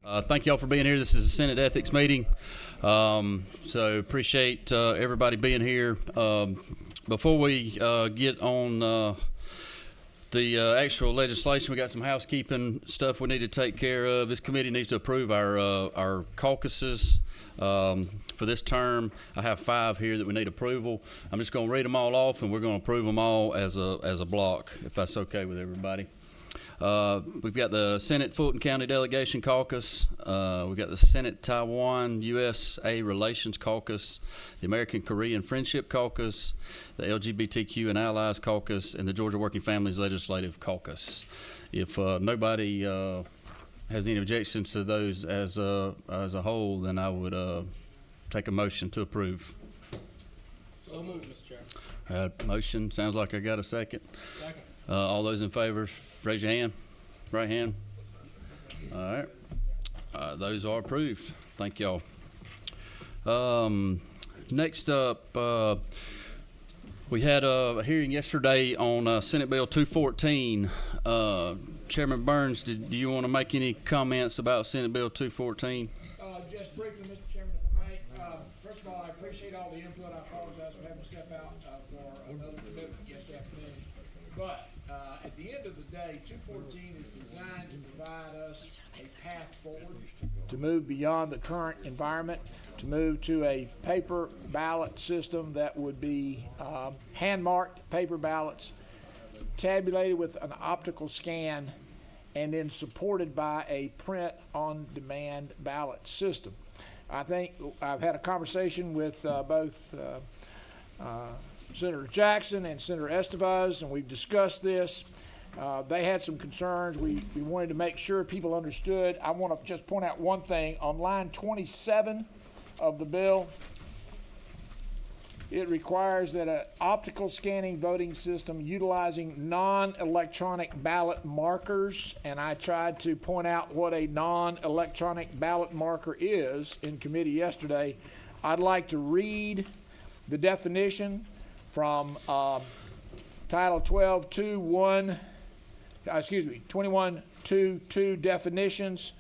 Thank y'all for being here. This is a Senate ethics meeting. So appreciate everybody being here. Before we get on the actual legislation, we got some housekeeping stuff we need to take care of. This committee needs to approve our caucuses for this term. I have 5 here that we need approval. I'm just going to read them all off, and we're going to approve them all as a block, if that's okay with everybody. We've got the Senate Fulton County Delegation Caucus. We've got the Senate Taiwan USA Relations Caucus, the American Korean Friendship Caucus, the LGBTQ and Allies Caucus, and the Georgia Working Families Legislative Caucus. If nobody has any objections to those as a whole, then I would take a motion to approve. So moved, Mr. Chairman. Motion. Sounds like I got a second. Second. All those in favor, raise your hand. Right hand. All right. Those are approved. Thank y'all. Next up, we had a hearing yesterday on Senate Bill 214. Chairman Burns, do you want to make any comments about Senate Bill 214? Just briefly, Mr. Chairman, if I may. First of all, I appreciate all the input. I apologize for having to step out for another commitment yesterday afternoon. But at the end of the day, 214 is designed to provide us a path forward to move beyond the current environment, to move to a paper ballot system that would be hand-marked paper ballots, tabulated with an optical scan, and then supported by a print-on-demand ballot system. I think I've had a conversation with both Senator Jackson and Senator Estevez, and we've discussed this. They had some concerns. We wanted to make sure people understood. I want to just point out one thing. On line 27 of the bill, it requires that an optical scanning voting system utilizing non-electronic ballot markers, and I tried to point out what a non-electronic ballot marker is in committee yesterday. I'd like to read the definition from Title 12, 21.2.2 definitions,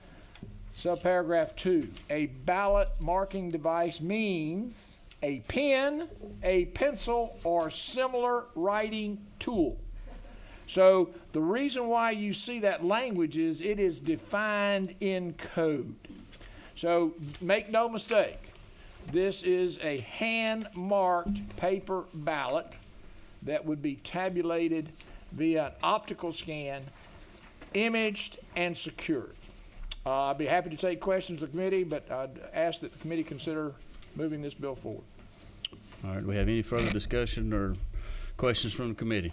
subparagraph 2. A ballot marking device means a pen, a pencil, or similar writing tool. So the reason why you see that language is it is defined in code. So make no mistake, this is a hand-marked paper ballot that would be tabulated via an optical scan, imaged, and secured. I'd be happy to take questions of the committee, but I'd ask that the committee consider moving this bill forward. All right. Do we have any further discussion or questions from the committee?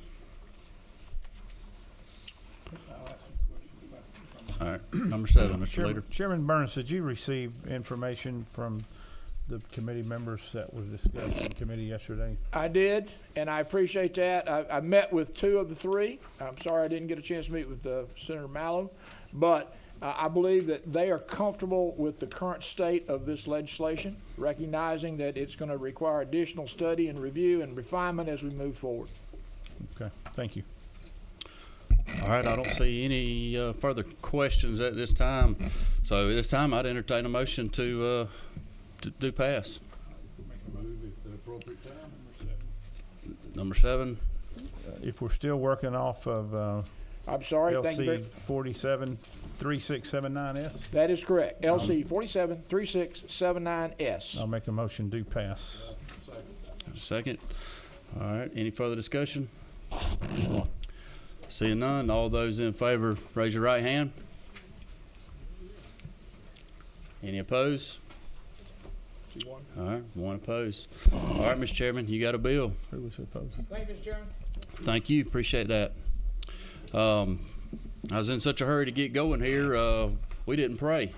All right. Number 7, Mr. Leader. Chairman Burns, did you receive information from the committee members that was discussed in committee yesterday? I did, and I appreciate that. I met with 2 of the 3. I'm sorry I didn't get a chance to meet with Senator Mallow, but I believe that they are comfortable with the current state of this legislation, recognizing that it's going to require additional study and review and refinement as we move forward. Okay, thank you. All right. I don't see any further questions at this time. So at this time, I'd entertain a motion to do pass. Move at the appropriate time. Number 7. If we're still working off of I'm sorry, thank you very LC 473679S, That is correct. LC 473679S. I'll make a motion do pass. Second. All right. Any further discussion? Seeing none, all those in favor, raise your right hand. Any opposed? All right, 1 opposed. All right, Mr. Chairman, you got a bill. Who was opposed? Thank you, Mr. Chairman. Thank you. Appreciate that. I was in such a hurry to get going here. We didn't pray,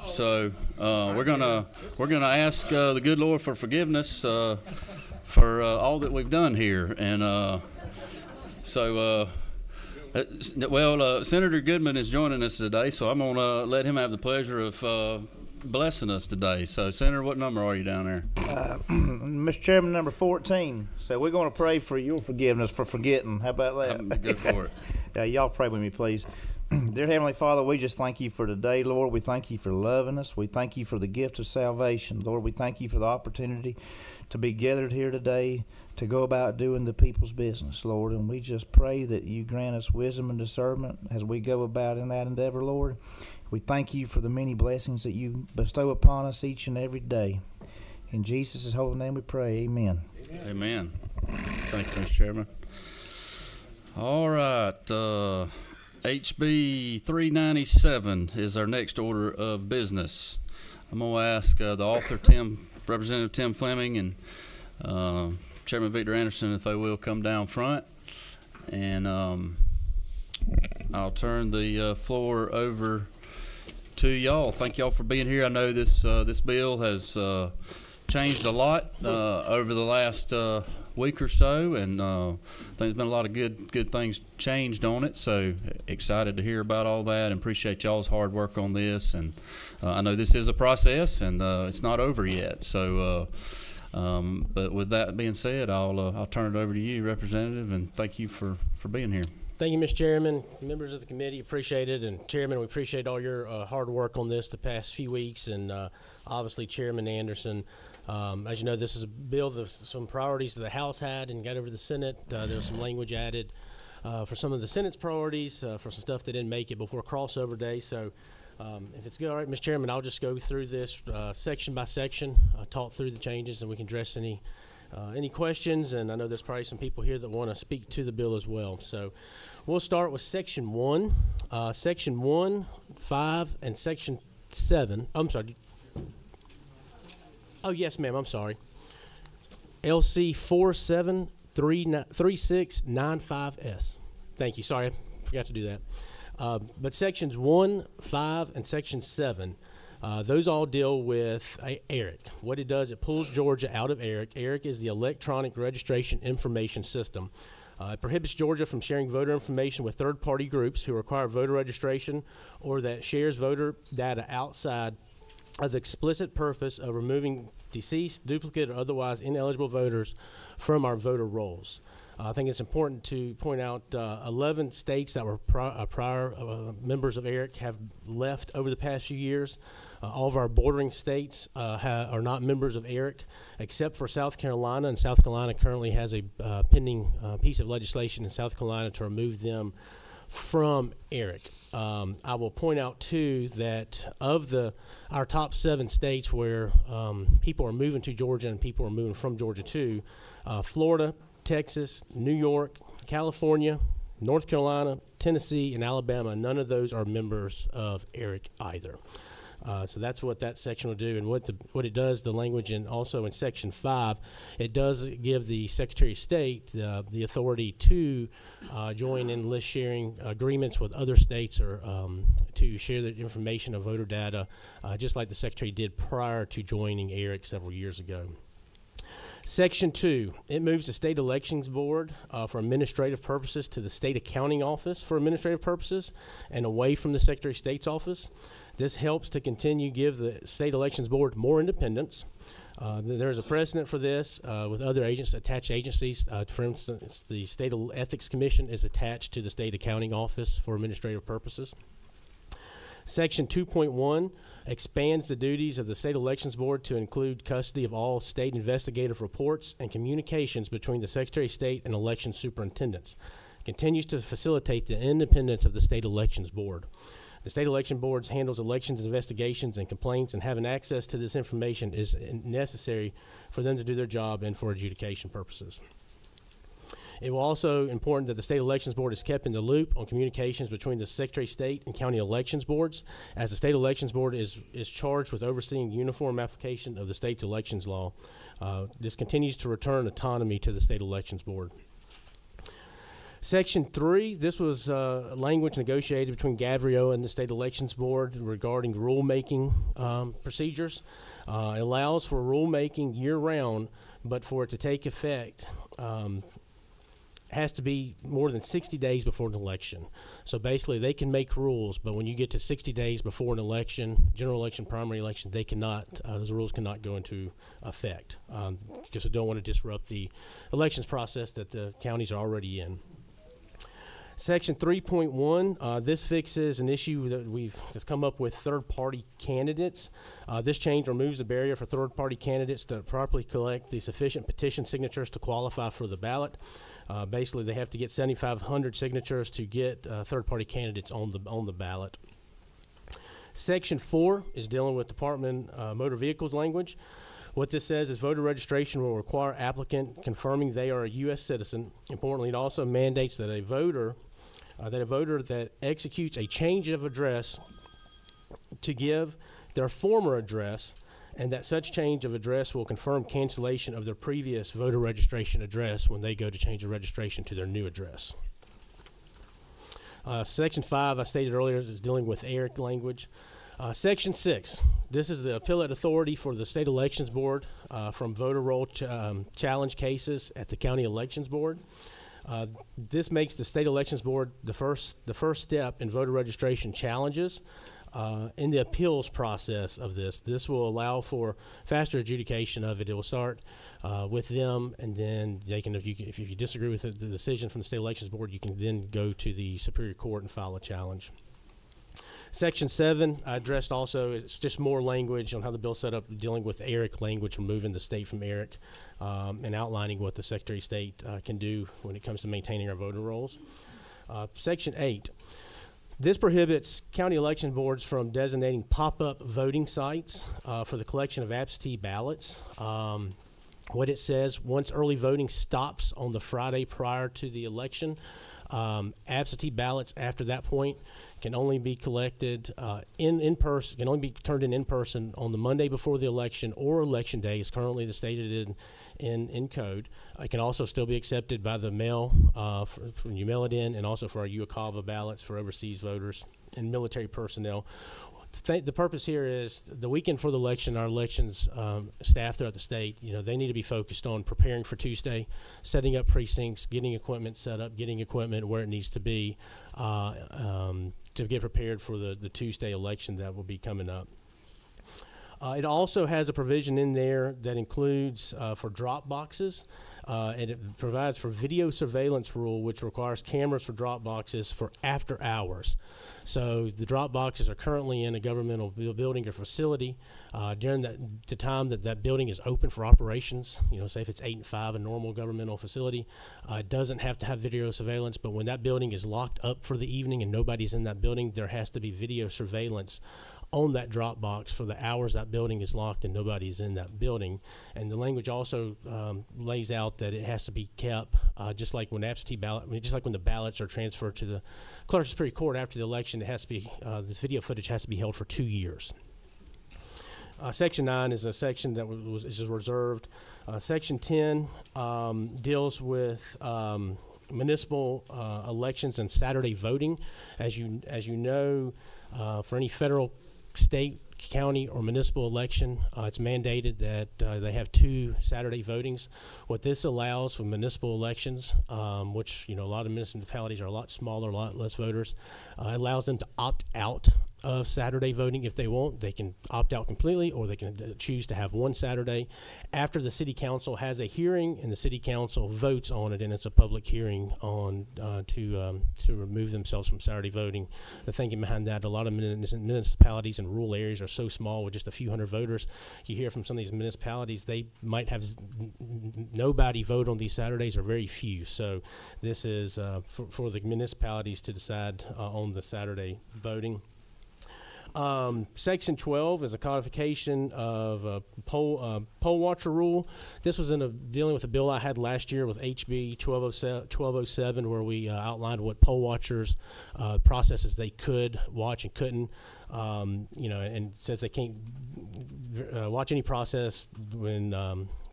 so we're gonna ask the good Lord for forgiveness for all that we've done here, and Senator Goodman is joining us today, so I'm gonna let him have the pleasure of blessing us today. So, Senator, what number are you down there? Mr. Chairman, number 14. So we're going to pray for your forgiveness for forgetting. How about that? Go for it. Y'all pray with me, please. Dear Heavenly Father, we just thank you for today, Lord. We thank you for loving us. We thank you for the gift of salvation. Lord, we thank you for the opportunity to be gathered here today to go about doing the people's business, Lord. And we just pray that you grant us wisdom and discernment as we go about in that endeavor, Lord. We thank you for the many blessings that you bestow upon us each and every day. In Jesus' holy name we pray. Amen. Amen. Thank you, Mr. Chairman. All right. HB 397 is our next order of business. I'm going to ask the author, Representative Tim Fleming, and Chairman Victor Anderson, if they will, come down front. And I'll turn the floor over to y'all. Thank y'all for being here. I know this bill has changed a lot over the last week or so, and I think there's been a lot of good things changed on it. So excited to hear about all that, and appreciate y'all's hard work on this. And I know this is a process, and it's not over yet. So, but with that being said, I'll turn it over to you, Representative, and thank you for being here. Thank you, Mr. Chairman, members of the committee, appreciate it. And Chairman, we appreciate all your hard work on this the past few weeks, and obviously Chairman Anderson. As you know, this is a bill that some priorities that the House had and got over to the Senate. There was some language added for some of the Senate's priorities, for some stuff that didn't make it before crossover day. So if it's good, all right, Mr. Chairman, I'll just go through this section by section, talk through the changes, and we can address any questions. And I know there's probably some people here that want to speak to the bill as well. So we'll start with Section 1. Section 1, 5, and Section 7. I'm sorry. Oh, yes, ma'am. I'm sorry. LC 473695S. Thank you. Sorry, I forgot to do that. But Sections 1, 5, and Section 7, those all deal with ERIC. What it does, it pulls Georgia out of ERIC. ERIC is the Electronic Registration Information System. It prohibits Georgia from sharing voter information with third-party groups who require voter registration or that shares voter data outside of the explicit purpose of removing deceased, duplicate, or otherwise ineligible voters from our voter rolls. I think it's important to point out 11 states that were prior members of ERIC have left over the past few years. All of our bordering states are not members of ERIC, except for South Carolina, and South Carolina currently has a pending piece of legislation in South Carolina to remove them from ERIC. I will point out too that of our top 7 states where people are moving to Georgia and people are moving from Georgia to Florida, Texas, New York, California, North Carolina, Tennessee, and Alabama, none of those are members of ERIC either. So that's what that section will do, and what it does, the language, and also in Section 5, it does give the Secretary of State the authority to join in list sharing agreements with other states, or to share the information of voter data, just like the Secretary did prior to joining ERIC several years ago. Section 2, it moves the State Elections Board for administrative purposes to the State Accounting Office for administrative purposes and away from the Secretary of State's office. This helps to continue give the State Elections Board more independence. There's a precedent for this with other attached agencies. For instance, the State Ethics Commission is attached to the State Accounting Office for administrative purposes. Section 2.1 expands the duties of the State Elections Board to include custody of all state investigative reports and communications between the Secretary of State and election superintendents. It continues to facilitate the independence of the State Elections Board. The State Election Board handles elections investigations and complaints, and having access to this information is necessary for them to do their job and for adjudication purposes. It will also important that the State Elections Board is kept in the loop on communications between the Secretary of State and County Elections Boards, as the State Elections Board is charged with overseeing uniform application of the state's elections law. This continues to return autonomy to the State Elections Board. Section 3, this was language negotiated between Gavrio and the State Elections Board regarding rulemaking procedures. It allows for rulemaking year-round, but for it to take effect, has to be more than 60 days before an election. So basically, they can make rules, but when you get to 60 days before an election, general election, primary election, they cannot, those rules cannot go into effect because they don't want to disrupt the elections process that the counties are already in. Section 3.1, this fixes an issue that that's come up with third-party candidates. This change removes the barrier for third-party candidates to properly collect the sufficient petition signatures to qualify for the ballot. Basically, they have to get 7,500 signatures to get third-party candidates on the ballot. Section 4 is dealing with Department motor vehicles language. What this says is voter registration will require applicant confirming they are a U.S. citizen. Importantly, it also mandates that a voter that executes a change of address to give their former address, and that such change of address will confirm cancellation of their previous voter registration address when they go to change the registration to their new address. Section 5, I stated earlier, is dealing with ERIC language. Section 6, this is the appellate authority for the State Elections Board from voter roll challenge cases at the County Elections Board. This makes the State Elections Board the first step in voter registration challenges. In the appeals process of this will allow for faster adjudication of it. It will start with them, and then they can, if you disagree with the decision from the State Elections Board, you can then go to the Superior Court and file a challenge. Section 7, I addressed also, it's just more language on how the bill's set up, dealing with ERIC language, removing the state from ERIC, and outlining what the Secretary of State can do when it comes to maintaining our voter rolls. Section 8. This prohibits county election boards from designating pop-up voting sites for the collection of absentee ballots. What it says, once early voting stops on the Friday prior to the election, absentee ballots after that point can only be collected in person, can only be turned in person on the Monday before the election or election day, is currently stated in code. It can also still be accepted by the mail when you mail it in, and also for our UACAVA ballots for overseas voters and military personnel. The purpose here is the weekend for the election, our elections staff throughout the state, they need to be focused on preparing for Tuesday, setting up precincts, getting equipment set up, getting equipment where it needs to be to get prepared for the Tuesday election that will be coming up. It also has a provision in there that includes for drop boxes, and it provides for video surveillance rule, which requires cameras for drop boxes for after hours. So the drop boxes are currently in a governmental building or facility during the time that building is open for operations. Say if it's 8 and 5, a normal governmental facility, it doesn't have to have video surveillance, but when that building is locked up for the evening and nobody's in that building, there has to be video surveillance on that drop box for the hours that building is locked and nobody's in that building. And the language also lays out that it has to be kept just like when the ballots are transferred to the clerk of Superior Court after the election. It has to be this video footage has to be held for 2 years. Section 9 is a section that is reserved. Section 10 deals with municipal elections and Saturday voting. As you know, for any federal, state, county, or municipal election, it's mandated that they have 2 Saturday votings. What this allows for municipal elections, which a lot of municipalities are a lot smaller, a lot less voters, it allows them to opt out of Saturday voting if they want. They can opt out completely, or they can choose to have one Saturday after the city council has a hearing and the city council votes on it, and it's a public hearing on to remove themselves from Saturday voting. The thinking behind that, a lot of municipalities in rural areas are so small with just a few hundred voters. You hear from some of these municipalities, they might have nobody vote on these Saturdays, or very few. So this is for the municipalities to decide on the Saturday voting. Section 12 is a codification of a poll watcher rule. This was dealing with a bill I had last year with HB 1207, where we outlined what poll watchers processes they could watch and couldn't. And says they can't watch any process when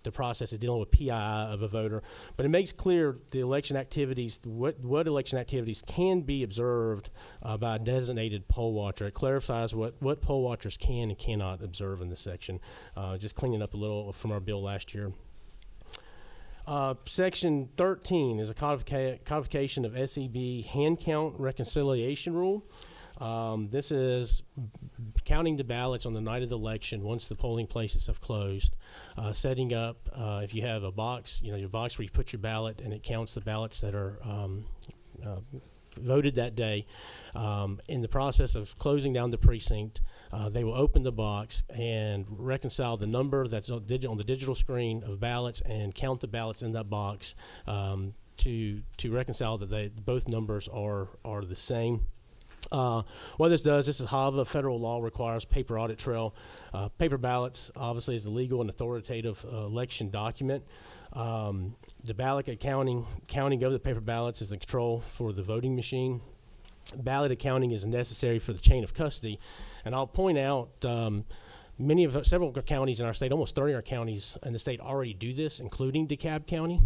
the process is dealing with PII of a voter. But it makes clear the election activities, what election activities can be observed by a designated poll watcher. It clarifies what poll watchers can and cannot observe in this section, just cleaning up a little from our bill last year. Section 13 is a codification of SEB hand count reconciliation rule. This is counting the ballots on the night of the election once the polling places have closed, setting up, if you have a box, your box where you put your ballot, and it counts the ballots that are voted that day. In the process of closing down the precinct, they will open the box and reconcile the number that's on the digital screen of ballots and count the ballots in that box to reconcile that both numbers are the same. What this does, this is HAVA, federal law requires paper audit trail. Paper ballots obviously is the legal and authoritative election document. The ballot counting of the paper ballots is the control for the voting machine. Ballot accounting is necessary for the chain of custody. And I'll point out several counties in our state, almost 30 of our counties in the state already do this, including DeKalb County.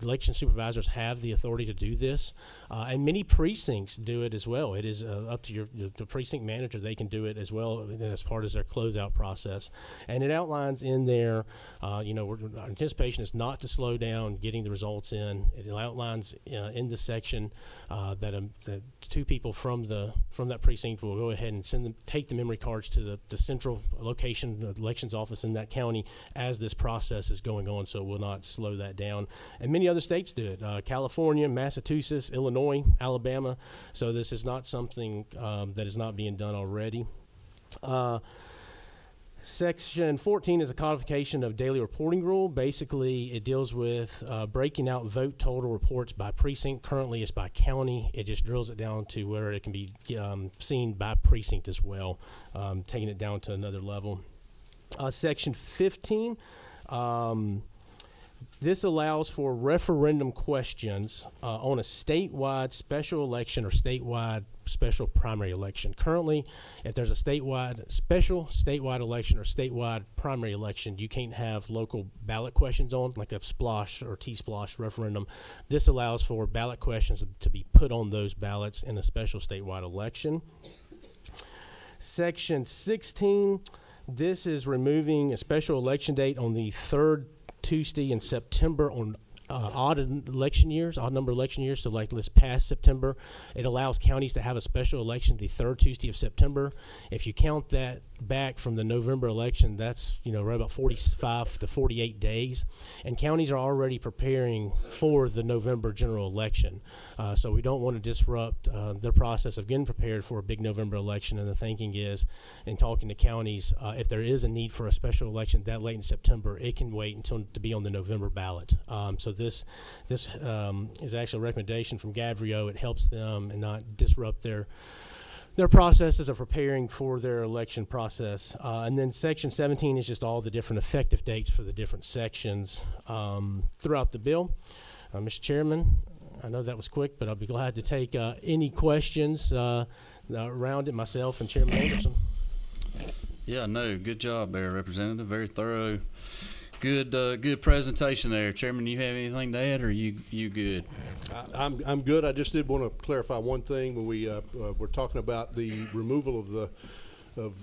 Election supervisors have the authority to do this, and many precincts do it as well. It is up to the precinct manager; they can do it as well as part of their closeout process. And it outlines in there, our anticipation is not to slow down getting the results in. It outlines in the section that two people from that precinct will go ahead and take the memory cards to the central location, the elections office in that county, as this process is going on, so we'll not slow that down. And many other states do it: California, Massachusetts, Illinois, Alabama. So this is not something that is not being done already. Section 14 is a codification of daily reporting rule. Basically, it deals with breaking out vote total reports by precinct. Currently, it's by county. It just drills it down to where it can be seen by precinct as well, taking it down to another level. Section 15, this allows for referendum questions on a statewide special election or statewide special primary election. Currently, if there's a special statewide election or statewide primary election, you can't have local ballot questions on, like a SPLOSH or T-SPLOSH referendum. This allows for ballot questions to be put on those ballots in a special statewide election. Section 16, this is removing a special election date on the third Tuesday in September on odd number election years, so like this past September. It allows counties to have a special election the third Tuesday of September. If you count that back from the November election, that's right about 45 to 48 days, and counties are already preparing for the November general election. So we don't want to disrupt their process of getting prepared for a big November election. And the thinking is, in talking to counties, if there is a need for a special election that late in September, it can wait until to be on the November ballot. So this is actually a recommendation from Gavrio. It helps them and not disrupt their processes of preparing for their election process. And then Section 17 is just all the different effective dates for the different sections throughout the bill. Mr. Chairman, I know that was quick, but I'll be glad to take any questions around it, myself and Chairman Anderson. Yeah, no, good job there, Representative. Very thorough. Good presentation there. Chairman, you have anything to add, or you good? I'm good. I just did want to clarify one thing when we were talking about the removal of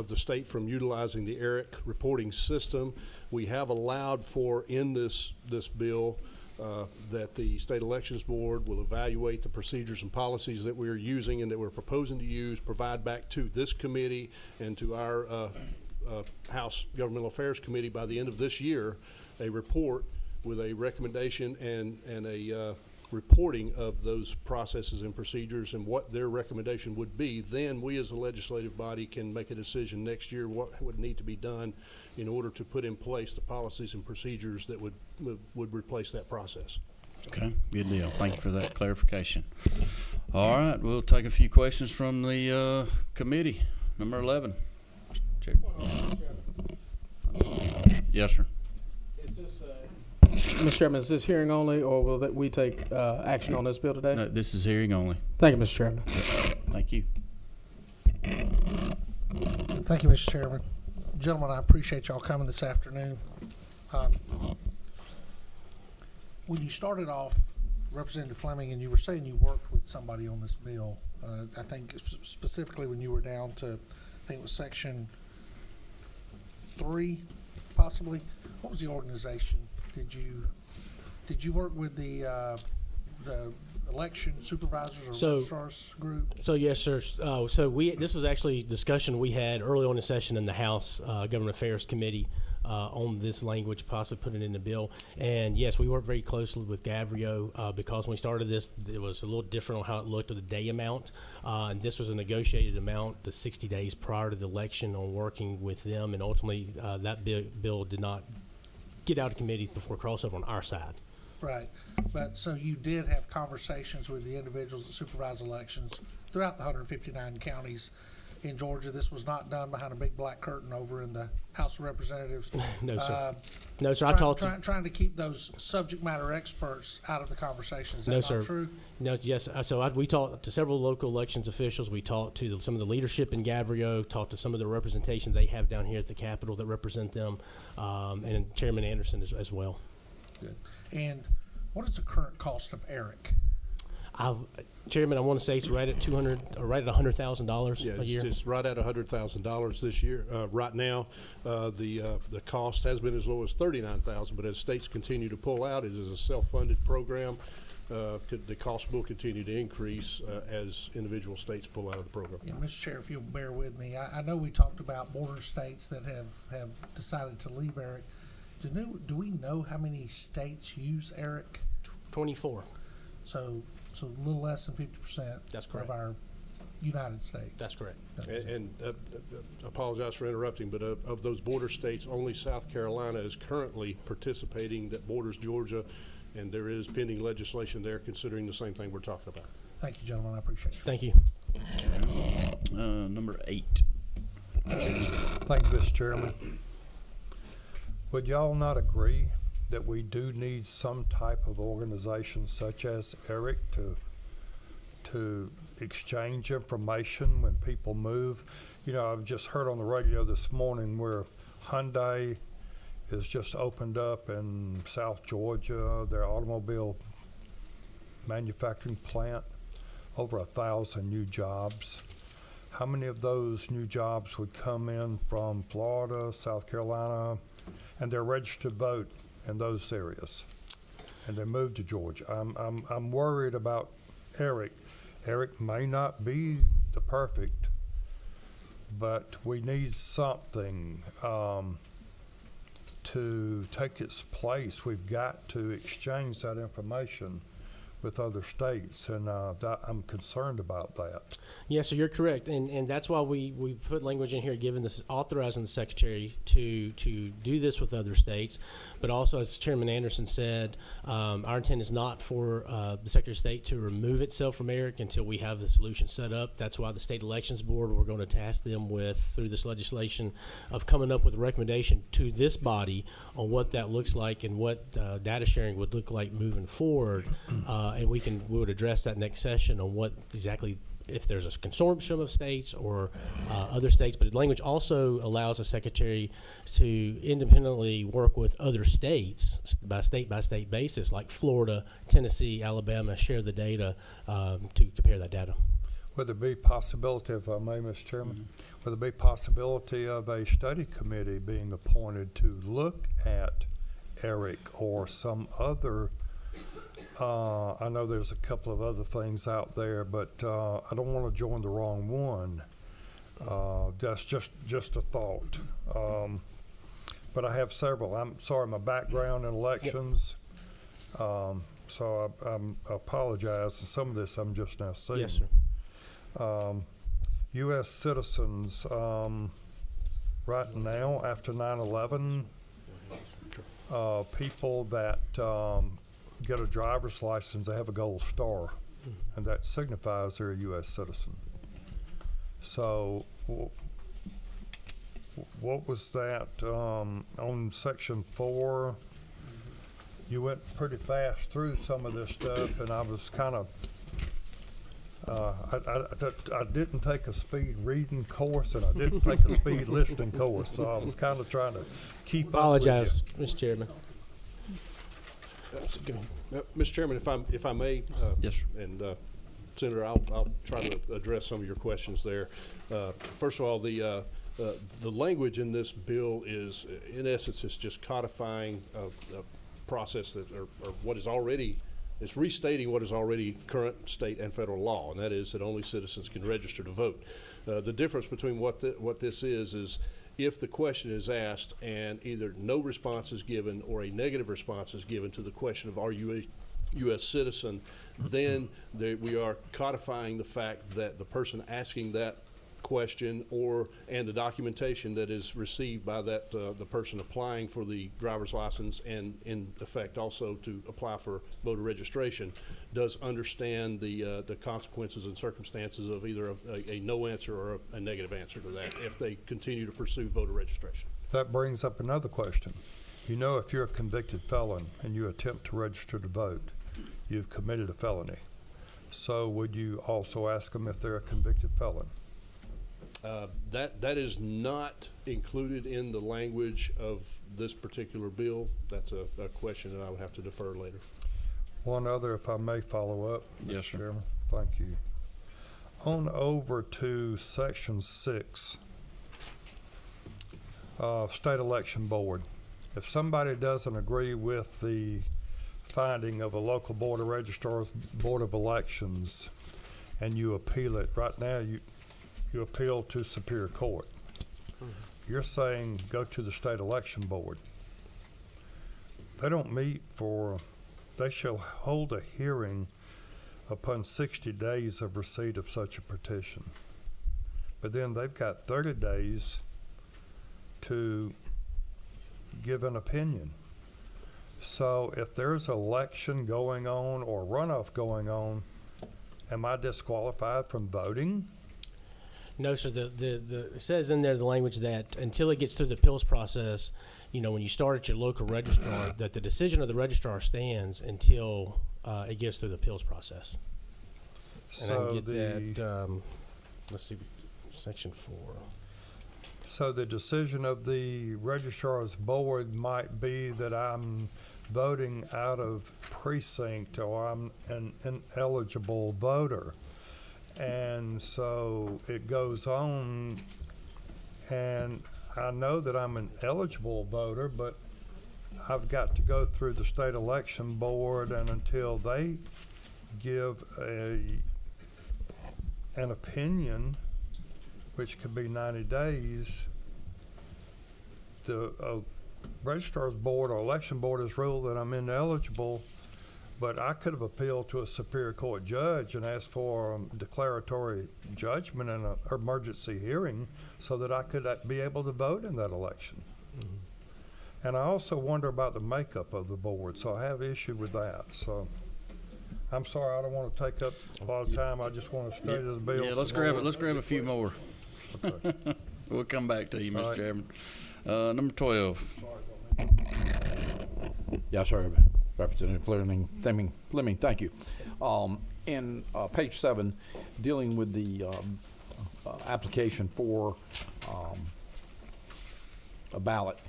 the state from utilizing the ERIC reporting system. We have allowed for in this bill that the State Elections Board will evaluate the procedures and policies that we're using and that we're proposing to use, provide back to this committee and to our House Governmental Affairs Committee by the end of this year, a report with a recommendation and a reporting of those processes and procedures and what their recommendation would be. Then we as a legislative body can make a decision next year what would need to be done in order to put in place the policies and procedures that would replace that process. Okay, good deal. Thank you for that clarification. All right, we'll take a few questions from the committee. Number 11. Check. Yes, sir. Is this, Mr. Chairman, is this hearing only, or will we take action on this bill today? No, this is hearing only. Thank you, Mr. Chairman. Thank you. Thank you, Mr. Chairman. Gentlemen, I appreciate y'all coming this afternoon. When you started off, Representative Fleming, and you were saying you worked with somebody on this bill, I think specifically when you were down to, I think it was section 3, possibly. What was the organization? Did you work with the election supervisors or registrars group? So yes, sir. This was actually a discussion we had early on in the session in the House Government Affairs Committee. on this language, possibly put it in the bill. And yes, we worked very closely with Gavrio because when we started this, it was a little different on how it looked at the day amount. And this was a negotiated amount, the 60 days prior to the election, on working with them. And ultimately, that bill did not get out of committee before crossover on our side. Right, but so you did have conversations with the individuals that supervise elections throughout the 159 counties in Georgia. This was not done behind a big black curtain over in the House of Representatives. No, sir. No, sir. I talked to. Trying to keep those subject matter experts out of the conversations. Is that No, not sir. true? No, yes. We talked to several local elections officials. We talked to some of the leadership in Gavrio, talked to some of the representation they have down here at the Capitol that represent them, and Chairman Anderson as well. Good. And what is the current cost of ERIC? Chairman, I want to say it's right at $100,000 Yeah, a year. it's right at $100,000 this year. Right now, the cost has been as low as $39,000, but as states continue to pull out, it is a self-funded program. The cost will continue to increase as individual states pull out of the program. Yeah, Mr. Chair, if you'll bear with me, I know we talked about border states that have decided to leave ERIC. Do we know how many states use ERIC? 24. So a little less than 50%. That's correct. Of our United States. That's correct. And apologize for interrupting, but of those border states, only South Carolina is currently participating that borders Georgia, and there is pending legislation there considering the same thing we're talking about. Thank you, gentlemen. I appreciate you. Thank you. Number 8. Thank you, Mr. Chairman. Would y'all not agree that we do need some type of organization such as ERIC to exchange information when people move? You know, I've just heard on the radio this morning where Hyundai has just opened up in South Georgia, their automobile manufacturing plant, over 1,000 new jobs. How many of those new jobs would come in from Florida, South Carolina, and they're registered to vote in those areas, and they moved to Georgia? I'm worried about ERIC. ERIC may not be the perfect, but we need something to take its place. We've got to exchange that information with other states, and I'm concerned about that. Yes, so you're correct, and that's why we put language in here giving this, authorizing the Secretary to do this with other states, but also, as Chairman Anderson said, our intent is not for the Secretary of State to remove itself from ERIC until we have the solution set up. That's why the State Elections Board, we're going to task them with, through this legislation, of coming up with a recommendation to this body on what that looks like and what data sharing would look like moving forward. And we would address that next session on what exactly, if there's a consortium of states or other states. But the language also allows the Secretary to independently work with other states by state basis, like Florida, Tennessee, Alabama, share the data to compare that data. Would there be possibility, if I may, Mr. Chairman, would there be possibility of a study committee being appointed to look at ERIC or some other? I know there's a couple of other things out there, but I don't want to join the wrong one. That's just a thought. But I have several. I'm sorry, my background in elections, so I apologize. Some of this I'm just now seeing. Yes, sir. U.S. citizens, right now, after 9/11, people that get a driver's license, they have a gold star, and that signifies they're a U.S. citizen. So what was that on Section 4? You went pretty fast through some of this stuff, and I was kind of I didn't take a speed reading course, and I didn't take a speed listening course, so I was kind of trying to keep Apologize, up with Mr. Chairman. Mr. Chairman, if I may, Yes, sir. and Senator, I'll try to address some of your questions there. First of all, the language in this bill is, in essence, it's just codifying a process that, or what is already, it's restating what is already current state and federal law, and that is that only citizens can register to vote. The difference between what this is if the question is asked and either no response is given or a negative response is given to the question of are you a U.S. citizen, then we are codifying the fact that the person asking that question and the documentation that is received by that the person applying for the driver's license and in effect also to apply for voter registration does understand the consequences and circumstances of either a no answer or a negative answer to that if they continue to pursue voter registration. That brings up another question. You know, if you're a convicted felon and you attempt to register to vote, you've committed a felony. So would you also ask them if they're a convicted felon? That is not included in the language of this particular bill. That's a question that I would have to defer later. One other, if I may follow up, Yes, Mr. sir. Chairman. Thank you. On over to Section 6, State Election Board. If somebody doesn't agree with the finding of a local board of registrars, board of elections, and you appeal it, right now you appeal to Superior Court. You're saying go to the State Election Board. They don't meet they shall hold a hearing upon 60 days of receipt of such a petition. But then they've got 30 days to give an opinion. So if there's election going on or runoff going on, am I disqualified from voting? No, sir. It says in there the language that until it gets through the appeals process, you know, when you start at your local registrar, that the decision of the registrar stands until it gets through the appeals process. And I So can get that. Let's see, Section 4. So the decision of the registrar's board might be that I'm voting out of precinct or I'm an ineligible voter. And so it goes on, and I know that I'm an eligible voter, but I've got to go through the state election board, and until they give an opinion, which could be 90 days, the registrar's board or election board has ruled that I'm ineligible. But I could have appealed to a Superior Court judge and asked for a declaratory judgment and an emergency hearing so that I could be able to vote in that election. Mm-hmm. And I also wonder about the makeup of the board, so I have issue with that. So I'm sorry, I don't want to take up a lot of time. I just want to straight as a bill. Yeah, let's grab it. Let's grab a few more. Okay. We'll come back to you, Mr. All right. Chairman. Number 12. Yes, sir. Representative Fleming, thank you. In page 7, dealing with the application for a ballot,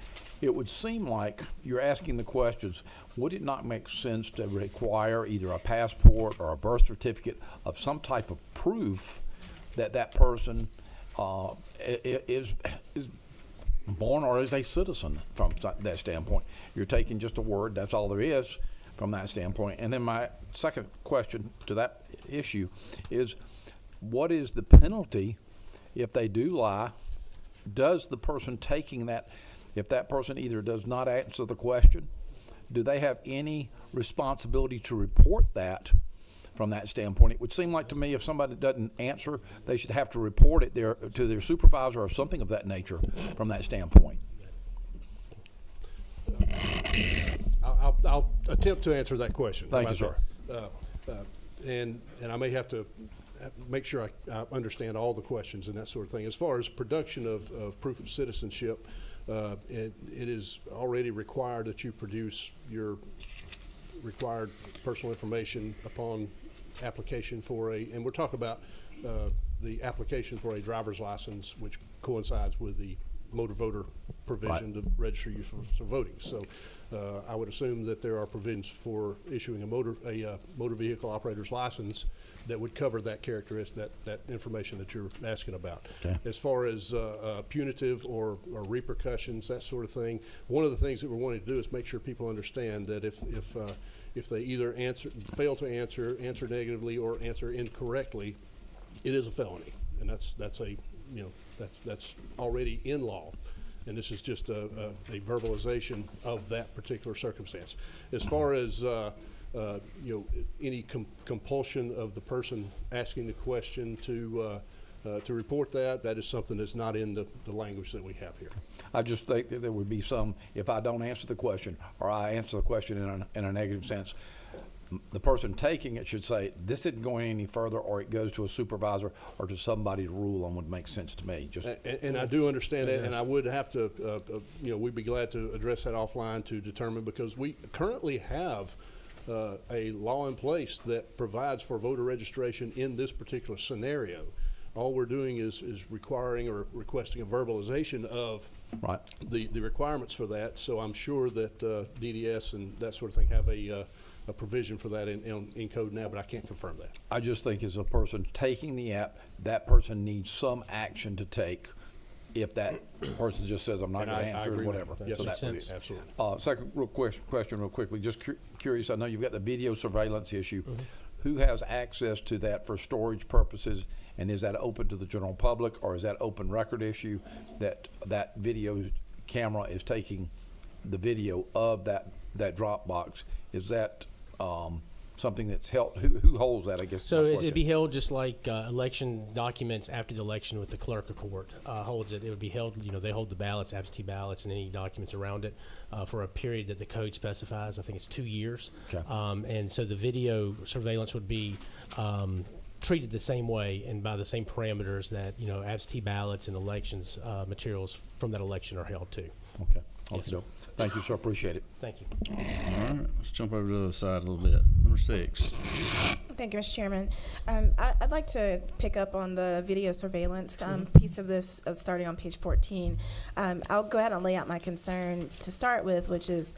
it would seem like you're asking the questions, would it not make sense to require either a passport or a birth certificate of some type of proof that that person is born or is a citizen from that standpoint? You're taking just a word, that's all there is from that standpoint. And then my second question to that issue is, what is the penalty if they do lie? Does the person taking that, if that person either does not answer the question, do they have any responsibility to report that from that standpoint? It would seem like to me if somebody doesn't answer, they should have to report it to their supervisor or something of that nature from that standpoint. I'll attempt to answer that question. Thank you, sir. And I may have to make sure I understand all the questions and that sort of thing. As far as production of proof of citizenship, it is already required that you produce your required personal information upon application for and we're talking about the application for a driver's license, which coincides with the motor voter provision to register you for voting. So I would assume that there are provisions for issuing a motor vehicle operator's license that would cover that characteristic, that information that you're asking about. Okay. As far as punitive or repercussions, that sort of thing, one of the things that we're wanting to do is make sure people understand that if they either fail to answer negatively, or answer incorrectly, it is a felony, and that's already in law. And this is just a verbalization of that particular circumstance. As far as any compulsion of the person asking the question to report that is something that's not in the language that we have here. I just think that there would be some, if I don't answer the question, or I answer the question in a negative sense, the person taking it should say, this isn't going any further, or it goes to a supervisor or to somebody to rule on would make sense to me. Just And I do understand that, and I would have to, we'd be glad to address that offline to determine, because we currently have a law in place that provides for voter registration in this particular scenario. All we're doing is requiring or requesting a verbalization of right. the requirements for that. So I'm sure that DDS and that sort of thing have a provision for that in code now, but I can't confirm that. I just think as a person taking the app, that person needs some action to take. If that person just says, I'm not going to answer it, whatever. Yes, So that would be- absolutely. Second question real quickly, just curious, I know you've got the video surveillance issue. Who has access to that for storage purposes, and is that open to the general public, or is that open record issue that video camera is taking the video of that Dropbox? Is that something that's held? Who holds that, I guess? So it'd be held just like election documents after the election with the clerk of court holds it. It would be held, they hold the ballots, absentee ballots, and any documents around it for a period that the code specifies. I think it's 2 years. Okay. And so the video surveillance would be treated the same way and by the same parameters that, absentee ballots and elections materials from that election are held to. Okay. Yes, sir. Thank you, sir. Appreciate it. Thank you. All right, let's jump over to the other side a little bit. Number 6. Thank you, Mr. Chairman. I'd like to pick up on the video surveillance piece of this, starting on page 14. I'll go ahead and lay out my concern to start with, which is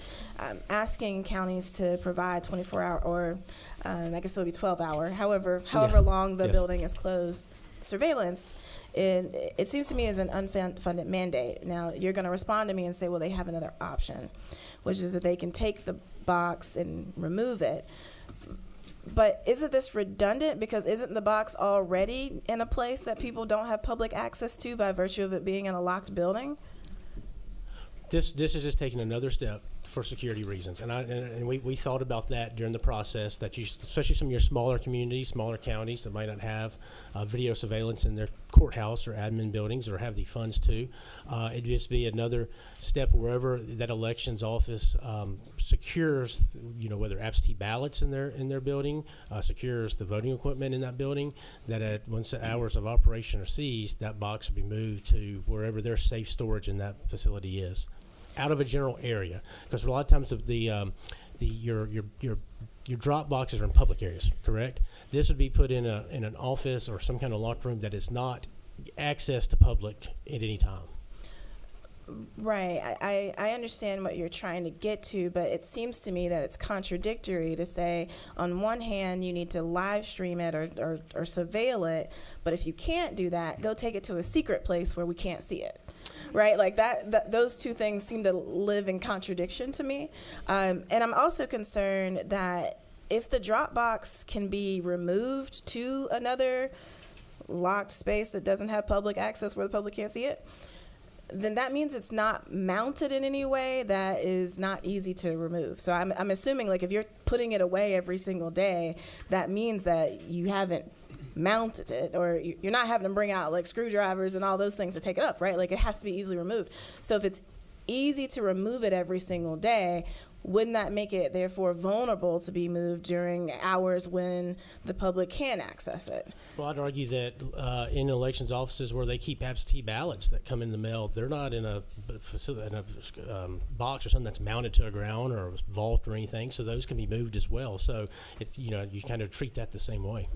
asking counties to provide 24-hour or I guess it would be 12-hour, however long the building is closed, surveillance. It seems to me as an unfunded mandate. Now, you're going to respond to me and say, well, they have another option, which is that they can take the box and remove it. But isn't this redundant? Because isn't the box already in a place that people don't have public access to by virtue of it being in a locked building? This is just taking another step for security reasons, and we thought about that during the process. That especially some of your smaller communities, smaller counties that might not have video surveillance in their courthouse or admin buildings, or have the funds to, it'd just be another step wherever that elections office secures, whether absentee ballots in their building, secures the voting equipment in that building. That once the hours of operation are ceased, that box will be moved to wherever their safe storage in that facility is, out of a general area. Because a lot of times your drop boxes are in public areas, correct? This would be put in an office or some kind of locked room that is not access to public at any time. Right. I understand what you're trying to get to, but it seems to me that it's contradictory to say, on one hand, you need to live stream it or surveil it, but if you can't do that, go take it to a secret place where we can't see it. Right, like that those two things seem to live in contradiction to me. And I'm also concerned that if the Dropbox can be removed to another locked space that doesn't have public access where the public can't see it, then that means it's not mounted in any way that is not easy to remove. So I'm assuming, like, if you're putting it away every single day, that means that you haven't mounted it, or you're not having to bring out like screwdrivers and all those things to take it up, right? Like, it has to be easily removed. So if it's easy to remove it every single day, wouldn't that make it therefore vulnerable to be moved during hours when the public can access it? Well, I'd argue that in elections offices where they keep absentee ballots that come in the mail, they're not in a facility, in a box or something that's mounted to a ground or a vault or anything, so those can be moved as well. So you kind of treat that the same way.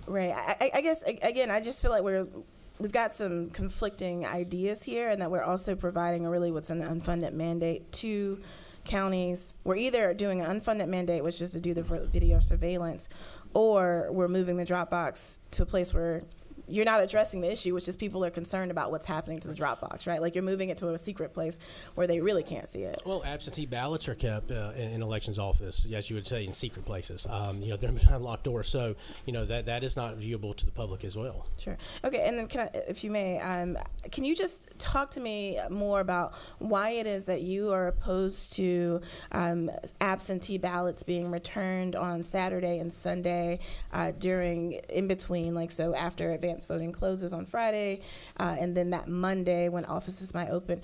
Right. I guess, again, I just feel like we've got some conflicting ideas here, and that we're also providing what's an unfunded mandate to counties. We're either doing an unfunded mandate, which is to do the video surveillance, or we're moving the Dropbox to a place where you're not addressing the issue, which is people are concerned about what's happening to the drop box, right? Like you're moving it to a secret place where they really can't see it. Well, absentee ballots are kept in elections office, yes, you would say, in secret places. They're behind locked doors, so that is not viewable to the public as well. Sure. Okay, and then if you may, can you just talk to me more about why it is that you are opposed to absentee ballots being returned on Saturday and Sunday in between, like so after advance voting closes on Friday, and then that Monday when offices might open?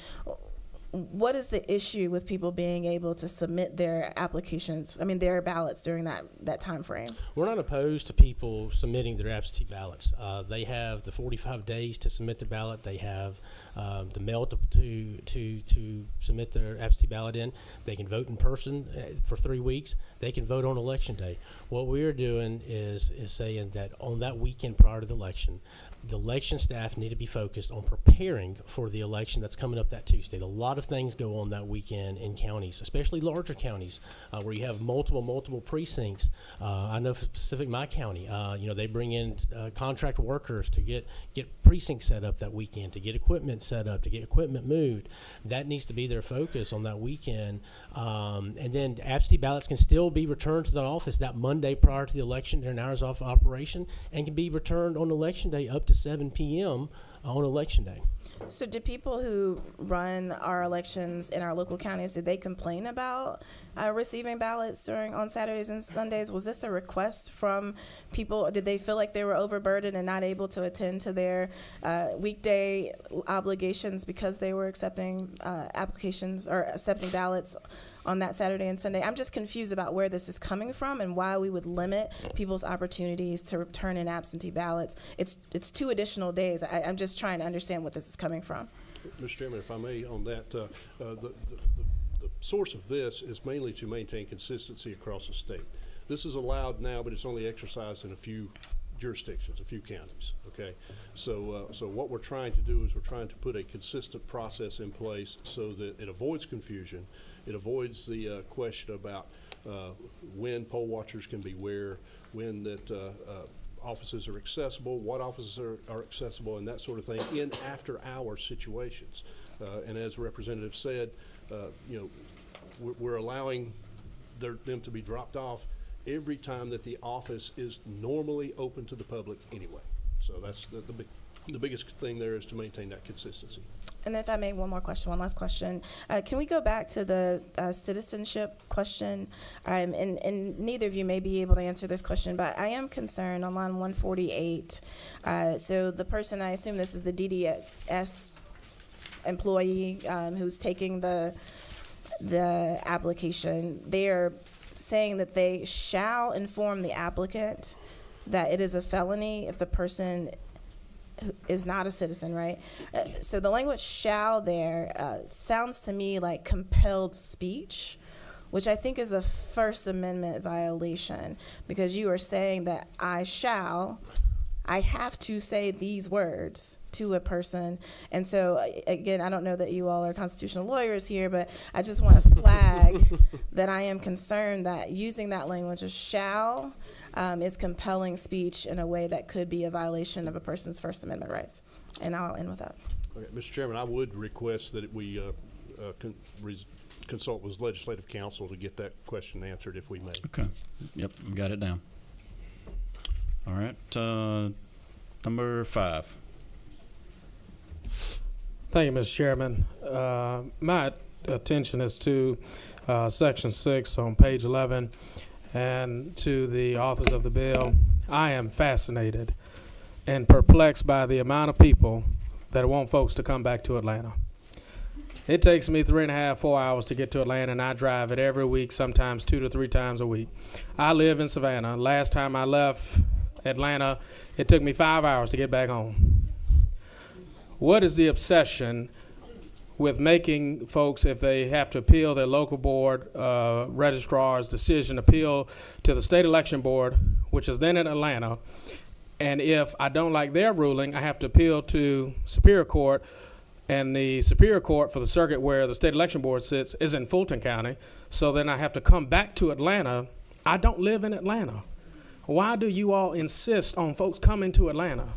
What is the issue with people being able to submit their their ballots during that time frame? We're not opposed to people submitting their absentee ballots. They have the 45 days to submit their ballot. They have the mail to submit their absentee ballot in. They can vote in person for 3 weeks. They can vote on election day. What we're doing is saying that on that weekend prior to the election staff need to be focused on preparing for the election that's coming up that Tuesday. A lot of things go on that weekend in counties, especially larger counties, where you have multiple precincts. I know specific my county, they bring in contract workers to get precincts set up that weekend, to get equipment set up, to get equipment moved. That needs to be their focus on that weekend. And then absentee ballots can still be returned to the office that Monday prior to the election during hours of operation, and can be returned on election day up to 7 p.m. on election day. So do people who run our elections in our local counties, did they complain about receiving ballots on Saturdays and Sundays? Was this a request from people, or did they feel like they were overburdened and not able to attend to their weekday obligations because they were accepting applications or accepting ballots on that Saturday and Sunday? I'm just confused about where this is coming from and why we would limit people's opportunities to return in absentee ballots. It's 2 additional days. I'm just trying to understand what this is coming from. Mr. Chairman, if I may, on that, the source of this is mainly to maintain consistency across the state. This is allowed now, but it's only exercised in a few jurisdictions, a few counties, okay? So what we're trying to do is we're trying to put a consistent process in place so that it avoids confusion. It avoids the question about when poll watchers can be where, when that offices are accessible, what offices are accessible, and that sort of thing in after-hour situations. And as the representative said, we're allowing them to be dropped off every time that the office is normally open to the public anyway. So that's the biggest thing there is to maintain that consistency. And if I may, one last question. Can we go back to the citizenship question? And neither of you may be able to answer this question, but I am concerned on line 148. So the person, I assume this is the DDS employee who's taking the application, they're saying that they shall inform the applicant that it is a felony if the person is not a citizen, right? So the language shall there sounds to me like compelled speech, which I think is a First Amendment violation, because you are saying that I have to say these words to a person. And so, again, I don't know that you all are constitutional lawyers here, but I just want to flag that I am concerned that using that language of shall is compelling speech in a way that could be a violation of a person's First Amendment rights. And I'll end with that. Okay, Mr. Chairman, I would request that we consult with legislative counsel to get that question answered, if we may. Okay. Yep, got it down. All right. Number 5. Thank you, Mr. Chairman. My attention is to Section 6 on page 11 and to the authors of the bill. I am fascinated and perplexed by the amount of people that want folks to come back to Atlanta. It takes me 3.5, 4 hours to get to Atlanta, and I drive it every week, sometimes 2 to 3 times a week. I live in Savannah. Last time I left Atlanta, it took me 5 hours to get back home. What is the obsession with making folks, if they have to appeal their local board registrar's decision, appeal to the state election board, which is then in Atlanta, and if I don't like their ruling, I have to appeal to Superior Court, and the Superior Court for the circuit where the state election board sits is in Fulton County, so then I have to come back to Atlanta. I don't live in Atlanta. Why do you all insist on folks coming to Atlanta?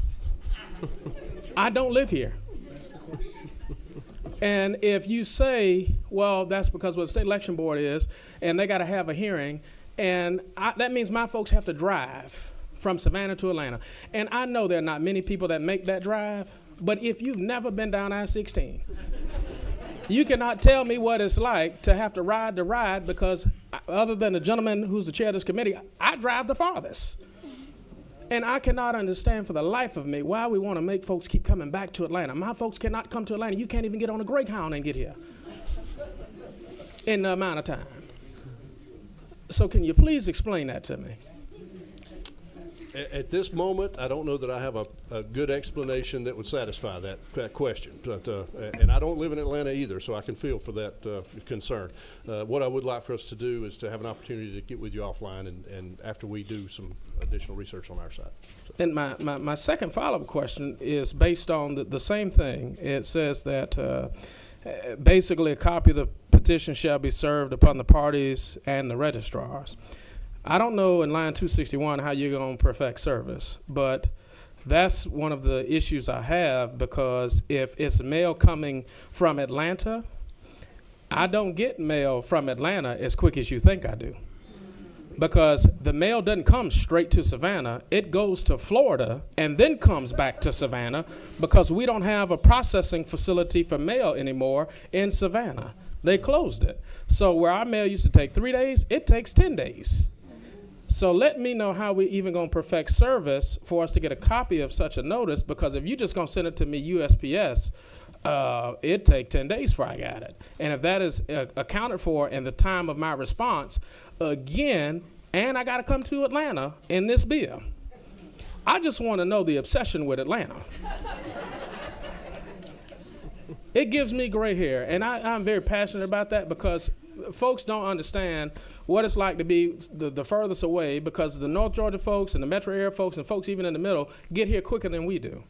I don't live here. And if you say, well, that's because what the state election board is, and they got to have a hearing, and that means my folks have to drive from Savannah to Atlanta. And I know there are not many people that make that drive, but if you've never been down I-16, you cannot tell me what it's like to have to ride the ride, because other than the gentleman who's the chair of this committee, I drive the farthest. And I cannot understand for the life of me why we want to make folks keep coming back to Atlanta. My folks cannot come to Atlanta. You can't even get on a Greyhound and get here in the amount of time. So can you please explain that to me? At this moment, I don't know that I have a good explanation that would satisfy that question. But, and I don't live in Atlanta either, so I can feel for that concern. What I would like for us to do is to have an opportunity to get with you offline and after we do some additional research on our side. So. And my second follow-up question is based on the same thing. It says that basically a copy of the petition shall be served upon the parties and the registrars. I don't know in line 261 how you're going to perfect service, but that's one of the issues I have, because if it's mail coming from Atlanta, I don't get mail from Atlanta as quick as you think I do, because the mail doesn't come straight to Savannah. It goes to Florida and then comes back to Savannah, because we don't have a processing facility for mail anymore in Savannah. They closed it. So where our mail used to take 3 days, it takes 10 days. So let me know how we even going to perfect service for us to get a copy of such a notice, because if you just going to send it to me USPS, it take 10 days before I got it. And if that is accounted for in the time of my response, again, and I got to come to Atlanta in this bill, I just want to know the obsession with Atlanta. It gives me gray hair, and I'm very passionate about that, because folks don't understand what it's like to be the furthest away, because the North Georgia folks and the metro area folks and folks even in the middle get here quicker than we do.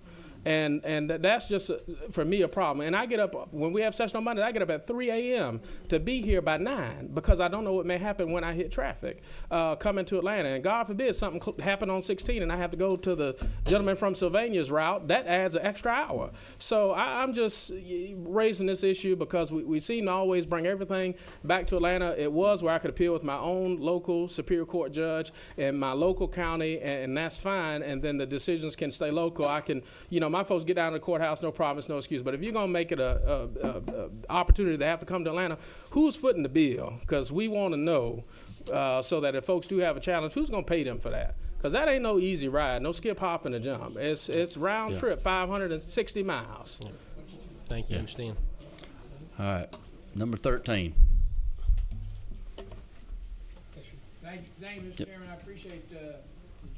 And that's just, for me, a problem. And I get up, when we have session on Monday, I get up at 3 a.m. to be here by 9, because I don't know what may happen when I hit traffic coming to Atlanta. And God forbid something happen on 16 and I have to go to the gentleman from Sylvania's route. That adds an extra hour. So I'm just raising this issue because we seem to always bring everything back to Atlanta. It was where I could appeal with my own local Superior Court judge in my local county, and that's fine. And then the decisions can stay local. I can, my folks get down to the courthouse, no problem, it's no excuse. But if you're going to make it a opportunity to have to come to Atlanta, who's footing the bill? Because we want to know so that if folks do have a challenge, who's going to pay them for that? Because that ain't no easy ride, no skip, hop, and a jump. It's round trip, 560 miles. Yeah. Thank you, understand. All right, number 13. Thank you, Mr. Chairman. I appreciate the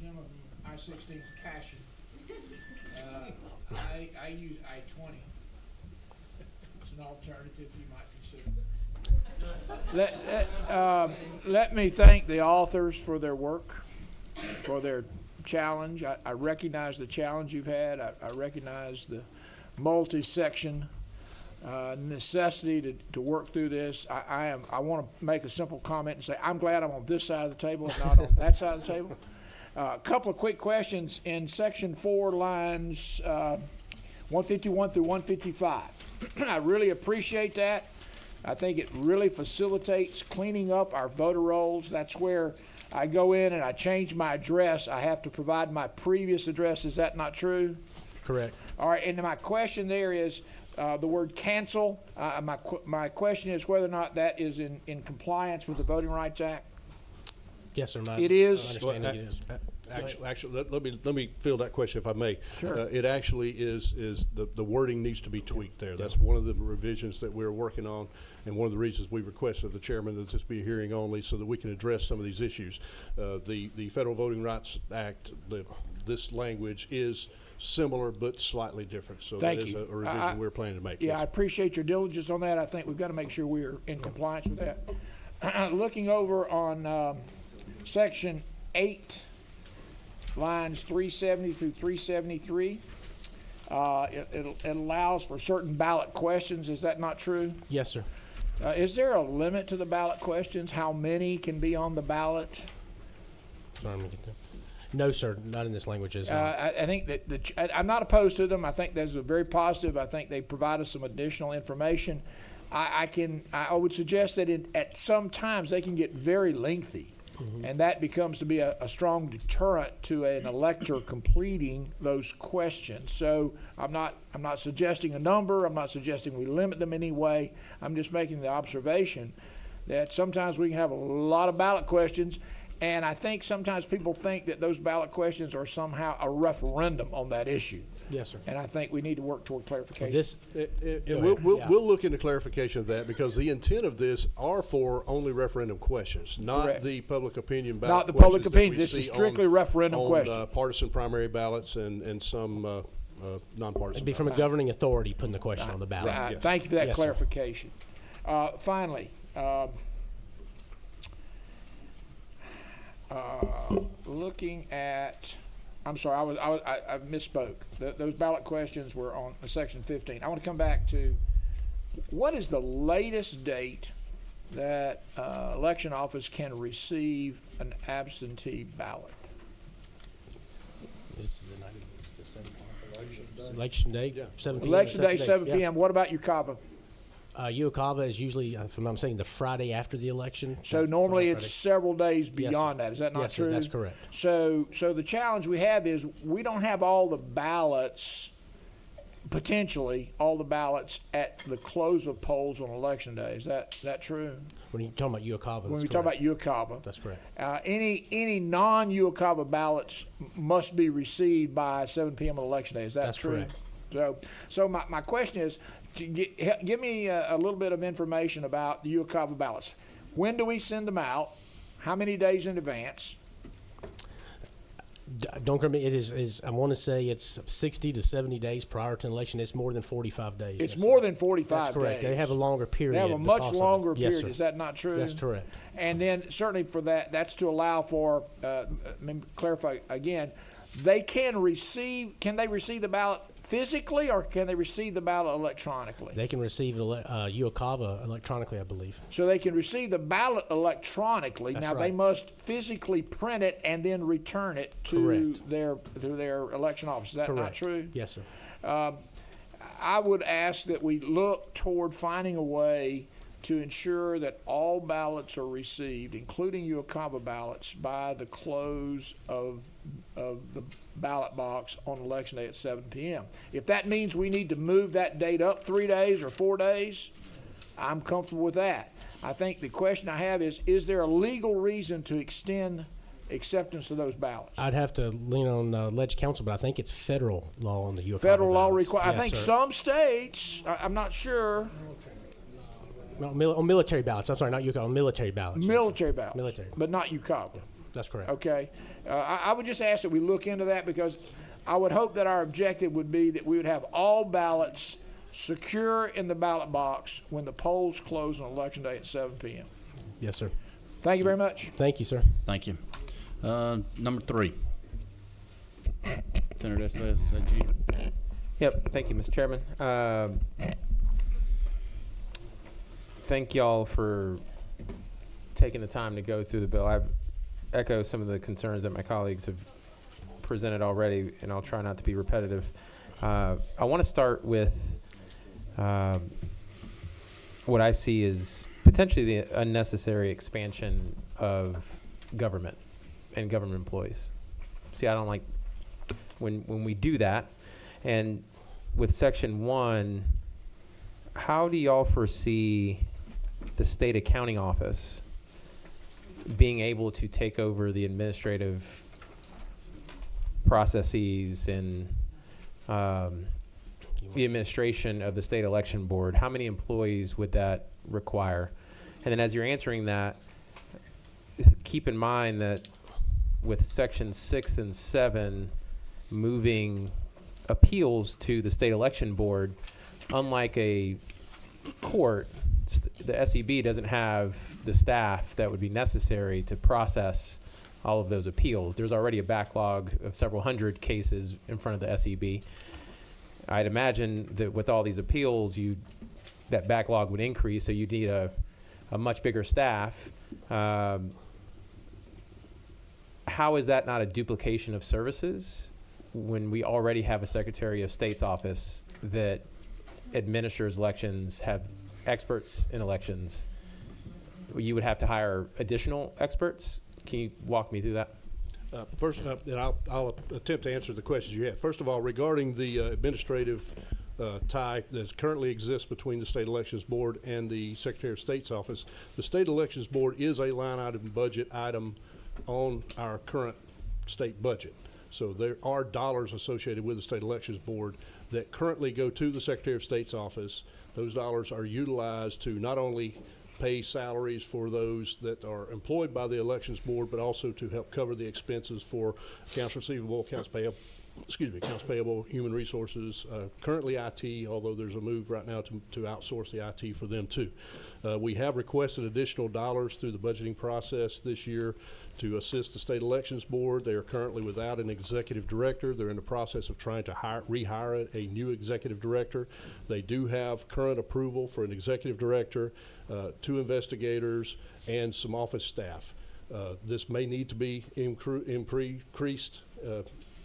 gentleman from I-16's passion. I use I-20. It's an alternative you might consider. Let me thank the authors for their work, for their challenge. I recognize the challenge you've had. I recognize the multi-section necessity to work through this. I want to make a simple comment and say I'm glad I'm on this side of the table and not on that side of the table. A couple of quick questions in section 4, lines 151 through 155. I really appreciate that. I think it really facilitates cleaning up our voter rolls. That's where I go in and I change my address. I have to provide my previous address. Is that not true? Correct. All right, and my question there is the word cancel. My question is whether or not that is in compliance with the Voting Rights Act. Yes, sir. It is. Understanding it is. Actually, let me field that question if I may. Sure. It actually is the wording needs to be tweaked there. That's one of the revisions that we're working on, and one of the reasons we requested of the chairman that this be a hearing only so that we can address some of these issues. The Federal Voting Rights Act, this language is similar but slightly different. So Thank that is you. a revision we're planning to make. Yeah, Yes. I appreciate your diligence on that. I think we've got to make sure we're in compliance with that. Looking over on section 8, lines 370 through 373, it allows for certain ballot questions. Is that not true? Yes, sir. Is there a limit to the ballot questions? How many can be on the ballot? Sorry, I'm gonna get there. No, sir, not in this language. I think that I'm not opposed to them. I think those are very positive. I think they provide us some additional information. I would suggest that at some times they can get very lengthy, and that becomes to be a strong deterrent to an elector completing those questions. So I'm not suggesting a number. I'm not suggesting we limit them anyway. I'm just making the observation that sometimes we can have a lot of ballot questions. And I think sometimes people think that those ballot questions are somehow a referendum on that issue. Yes, sir. And I think we need to work toward clarification. This, And we'll look into clarification of that, because the intent of this are for only referendum questions, not Correct. the public opinion ballot. Not the public questions that opinion. we This is see strictly referendum on, questions. partisan primary ballots and some nonpartisan. it'd be from a governing authority putting the question on the ballot. Thank you for that Yes, sir. clarification. Finally, looking at, I'm sorry, I misspoke. Those ballot questions were on section 15. I want to come back to, what is the latest date that election office can receive an absentee ballot? Election day, 7 p.m. Election day, 7 yeah. p.m. What about UCAVA? UOCAVA is usually, if I'm saying, the Friday after the election. So normally Friday. it's several days beyond sir. that. Is that not Yes, sir, true? that's correct. So the challenge we have is we don't have all the ballots, potentially all the ballots at the close of polls on election day. Is that true? When you're talking about UOCAVA, When we talk about UCAVA, that's correct. any non-UCAVA ballots must be received by 7 p.m. on election day. Is that That's true? correct. So my question is, give me a little bit of information about the UCAVA ballots. When do we send them out? How many days in advance? Don't correct me. It is. I want to say it's 60 to 70 days prior to an election. It's more than 45 days. It's Yes, more sir. than 45 That's correct. days. They have a longer period. They have a because much of it. longer Yes, period. sir. Is that not true? That's correct. And then certainly for that's to allow for, let me clarify again, can they receive the ballot physically, or can they receive the ballot electronically? They can receive UOCAVA electronically, I believe. So they can receive the ballot electronically. That's Now they right. must physically print it and then return it to Correct. their election office. Is that not Correct. true? Yes, sir. I would ask that we look toward finding a way to ensure that all ballots are received, including UOCAVA ballots, by the close of the ballot box on election day at 7 p.m. If that means we need to move that date up 3 days or 4 days, I'm comfortable with that. I think the question I have is there a legal reason to extend acceptance of those ballots? I'd have to lean on ledge council, but I think it's federal law on the UOCAVA Federal law ballots. requires, I Yes, think sir. some states, I'm not sure, No, on military ballots. I'm sorry, not UOCAVA, on military ballots. military ballots, Military. but not UCAVA. That's correct. Okay. I would just ask that we look into that, because I would hope that our objective would be that we would have all ballots secure in the ballot box when the polls close on election day at 7 p.m. Yes, sir. Thank you very much. Thank you, sir. Thank you. Number 3. Senator Estes, is that you? Yep. Thank you, Mr. Chairman. Thank y'all for taking the time to go through the bill. I echo some of the concerns that my colleagues have presented already, and I'll try not to be repetitive. I want to start with what I see as potentially the unnecessary expansion of government and government employees. See, I don't like when we do that. And with Section 1, how do y'all foresee the state accounting office being able to take over the administrative processes and the administration of the state election board? How many employees would that require? And then as you're answering that, keep in mind that with Section 6 and 7 moving appeals to the state election board, unlike a court, the SEB doesn't have the staff that would be necessary to process all of those appeals. There's already a backlog of several hundred cases in front of the SEB. I'd imagine that with all these appeals, that backlog would increase, so you'd need a much bigger staff. How how is that not a duplication of services when we already have a Secretary of State's office that administers elections, have experts in elections? You would have to hire additional experts. Can you walk me through that? First, and I'll attempt to answer the questions you have. First of all, regarding the administrative tie that currently exists between the State Elections Board and the Secretary of State's office, the State Elections Board is a line item budget item on our current state budget. So there are dollars associated with the State Elections Board that currently go to the Secretary of State's office. Those dollars are utilized to not only pay salaries for those that are employed by the Elections Board, but also to help cover the expenses for accounts receivable, accounts payable, human resources, currently IT, although there's a move right now to outsource the IT for them too. We have requested additional dollars through the budgeting process this year to assist the State Elections Board. They are currently without an executive director. They're in the process of trying to rehire a new executive director. They do have current approval for an executive director, 2 investigators, and some office staff. This may need to be increased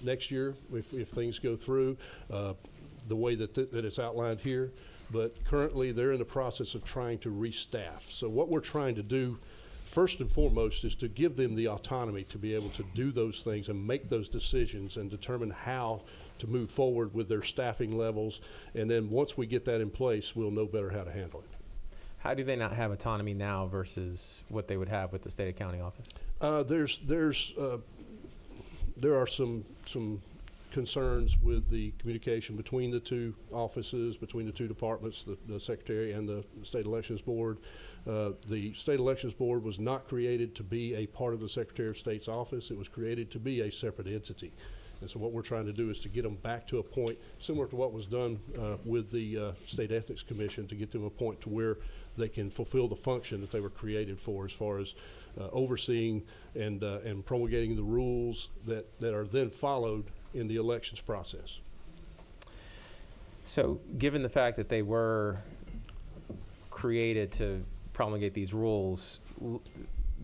next year if things go through the way that it's outlined here. But currently they're in the process of trying to restaff. So what we're trying to do first and foremost is to give them the autonomy to be able to do those things and make those decisions and determine how to move forward with their staffing levels. And then once we get that in place, we'll know better how to handle it. How do they not have autonomy now versus what they would have with the state accounting office? There are some concerns with the communication between the 2 offices, between the 2 departments, the Secretary and the State Elections Board. The State Elections Board was not created to be a part of the Secretary of State's office. It was created to be a separate entity. And so what we're trying to do is to get them back to a point similar to what was done with the State Ethics Commission, to get them a point to where they can fulfill the function that they were created for, as far as overseeing and promulgating the rules that are then followed in the elections process. So given the fact that they were created to promulgate these rules,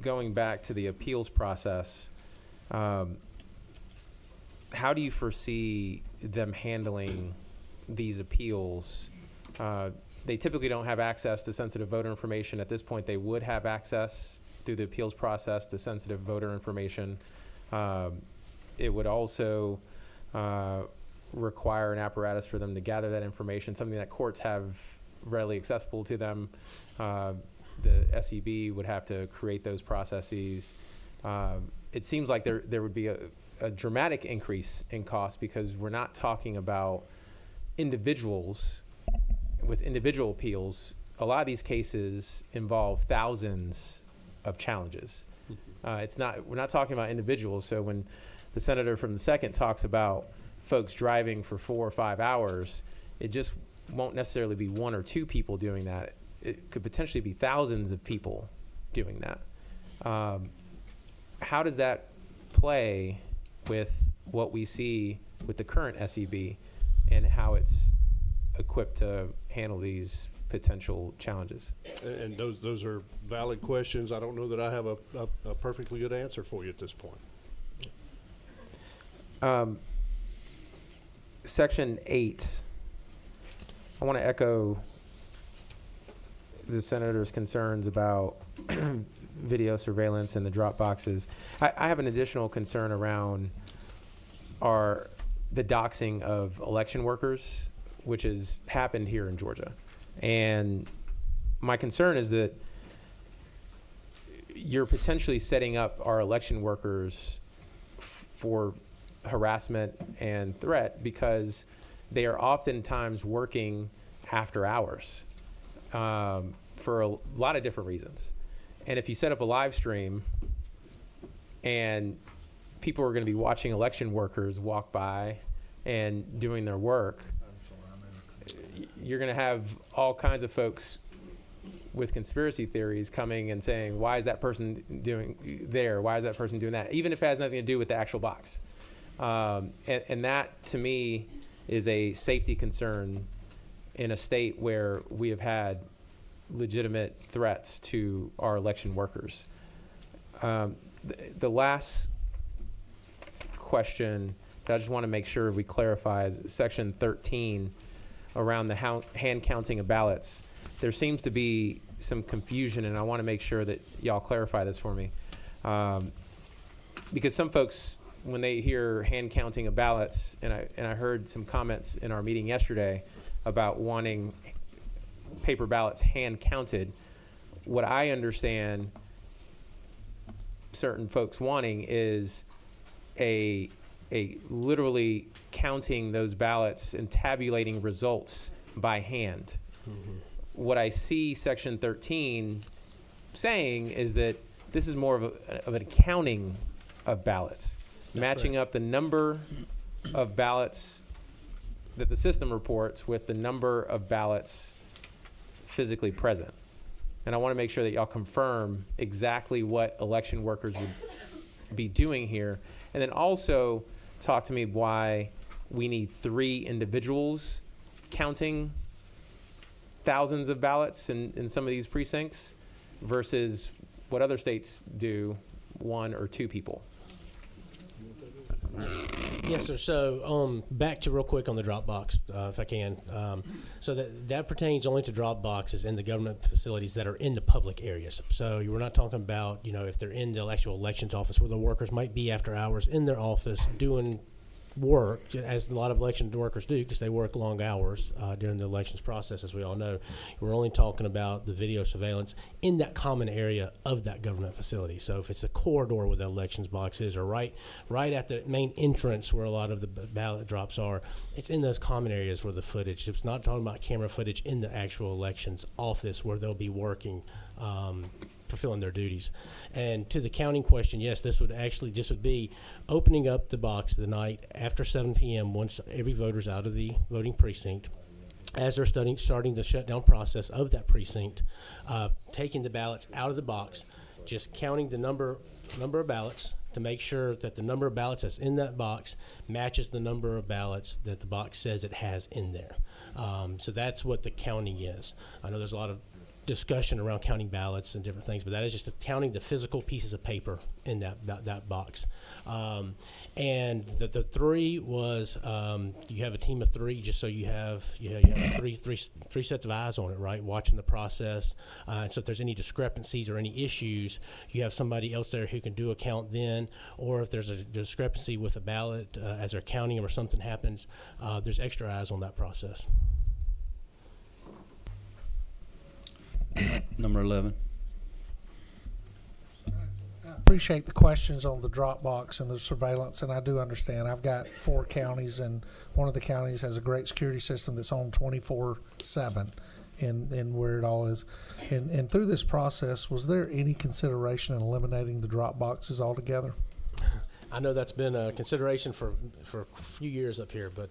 going back to the appeals process, how do you foresee them handling these appeals? They typically don't have access to sensitive voter information. At this point, they would have access through the appeals process to sensitive voter information. It would also require an apparatus for them to gather that information, something that courts have readily accessible to them. The SEB would have to create those processes. It seems like there would be a dramatic increase in cost, because we're not talking about individuals with individual appeals. A lot of these cases involve thousands of challenges. We're not talking about individuals. So when the senator from the 2nd talks about folks driving for 4 or 5 hours, it just won't necessarily be 1 or 2 people doing that. It could potentially be thousands of people doing that. How does that play with what we see with the current SEB and how it's equipped to handle these potential challenges? And those are valid questions. I don't know that I have a perfectly good answer for you at this point. Section 8. I want to echo the senator's concerns about video surveillance and the drop boxes. I have an additional concern around the doxing of election workers, which has happened here in Georgia. And my concern is that you're potentially setting up our election workers for harassment and threat, because they are oftentimes working after hours for a lot of different reasons. And if you set up a live stream and people are going to be watching election workers walk by and doing their work, you're going to have all kinds of folks with conspiracy theories coming and saying, why is that person doing there? Why is that person doing that? Even if it has nothing to do with the actual box. And that, to me, is a safety concern in a state where we have had legitimate threats to our election workers. The last question that I just want to make sure we clarify is section 13 around the hand counting of ballots. There seems to be some confusion, and I want to make sure that y'all clarify this for me. Because some folks, when they hear hand counting of ballots, and I heard some comments in our meeting yesterday about wanting paper ballots hand counted. What I understand certain folks wanting is a literally counting those ballots and tabulating results by hand. Mm-hmm. What I see section 13 saying is that this is more of an accounting of ballots, matching up the number of ballots that the system reports with the number of ballots physically present. And I want to make sure that y'all confirm exactly what election workers would be doing here. And then also talk to me why we need 3 individuals counting thousands of ballots in some of these precincts versus what other states do, 1 or 2 people. Yes, sir. So back to real quick on the drop box, if I can. So that pertains only to drop boxes in the government facilities that are in the public areas. So we're not talking about, if they're in the actual elections office where the workers might be after hours in their office doing work, as a lot of election workers do, because they work long hours during the elections process, as we all know. We're only talking about the video surveillance in that common area of that government facility. So if it's the corridor where the elections box is, or right at the main entrance where a lot of the ballot drops are, it's in those common areas where the footage. It's not talking about camera footage in the actual elections office where they'll be working, fulfilling their duties. And to the counting question, yes, this would be opening up the box the night after 7 p.m. once every voter's out of the voting precinct, as they're starting the shutdown process of that precinct, taking the ballots out of the box, just counting the number of ballots to make sure that the number of ballots that's in that box matches the number of ballots that the box says it has in there. So that's what the counting is. I know there's a lot of discussion around counting ballots and different things, but that is just counting the physical pieces of paper in that box. And the 3 was you have a team of 3, just so you have three sets of eyes on it, right, watching the process. So if there's any discrepancies or any issues, you have somebody else there who can do a count then, or if there's a discrepancy with a ballot as they're counting them or something happens, there's extra eyes on that process. Number 11. I appreciate the questions on the drop box and the surveillance, and I do understand. I've got 4 counties, and one of the counties has a great security system that's on 24/7 in where it all is. And through this process, was there any consideration in eliminating the drop boxes altogether? I know that's been a consideration for a few years up here, but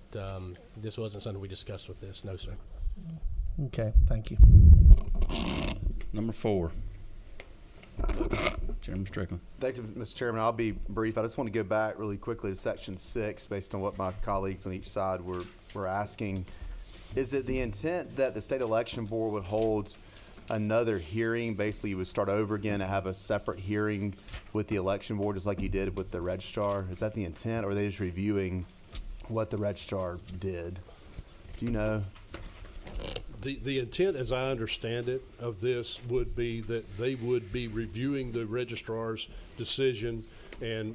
this wasn't something we discussed with this. No, sir. Okay, thank you. Number 4. Chairman Strickland. Thank you, Mr. Chairman. I'll be brief. I just want to go back really quickly to Section 6 based on what my colleagues on each side were asking. Is it the intent that the State Election Board would hold another hearing? Basically, you would start over again and have a separate hearing with the Election Board, just like you did with the registrar? Is that the intent, or are they just reviewing what the registrar did? Do you know? The intent, as I understand it, of this would be that they would be reviewing the registrar's decision and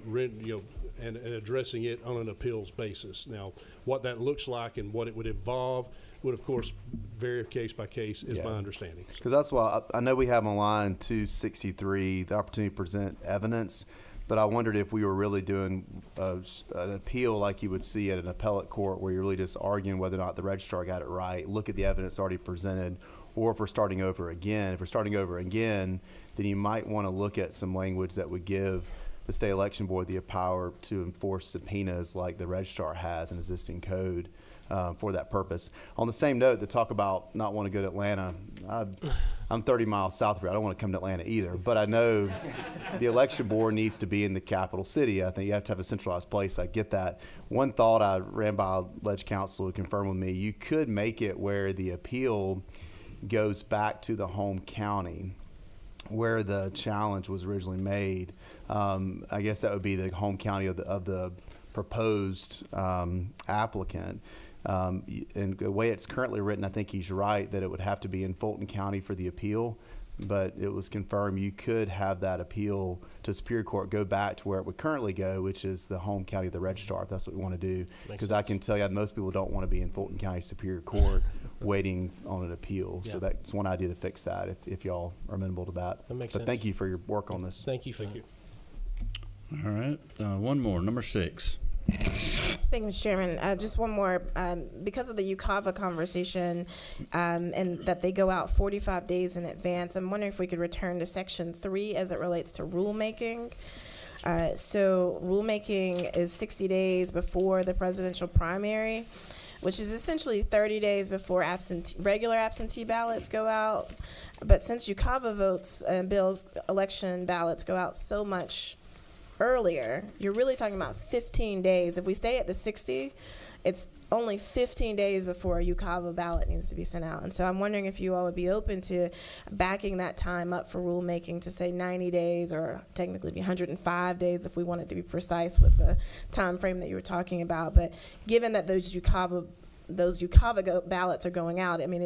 and addressing it on an appeals basis. Now, what that looks like and what it would involve would, of course, vary case by case, is my understanding. Because that's why I know we have on line 263 the opportunity to present evidence, but I wondered if we were really doing an appeal like you would see at an appellate court, where you're really just arguing whether or not the registrar got it right, look at the evidence already presented, or if we're starting over again. If we're starting over again, then you might want to look at some language that would give the State Election Board the power to enforce subpoenas like the registrar has in existing code for that purpose. On the same note, to talk about not want to go to Atlanta, I'm 30 miles south of here. I don't want to come to Atlanta either, but I know the election board needs to be in the capital city. I think you have to have a centralized place. I get that. One thought I ran by Ledge Counsel to confirm with me, you could make it where the appeal goes back to the home county where the challenge was originally made. I guess that would be the home county of the proposed applicant. And the way it's currently written, I think he's right that it would have to be in Fulton County for the appeal. But it was confirmed you could have that appeal to Superior Court go back to where it would currently go, which is the home county of the registrar, if that's what we want to do. Because I can tell you, most people don't want to be in Fulton County Superior Court waiting on an appeal. So that's one idea to fix that, if y'all are amenable to that. That makes but sense. thank you for your work on this. Thank you. Thank you. All right, one more, number 6. Thank you, Mr. Chairman. Just one more. Because of the UCAVA conversation and that they go out 45 days in advance, I'm wondering if we could return to Section 3 as it relates to rulemaking. So rulemaking is 60 days before the presidential primary, which is essentially 30 days before regular absentee ballots go out. But since UCAVA votes and bills, election ballots go out so much earlier, you're really talking about 15 days. If we stay at the 60, it's only 15 days before a UCAVA ballot needs to be sent out. And so I'm wondering if you all would be open to backing that time up for rulemaking to say 90 days, or technically be 105 days if we wanted to be precise with the time frame that you were talking about. But given that those UCAVA ballots are going out, I mean,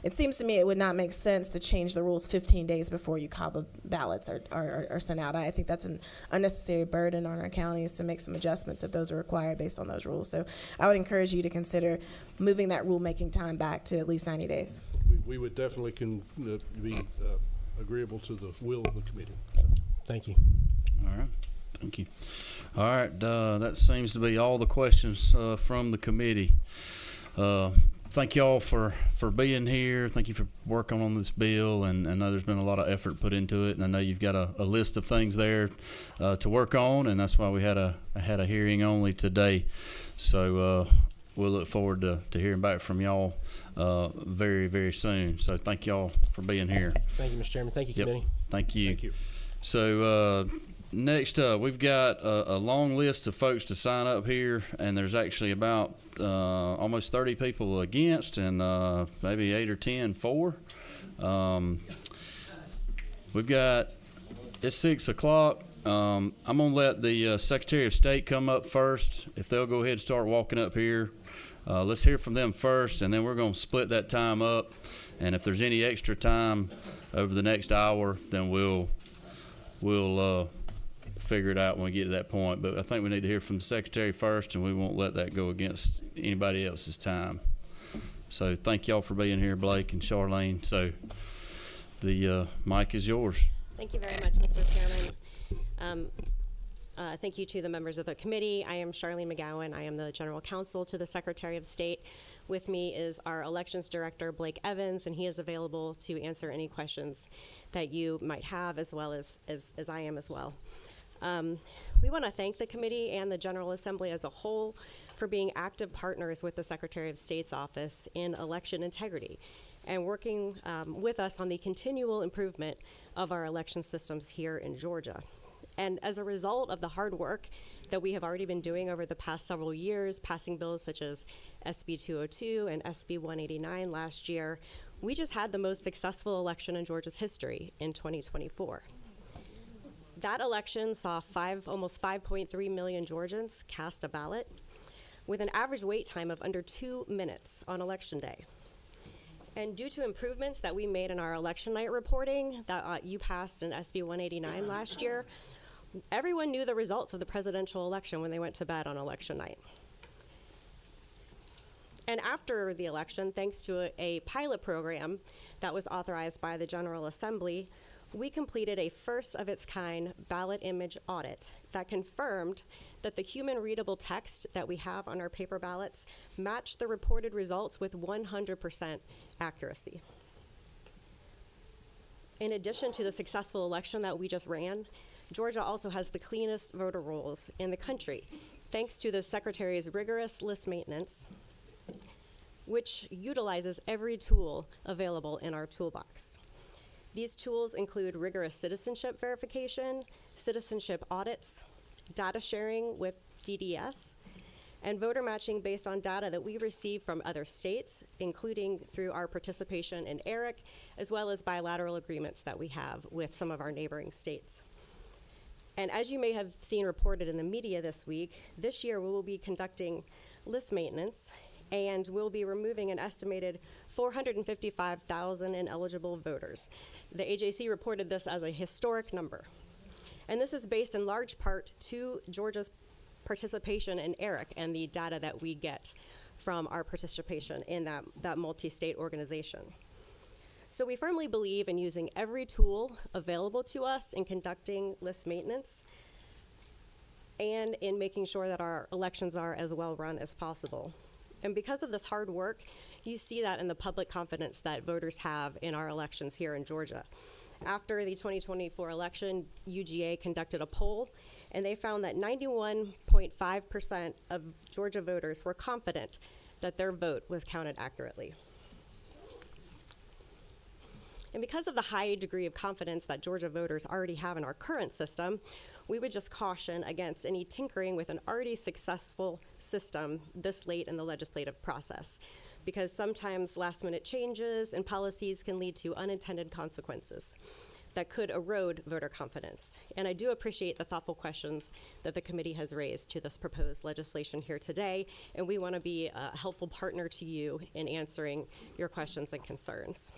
it seems to me it would not make sense to change the rules 15 days before UCAVA ballots are sent out. I think that's an unnecessary burden on our counties to make some adjustments if those are required based on those rules. So I would encourage you to consider moving that rulemaking time back to at least 90 days. We would definitely be agreeable to the will of the committee. Thank you. All right, thank you. All right, that seems to be all the questions from the committee. Thank y'all for being here. Thank you for working on this bill, and I know there's been a lot of effort put into it, and I know you've got a list of things there to work on, and that's why we had a hearing only today. So we'll look forward to hearing back from y'all very, very soon. So thank y'all for being here. Thank you, Mr. Chairman. Thank you, committee. Thank you. Thank you. So next up, we've got a long list of folks to sign up here, and there's actually about almost 30 people against, and maybe 8 or 10 for. We've got, it's 6 o'clock. I'm gonna let the Secretary of State come up first. If they'll go ahead and start walking up here, let's hear from them first, and then we're gonna split that time up. And if there's any extra time over the next hour, then we'll figure it out when we get to that point. But I think we need to hear from the Secretary first, and we won't let that go against anybody else's time. So thank y'all for being here, Blake and Charlene. So the mic is yours. Thank you very much, Mr. Chairman. Thank you to the members of the committee. I am Charlene McGowan. I am the General Counsel to the Secretary of State. With me is our Elections Director, Blake Evans, and he is available to answer any questions that you might have, as well as I am as well. We want to thank the committee and the General Assembly as a whole for being active partners with the Secretary of State's office in election integrity and working with us on the continual improvement of our election systems here in Georgia. And as a result of the hard work that we have already been doing over the past several years, passing bills such as SB 202 and SB 189 last year, we just had the most successful election in Georgia's history in 2024. That election saw almost 5.3 million Georgians cast a ballot with an average wait time of under 2 minutes on Election Day. And due to improvements that we made in our election night reporting that you passed in SB 189 last year, everyone knew the results of the presidential election when they went to bed on election night. And after the election, thanks to a pilot program that was authorized by the General Assembly, we completed a first-of-its-kind ballot image audit that confirmed that the human-readable text that we have on our paper ballots matched the reported results with 100% accuracy. In addition to the successful election that we just ran, Georgia also has the cleanest voter rolls in the country, thanks to the Secretary's rigorous list maintenance, which utilizes every tool available in our toolbox. These tools include rigorous citizenship verification, citizenship audits, data sharing with DDS, and voter matching based on data that we receive from other states, including through our participation in ERIC, as well as bilateral agreements that we have with some of our neighboring states. And as you may have seen reported in the media this week, this year we will be conducting list maintenance, and we'll be removing an estimated 455,000 ineligible voters. The AJC reported this as a historic number. And this is based in large part to Georgia's participation in ERIC and the data that we get from our participation in that multi-state organization. So we firmly believe in using every tool available to us in conducting list maintenance and in making sure that our elections are as well run as possible. And because of this hard work, you see that in the public confidence that voters have in our elections here in Georgia. After the 2024 election, UGA conducted a poll, and they found that 91.5% of Georgia voters were confident that their vote was counted accurately. And because of the high degree of confidence that Georgia voters already have in our current system, we would just caution against any tinkering with an already successful system this late in the legislative process, because sometimes last-minute changes and policies can lead to unintended consequences that could erode voter confidence. And I do appreciate the thoughtful questions that the committee has raised to this proposed legislation here today, and we want to be a helpful partner to you in answering your questions and concerns.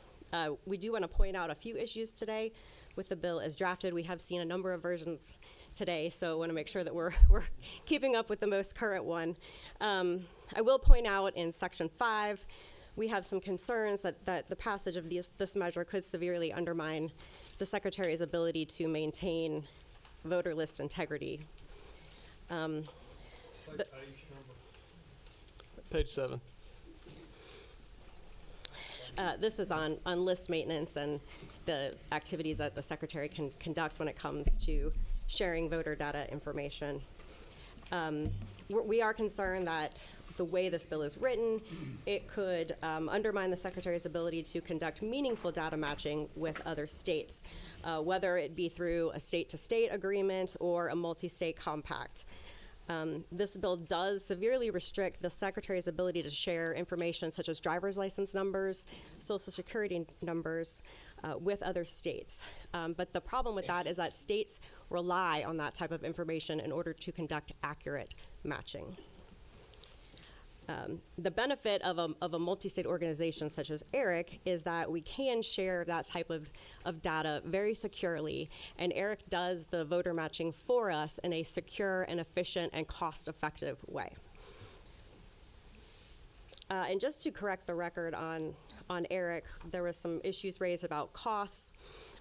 We do want to point out a few issues today with the bill as drafted. We have seen a number of versions today, so I want to make sure that we're keeping up with the most current one. I will point out in Section 5, we have some concerns that the passage of this measure could severely undermine the Secretary's ability to maintain voter list integrity. Page 7. This is on list maintenance and the activities that the Secretary can conduct when it comes to sharing voter data information. We are concerned that the way this bill is written, it could undermine the Secretary's ability to conduct meaningful data matching with other states, whether it be through a state-to-state agreement or a multi-state compact. This bill does severely restrict the Secretary's ability to share information such as driver's license numbers, social security numbers with other states. But the problem with that is that states rely on that type of information in order to conduct accurate matching. The benefit of a multi-state organization such as ERIC is that we can share that type of data very securely, and ERIC does the voter matching for us in a secure and efficient and cost-effective way. And just to correct the record on ERIC, there was some issues raised about costs.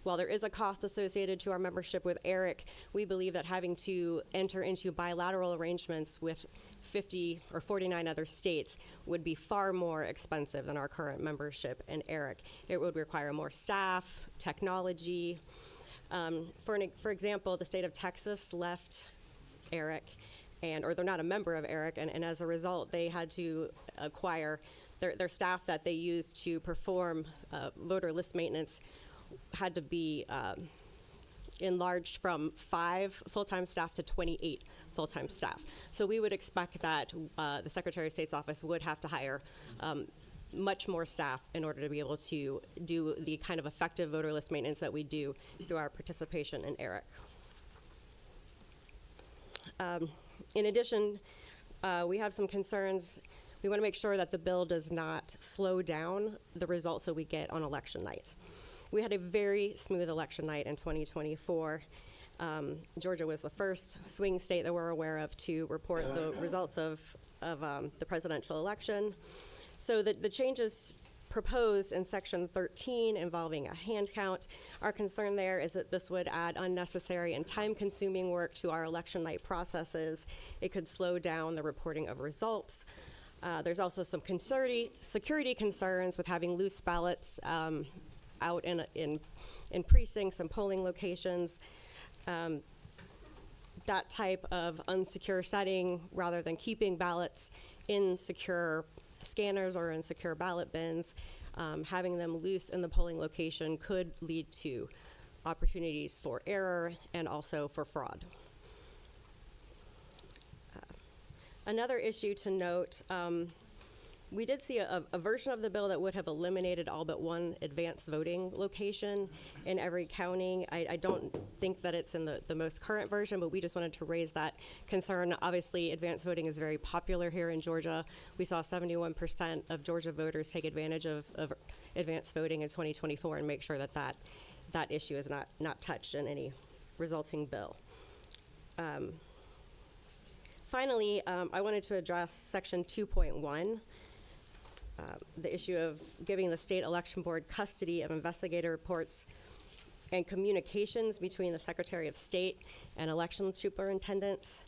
While there is a cost associated to our membership with ERIC, we believe that having to enter into bilateral arrangements with 50 or 49 other states would be far more expensive than our current membership in ERIC. It would require more staff, technology. For example, the state of Texas left ERIC, or they're not a member of ERIC, and as a result, they had to acquire their staff that they use to perform voter list maintenance had to be enlarged from 5 full-time staff to 28 full-time staff. So we would expect that the Secretary of State's office would have to hire much more staff in order to be able to do the kind of effective voter list maintenance that we do through our participation in ERIC. In addition, we have some concerns. We want to make sure that the bill does not slow down the results that we get on election night. We had a very smooth election night in 2024. Georgia was the first swing state that we're aware of to report the results of the presidential election. So the changes proposed in Section 13 involving a hand count, our concern there is that this would add unnecessary and time-consuming work to our election night processes. It could slow down the reporting of results. There's also some security concerns with having loose ballots out in precincts and polling locations. That type of unsecure setting, rather than keeping ballots in secure scanners or in secure ballot bins, having them loose in the polling location could lead to opportunities for error and also for fraud. Another issue to note We did see a version of the bill that would have eliminated all but one advanced voting location in every county. I don't think that it's in the most current version, but we just wanted to raise that concern. Obviously, advanced voting is very popular here in Georgia. We saw 71% of Georgia voters take advantage of advanced voting in 2024 and make sure that issue is not touched in any resulting bill. Finally, I wanted to address Section 2.1. The issue of giving the state election board custody of investigative reports and communications between the Secretary of State and election superintendents.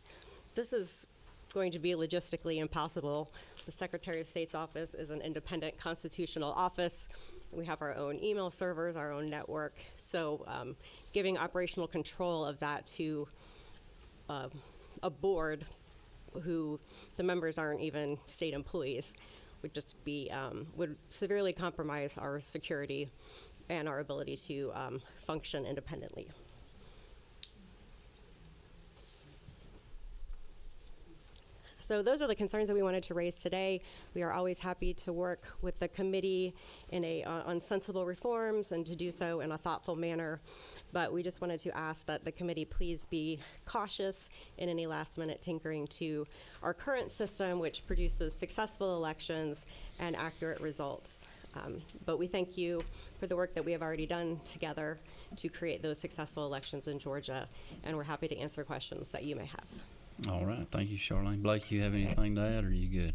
This is going to be logistically impossible. The Secretary of State's office is an independent constitutional office. We have our own email servers, our own network. So giving operational control of that to a board who the members aren't even state employees would just be, would severely compromise our security and our ability to function independently. So those are the concerns that we wanted to raise today. We are always happy to work with the committee on sensible reforms and to do so in a thoughtful manner. But we just wanted to ask that the committee please be cautious in any last-minute tinkering to our current system, which produces successful elections and accurate results. But we thank you for the work that we have already done together to create those successful elections in Georgia, and we're happy to answer questions that you may have. All right. Thank you, Charlene. Blake, you have anything to add, or are you good?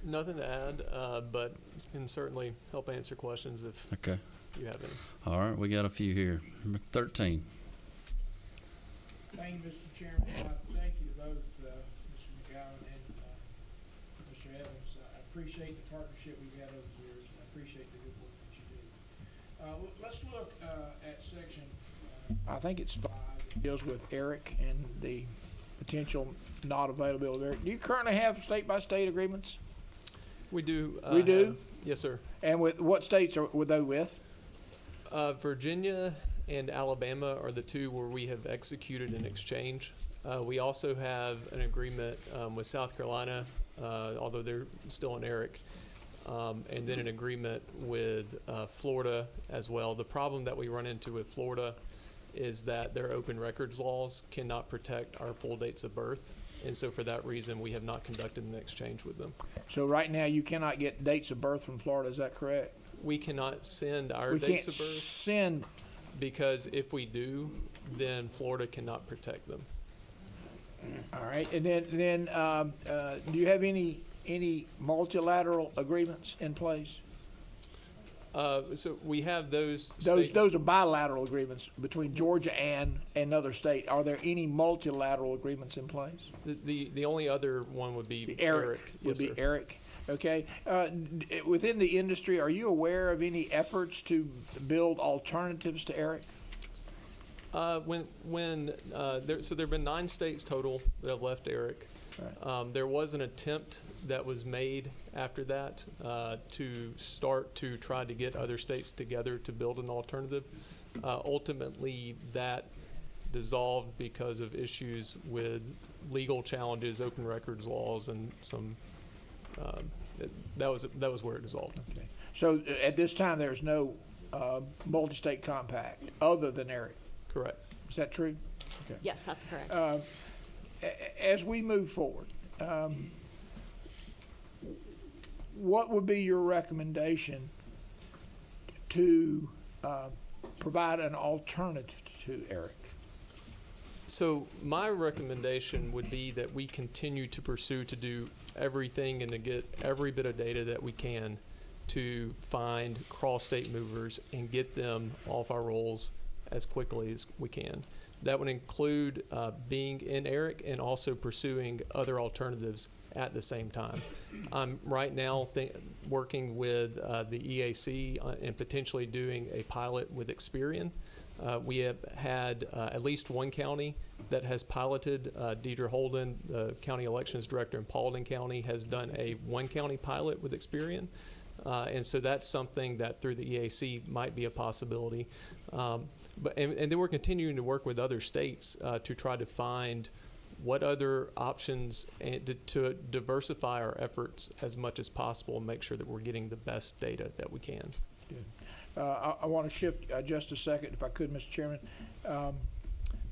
Nothing to add, but can certainly help answer questions if Okay. you have any. All right. We got a few here. Number 13. Thank you, Mr. Chairman. Thank you to both Mr. McGowan and Mr. Evans. I appreciate the partnership we've had over the years, and I appreciate the good work that you do. Let's look at section, I think it's 5. It deals with Eric and the potential not availability of Eric. Do you currently have state-by-state agreements? We do. We do? Yes, sir. And with what states were they with? Virginia and Alabama are the two where we have executed an exchange. We also have an agreement with South Carolina, although they're still in Eric, and then an agreement with Florida as well. The problem that we run into with Florida is that their open records laws cannot protect our full dates of birth. And so for that reason, we have not conducted an exchange with them. So right now, you cannot get dates of birth from Florida, is that correct? We cannot send our We dates can't of birth send, because if we do, then Florida cannot protect them. all right, and then do you have any multilateral agreements in place? So we have those. Those are bilateral agreements between Georgia and another state. Are there any multilateral agreements in place? The only other one would be Eric. Would Yes, be sir. Eric. Okay. Within the industry, are you aware of any efforts to build alternatives to Eric? So there have been 9 states total that have left Eric. Right. There was an attempt that was made after that to start to try to get other states together to build an alternative. Ultimately, that dissolved because of issues with legal challenges, open records laws, and some. That was where it dissolved. Okay. So at this time, there's no multi-state compact other than Eric. Correct. Is that true? Okay. Yes, that's correct. As we move forward, what would be your recommendation to provide an alternative to Eric? So my recommendation would be that we continue to pursue to do everything and to get every bit of data that we can to find cross-state movers and get them off our rolls as quickly as we can. That would include being in Eric and also pursuing other alternatives at the same time. I'm right now working with the EAC and potentially doing a pilot with Experian. We have had at least one county that has piloted. Deidre Holden, the county elections director in Paulding County, has done a one-county pilot with Experian. And so that's something that through the EAC might be a possibility. And then we're continuing to work with other states to try to find what other options, and to diversify our efforts as much as possible and make sure that we're getting the best data that we can. I want to shift just a second, if I could, Mr. Chairman.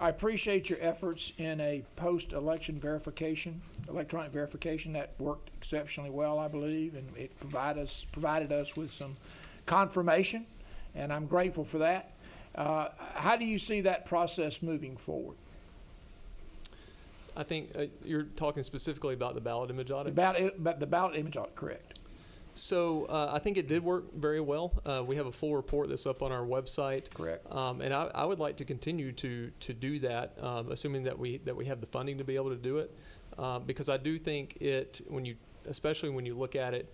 I appreciate your efforts in a post-election verification, electronic verification that worked exceptionally well, I believe, and it provided us with some confirmation, and I'm grateful for that. How do you see that process moving forward? I think you're talking specifically about the ballot image audit. About the ballot image audit, correct? So I think it did work very well. We have a full report that's up on our website. Correct. And I would like to continue to do that, assuming that we have the funding to be able to do it, because I do think especially when you look at it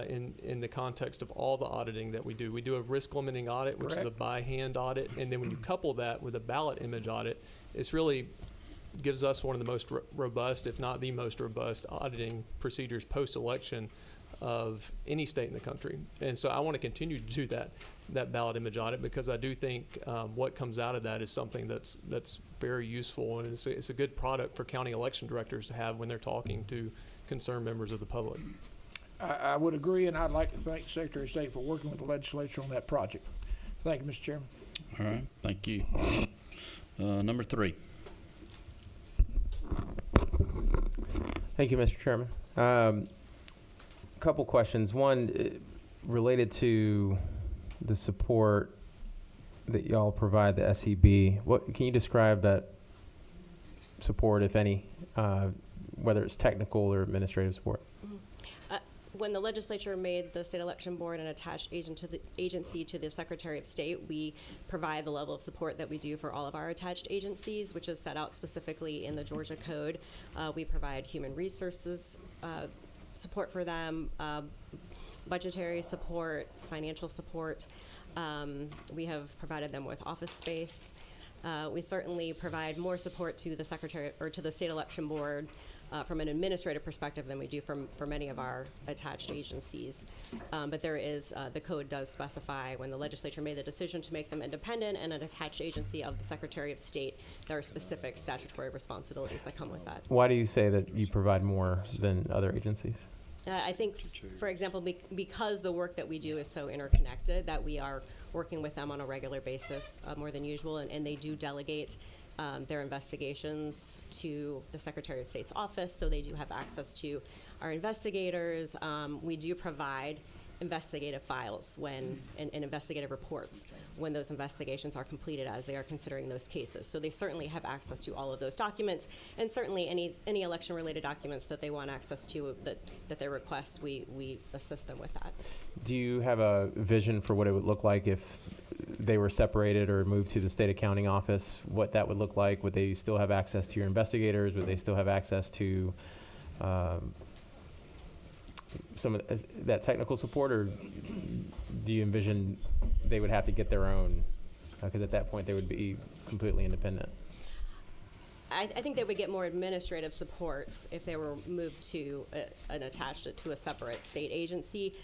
in the context of all the auditing that we do a risk limiting audit, which is a by hand audit, and then when you couple that with a ballot image audit, it's really gives us one of the most robust, if not the most robust, auditing procedures post-election of any state in the country. And so I want to continue to do that ballot image audit, because I do think what comes out of that is something that's very useful, and it's a good product for county election directors to have when they're talking to concerned members of the public. I would agree, and I'd like to thank the Secretary of State for working with the legislature on that project. Thank you, Mr. Chairman. All right, thank you. Number 3. Thank you, Mr. Chairman. Couple questions. One, related to the support that y'all provide the SEB. What can you describe that support, if any, whether it's technical or administrative support? When the legislature made the state election board an attached agency to the Secretary of State, we provide the level of support that we do for all of our attached agencies, which is set out specifically in the Georgia Code. We provide human resources support for them, budgetary support, financial support. We have provided them with office space. We certainly provide more support to the Secretary or to the state election board from an administrative perspective than we do for many of our attached agencies. But there is, the code does specify when the legislature made the decision to make them independent and an attached agency of the Secretary of State, there are specific statutory responsibilities that come with that. Why do you say that you provide more than other agencies? I think, for example, because the work that we do is so interconnected, that we are working with them on a regular basis more than usual, and they do delegate their investigations to the Secretary of State's office, so they do have access to our investigators. We do provide investigative files and investigative reports when those investigations are completed, as they are considering those cases. So they certainly have access to all of those documents, and certainly any election-related documents that they want access to that they request, we assist them with that. Do you have a vision for what it would look like if they were separated or moved to the state accounting office, what that would look like? Would they still have access to your investigators? Would they still have access to some of that technical support, or do you envision they would have to get their own, because at that point they would be completely independent? I think they would get more administrative support if they were moved to and attached to a separate state agency.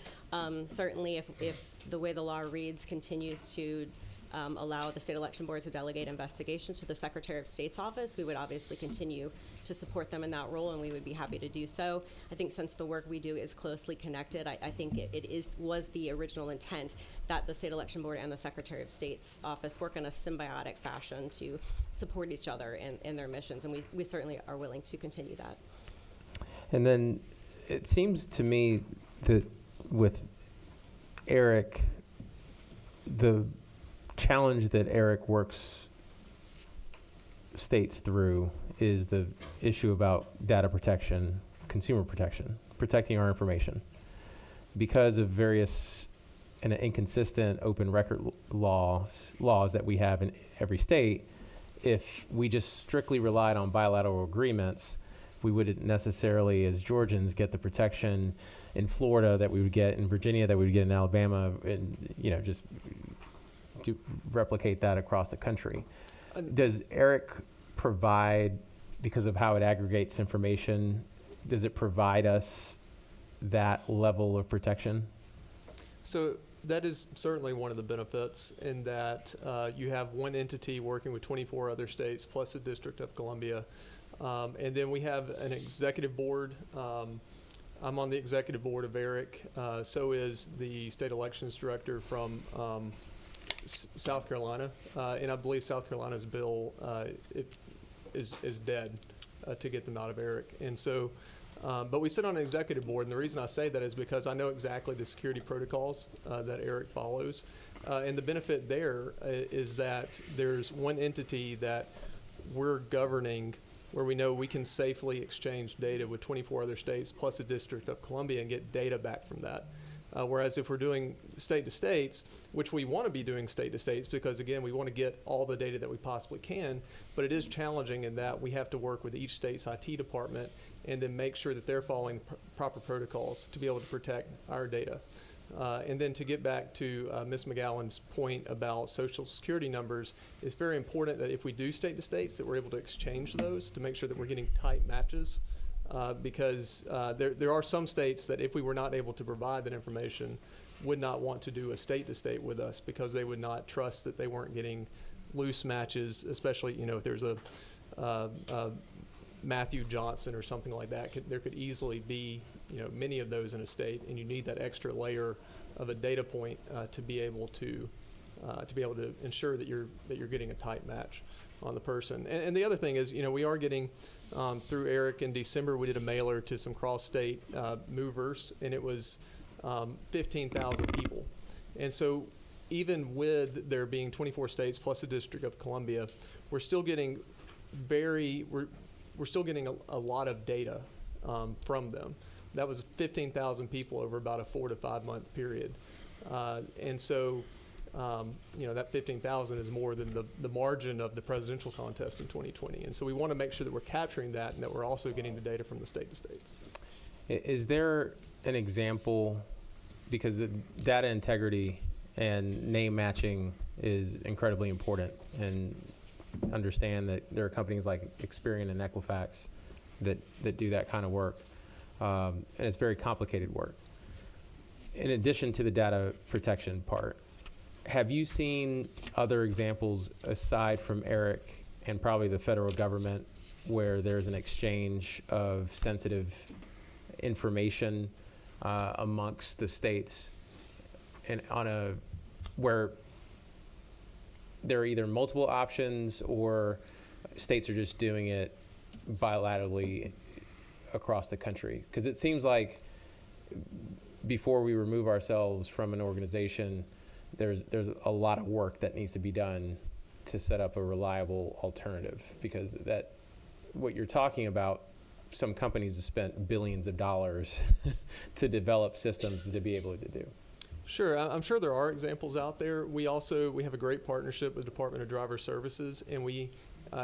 Certainly, if the way the law reads continues to allow the state election board to delegate investigations to the Secretary of State's office, we would obviously continue to support them in that role, and we would be happy to do so. I think since the work we do is closely connected, I think was the original intent that the state election board and the Secretary of State's office work in a symbiotic fashion to support each other in their missions, and we certainly are willing to continue that. And then it seems to me that with Eric, the challenge that Eric works states through is the issue about data protection, consumer protection, protecting our information. Because of various and inconsistent open record laws that we have in every state, if we just strictly relied on bilateral agreements, we wouldn't necessarily, as Georgians, get the protection in Florida that we would get in Virginia, that we would get in Alabama, and just to replicate that across the country. Does Eric provide, because of how it aggregates information, does it provide us that level of protection? So that is certainly one of the benefits, in that you have one entity working with 24 other states plus the District of Columbia And then we have an executive board. I'm on the executive board of ERIC. So is the state elections director from South Carolina. And I believe South Carolina's bill is dead to get them out of ERIC. And so, but we sit on an executive board, and the reason I say that is because I know exactly the security protocols that ERIC follows. And the benefit there is that there's one entity that we're governing where we know we can safely exchange data with 24 other states plus the District of Columbia and get data back from that. Whereas if we're doing state to states, which we want to be doing state to states because, again, we want to get all the data that we possibly can, but it is challenging in that we have to work with each state's IT department and then make sure that they're following proper protocols to be able to protect our data. And then to get back to Ms. McGowan's point about social security numbers, it's very important that if we do state to states that we're able to exchange those to make sure that we're getting tight matches. Because there are some states that if we were not able to provide that information would not want to do a state-to-state with us because they would not trust that they weren't getting loose matches, especially, you know, if there's a Matthew Johnson or something like that. There could easily be, you know, many of those in a state, and you need that extra layer of a data point to be able to ensure that you're getting a tight match on the person. And the other thing is, you know, we are getting through ERIC in December, we did a mailer to some cross-state movers, and it was 15,000 people. And so even with there being 24 states plus the District of Columbia, we're still getting we're still getting a lot of data from them. That was 15,000 people over about a 4 to 5 month period. And so you know, that 15,000 is more than the margin of the presidential contest in 2020. And so we want to make sure that we're capturing that and that we're also getting the data from the state to states. Is there an example, because the data integrity and name matching is incredibly important, and understand that there are companies like Experian and Equifax that do that kind of work, and it's very complicated work. In addition to the data protection part, have you seen other examples aside from ERIC and probably the federal government where there's an exchange of sensitive information amongst the states, and where there are either multiple options or states are just doing it bilaterally across the country? Because it seems like before we remove ourselves from an organization, there's a lot of work that needs to be done to set up a reliable alternative, because that what you're talking about, some companies have spent billions of dollars to develop systems to be able to do. Sure, I'm sure there are examples out there. We have a great partnership with the Department of Driver Services, and we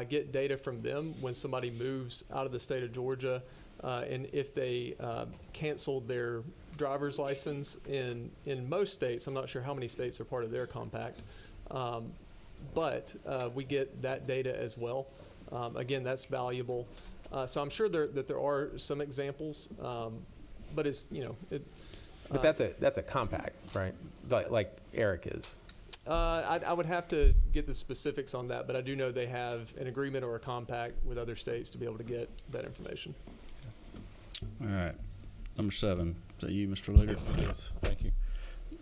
get data from them when somebody moves out of the state of Georgia, and if they canceled their driver's license in most states. I'm not sure how many states are part of their compact, but we get that data as well. Again, that's valuable. So I'm sure that there are some examples, but it's, you know, but that's a compact, right? Like ERIC is. I would have to get the specifics on that, but I do know they have an agreement or a compact with other states to be able to get that information. All right. Number 7. Is that you, Mr. Lugar? Yes, thank you.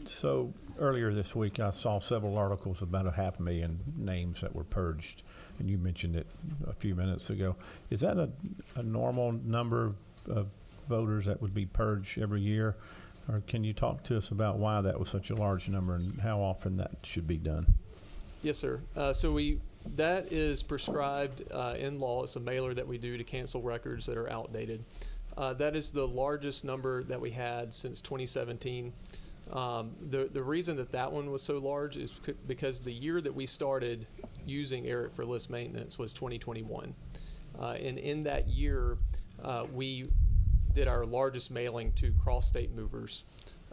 So earlier this week, I saw several articles about 500,000 names that were purged, and you mentioned it a few minutes ago. Is that a normal number of voters that would be purged every year? Or can you talk to us about why that was such a large number and how often that should be done? Yes, sir. So that is prescribed in law. It's a mailer that we do to cancel records that are outdated. That is the largest number that we had since 2017. The reason that one was so large is because the year that we started using ERIC for list maintenance was 2021. And in that year, we did our largest mailing to cross-state movers.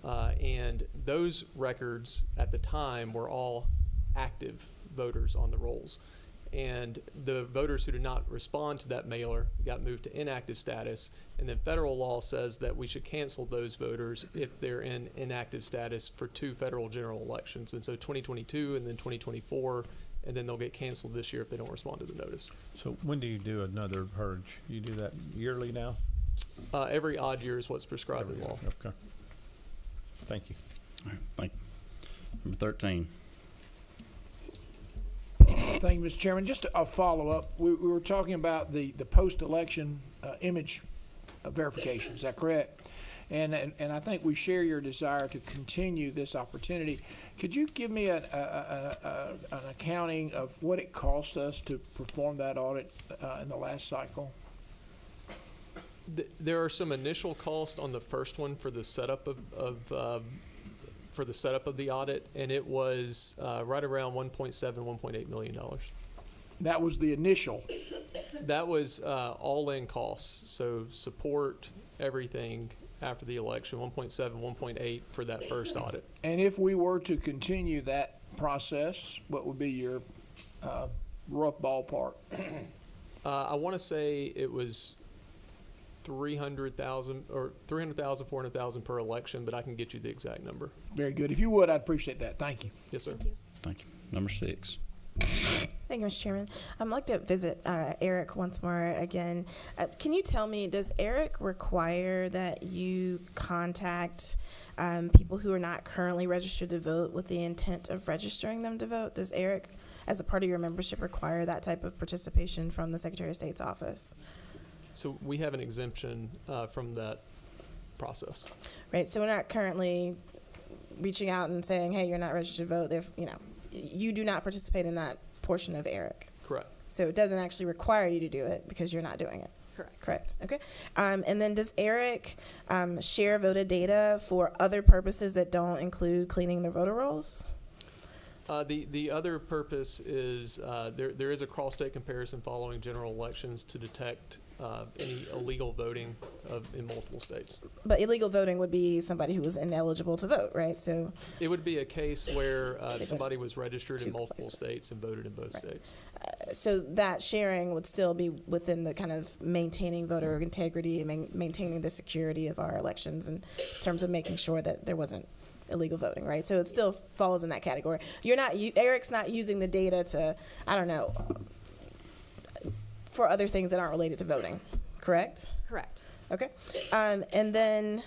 And those records at the time were all active voters on the rolls. And the voters who did not respond to that mailer got moved to inactive status. And then federal law says that we should cancel those voters if they're in inactive status for 2 federal general elections. And so 2022 and then 2024 and then they'll get canceled this year if they don't respond to the notice. So when do you do another purge? You do that yearly now? Every odd year is what's prescribed in law. Okay. Thank you. All right, thank you. Number 13. Thank you, Mr. Chairman. Just a follow-up. We were talking about the post-election image verification. Is that correct? And I think we share your desire to continue this opportunity. Could you give me an accounting of what it cost us to perform that audit in the last cycle? There are some initial costs on the first one for the setup for the setup of the audit, and it was right around $1.8 million. That was the initial. That was all-in costs, so support, everything after the election, 1.8 for that first audit. And if we were to continue that process, what would be your rough ballpark? I want to say it was 300,000 or 300,000, 400,000 per election, but I can get you the exact number. Very good. If you would, I'd appreciate that. Thank you. Yes, sir. Thank you. Thank you. Number 6. Thank you, Mr. Chairman. I'd like to visit Eric once more again. Can you tell me, does Eric require that you contact people who are not currently registered to vote with the intent of registering them to vote? Does Eric, as a part of your membership, require that type of participation from the Secretary of State's office? So we have an exemption from that process. Right, so we're not currently reaching out and saying, hey, you're not registered to vote. You do not participate in that portion of ERIC. Correct. So it doesn't actually require you to do it because you're not doing it. Correct. Correct. Okay. And then does ERIC share voter data for other purposes that don't include cleaning the voter rolls? The other purpose is there is a cross-state comparison following general elections to detect any illegal voting in multiple states. But illegal voting would be somebody who was ineligible to vote, right? So it would be a case where somebody was registered in multiple states and voted in both states. So that sharing would still be within the kind of maintaining voter integrity and maintaining the security of our elections in terms of making sure that there wasn't illegal voting, right? So it still falls in that category. Eric's not using the data to, I don't know, for other things that aren't related to voting, correct? Correct. Okay. And then,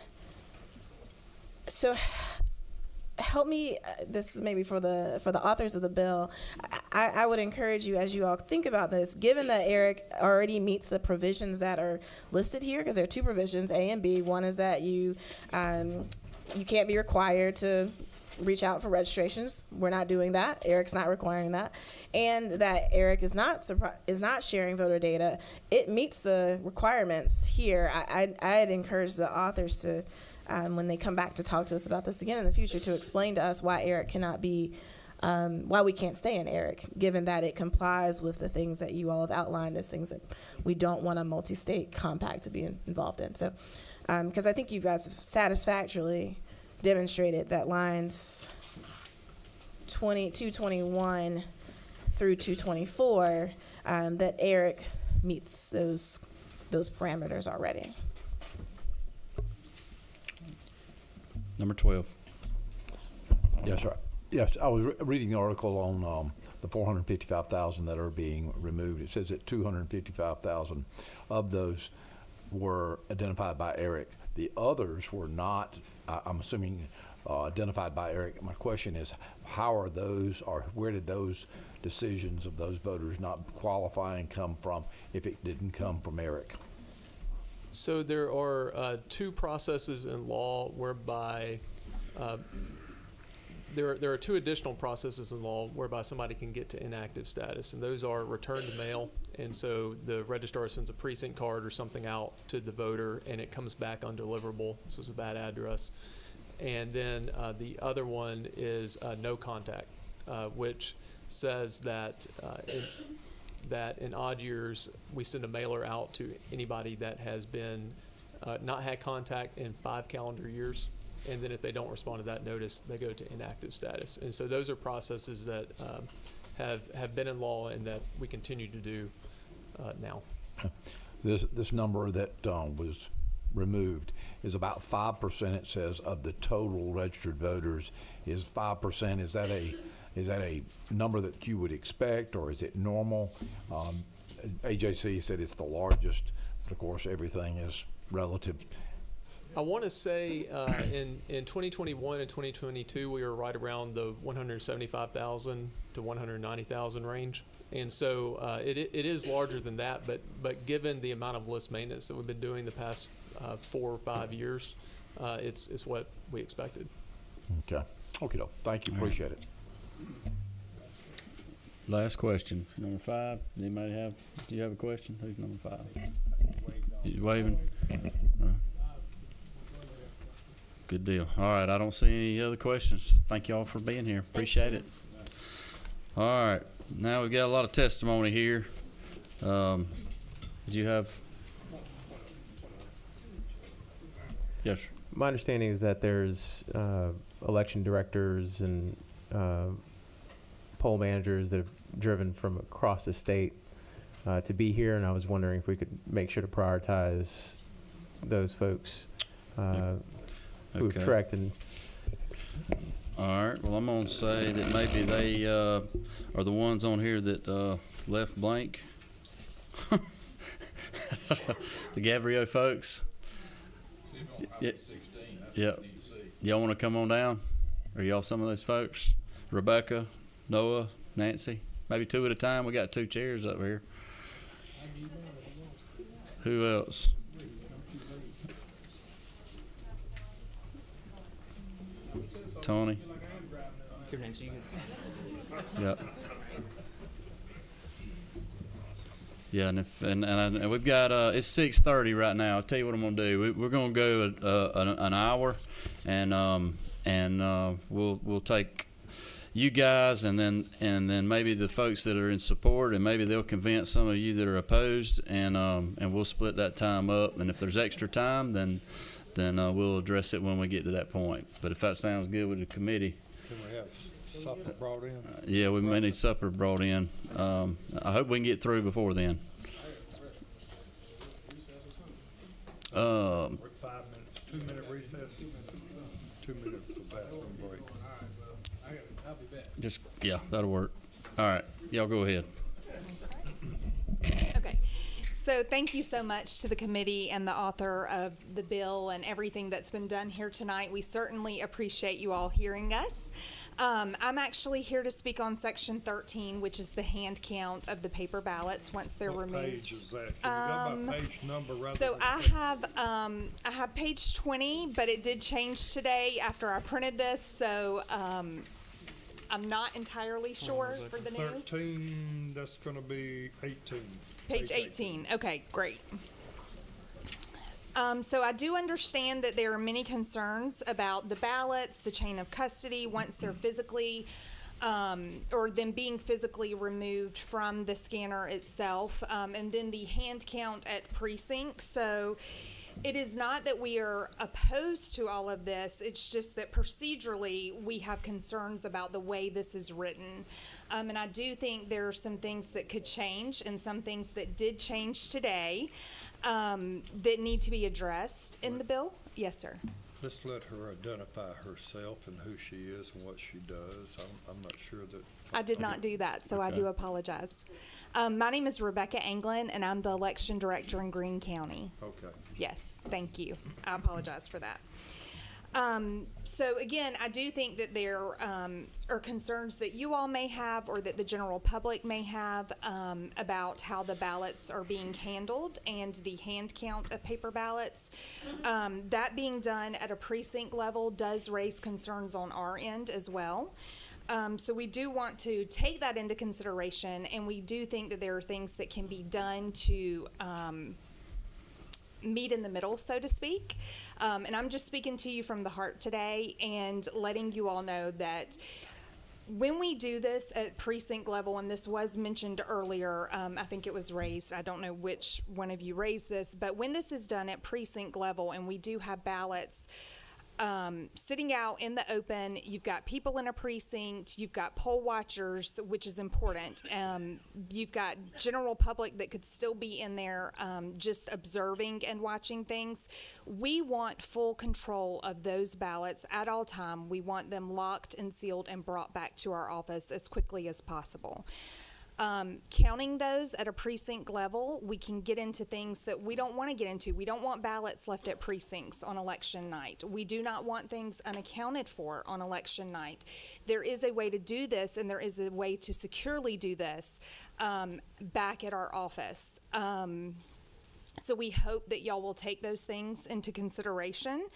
so help me, this is maybe for the authors of the bill, I would encourage you, as you all think about this, given that Eric already meets the provisions that are listed here, because there are two provisions, A and B. One is that you can't be required to reach out for registrations. We're not doing that. Eric's not requiring that. And that Eric is not sharing voter data. It meets the requirements here. I'd encourage the authors to, when they come back to talk to us about this again in the future, to explain to us why Eric cannot be, why we can't stay in Eric, given that it complies with the things that you all have outlined as things that we don't want a multi-state compact to be involved in. So, because I think you guys have satisfactorily demonstrated that lines 221 through 224, that Eric meets those parameters already. Number 12. Yes, sir. Yes, I was reading the article on the 455,000 that are being removed. It says that 255,000 of those were identified by Eric. The others were not, I'm assuming, identified by Eric. My question is, how are those, or where did those decisions of those voters not qualifying come from if it didn't come from Eric? So there are two processes in law whereby there are two additional processes in law whereby somebody can get to inactive status, and those are return to mail. And so the registrar sends a precinct card or something out to the voter, and it comes back undeliverable. So it's a bad address. And then the other one is no contact, which says that in odd years we send a mailer out to anybody that has been not had contact in 5 calendar years. And then if they don't respond to that notice, they go to inactive status. And so those are processes that have been in law and that we continue to do now. This number that was removed is about 5%, it says, of the total registered voters is 5%. Is that Is that a number that you would expect, or is it normal? AJC said it's the largest, but of course everything is relative. I want to say in 2021 and 2022, we were right around the 175,000 to 190,000 range. And so it is larger than that, but given the amount of list maintenance that we've been doing the past 4 or 5 years, it's what we expected. Okay. Okay, thank you. Appreciate it. Last question, number 5. Do you have a question? Who's number 5? He's waving. Good deal. All right, I don't see any other questions. Thank you all for being here. Appreciate it. All right, now we've got a lot of testimony here. Did you have? Yes, sir. My understanding is that there's election directors and poll managers that have driven from across the state to be here, and I was wondering if we could make sure to prioritize those folks who have trekked. And all right. Well, I'm going to say that maybe they are the ones on here that left blank. The Gabrielle folks. Yep. Y'all want to come on down? Are y'all some of those folks? Rebecca, Noah, Nancy? Maybe 2 at a time. We got 2 chairs up here. Who else? Tony? Yep. Yeah, and we've got it's 6:30 right now. I'll tell you what I'm gonna do. We're gonna go an hour, and we'll take you guys, and then maybe the folks that are in support, and maybe they'll convince some of you that are opposed, and we'll split that time up. And if there's extra time, then we'll address it when we get to that point. But if that sounds good with the committee. Can we have supper brought in? Yeah, we may need supper brought in. I hope we can get through before then. 5 minutes, 2-minute recess, 2 minutes for bathroom break. Yeah, that'll work. All right, y'all go ahead. Okay. So thank you so much to the committee and the author of the bill and everything that's been done here tonight. We certainly appreciate you all hearing us. I'm actually here to speak on Section 13, which is the hand count of the paper ballots once they're removed. What page is that? Can you go by page number rather So than I have page 20, but it did change today after I printed this. So I'm not entirely sure for the new. 13, that's going to be 18. Page 18. Okay, great. So I do understand that there are many concerns about the ballots, the chain of custody, once they're physically, or them being physically removed from the scanner itself, and then the hand count at precincts. So it is not that we are opposed to all of this. It's just that procedurally we have concerns about the way this is written. And I do think there are some things that could change and some things that did change today that need to be addressed in the bill. Yes, sir. Let's let her identify herself and who she is and what she does. I'm not sure that. I did not do that, so I do apologize. My name is Rebecca Anglin, and I'm the election director in Greene County. Okay. Yes, thank you. I apologize for that. So again, I do think that there are concerns that you all may have or that the general public may have about how the ballots are being handled and the hand count of paper ballots. That being done at a precinct level does raise concerns on our end as well. So we do want to take that into consideration, and we do think that there are things that can be done to meet in the middle, so to speak. And I'm just speaking to you from the heart today and letting you all know that when we do this at precinct level, and this was mentioned earlier, I think it was raised, I don't know which one of you raised this, but when this is done at precinct level and we do have ballots, sitting out in the open. You've got people in a precinct. You've got poll watchers, which is important. You've got general public that could still be in there just observing and watching things. We want full control of those ballots at all time. We want them locked and sealed and brought back to our office as quickly as possible. Counting those at a precinct level, we can get into things that we don't want to get into. We don't want ballots left at precincts on election night. We do not want things unaccounted for on election night. There is a way to do this, and there is a way to securely do this back at our office. So we hope that y'all will take those things into consideration.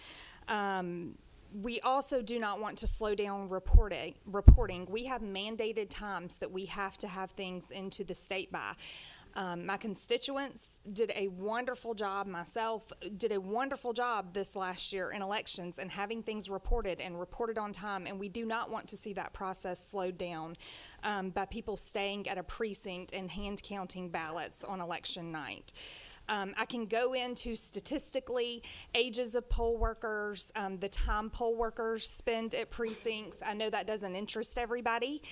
We also do not want to slow down reporting. We have mandated times that we have to have things into the state by. My constituents did a wonderful job, myself did a wonderful job this last year in elections and having things reported and reported on time, and we do not want to see that process slowed down by people staying at a precinct and hand counting ballots on election night. I can go into statistically ages of poll workers, the time poll workers spend at precincts. I know that doesn't interest everybody.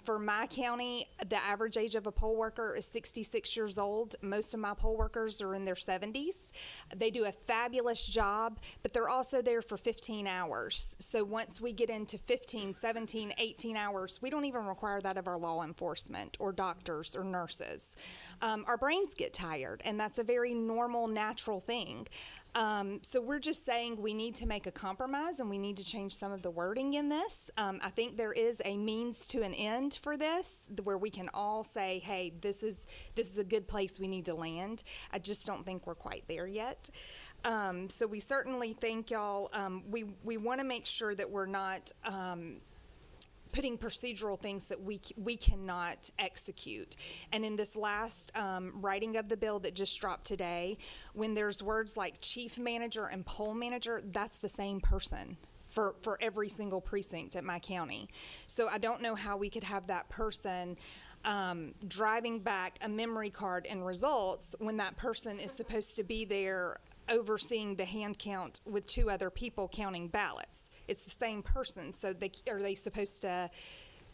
For my county, the average age of a poll worker is 66 years old. Most of my poll workers are in their 70s. They do a fabulous job, but they're also there for 15 hours. So once we get into 15, 17, 18 hours, we don't even require that of our law enforcement or doctors or nurses. Our brains get tired, and that's a very normal, natural thing. So we're just saying we need to make a compromise and we need to change some of the wording in this. I think there is a means to an end for this where we can all say, hey, this is a good place we need to land. I just don't think we're quite there yet. So we certainly think y'all, we want to make sure that we're not putting procedural things that we cannot execute. And in this last writing of the bill that just dropped today, when there's words like chief manager and poll manager, that's the same person for every single precinct at my county. So I don't know how we could have that person driving back a memory card and results when that person is supposed to be there overseeing the hand count with two other people counting ballots. It's the same person. So are they supposed to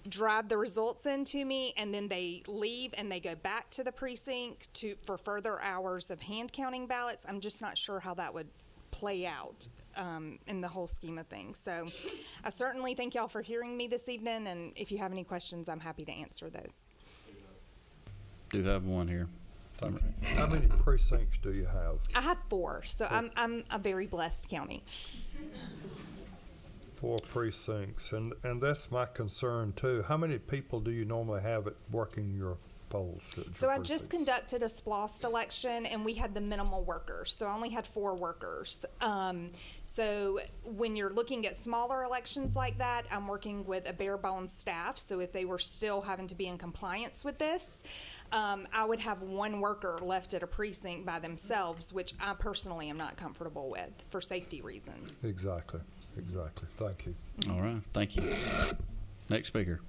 drive the results into me and then they leave and they go back to the precinct for further hours of hand counting ballots? I'm just not sure how that would play out in the whole scheme of things. So I certainly thank y'all for hearing me this evening, and if you have any questions, I'm happy to answer those. Do have one here. How many precincts do you have? I have 4, so I'm a very blessed county. 4 precincts, and that's my concern too. How many people do you normally have working your polls? So I just conducted a SPLOST election, and we had the minimal workers, so I only had 4 workers. So when you're looking at smaller elections like that, I'm working with a bare bones staff, so if they were still having to be in compliance with this, I would have 1 worker left at a precinct by themselves, which I personally am not comfortable with for safety reasons. Exactly. Thank you. All right. Thank you. Next speaker.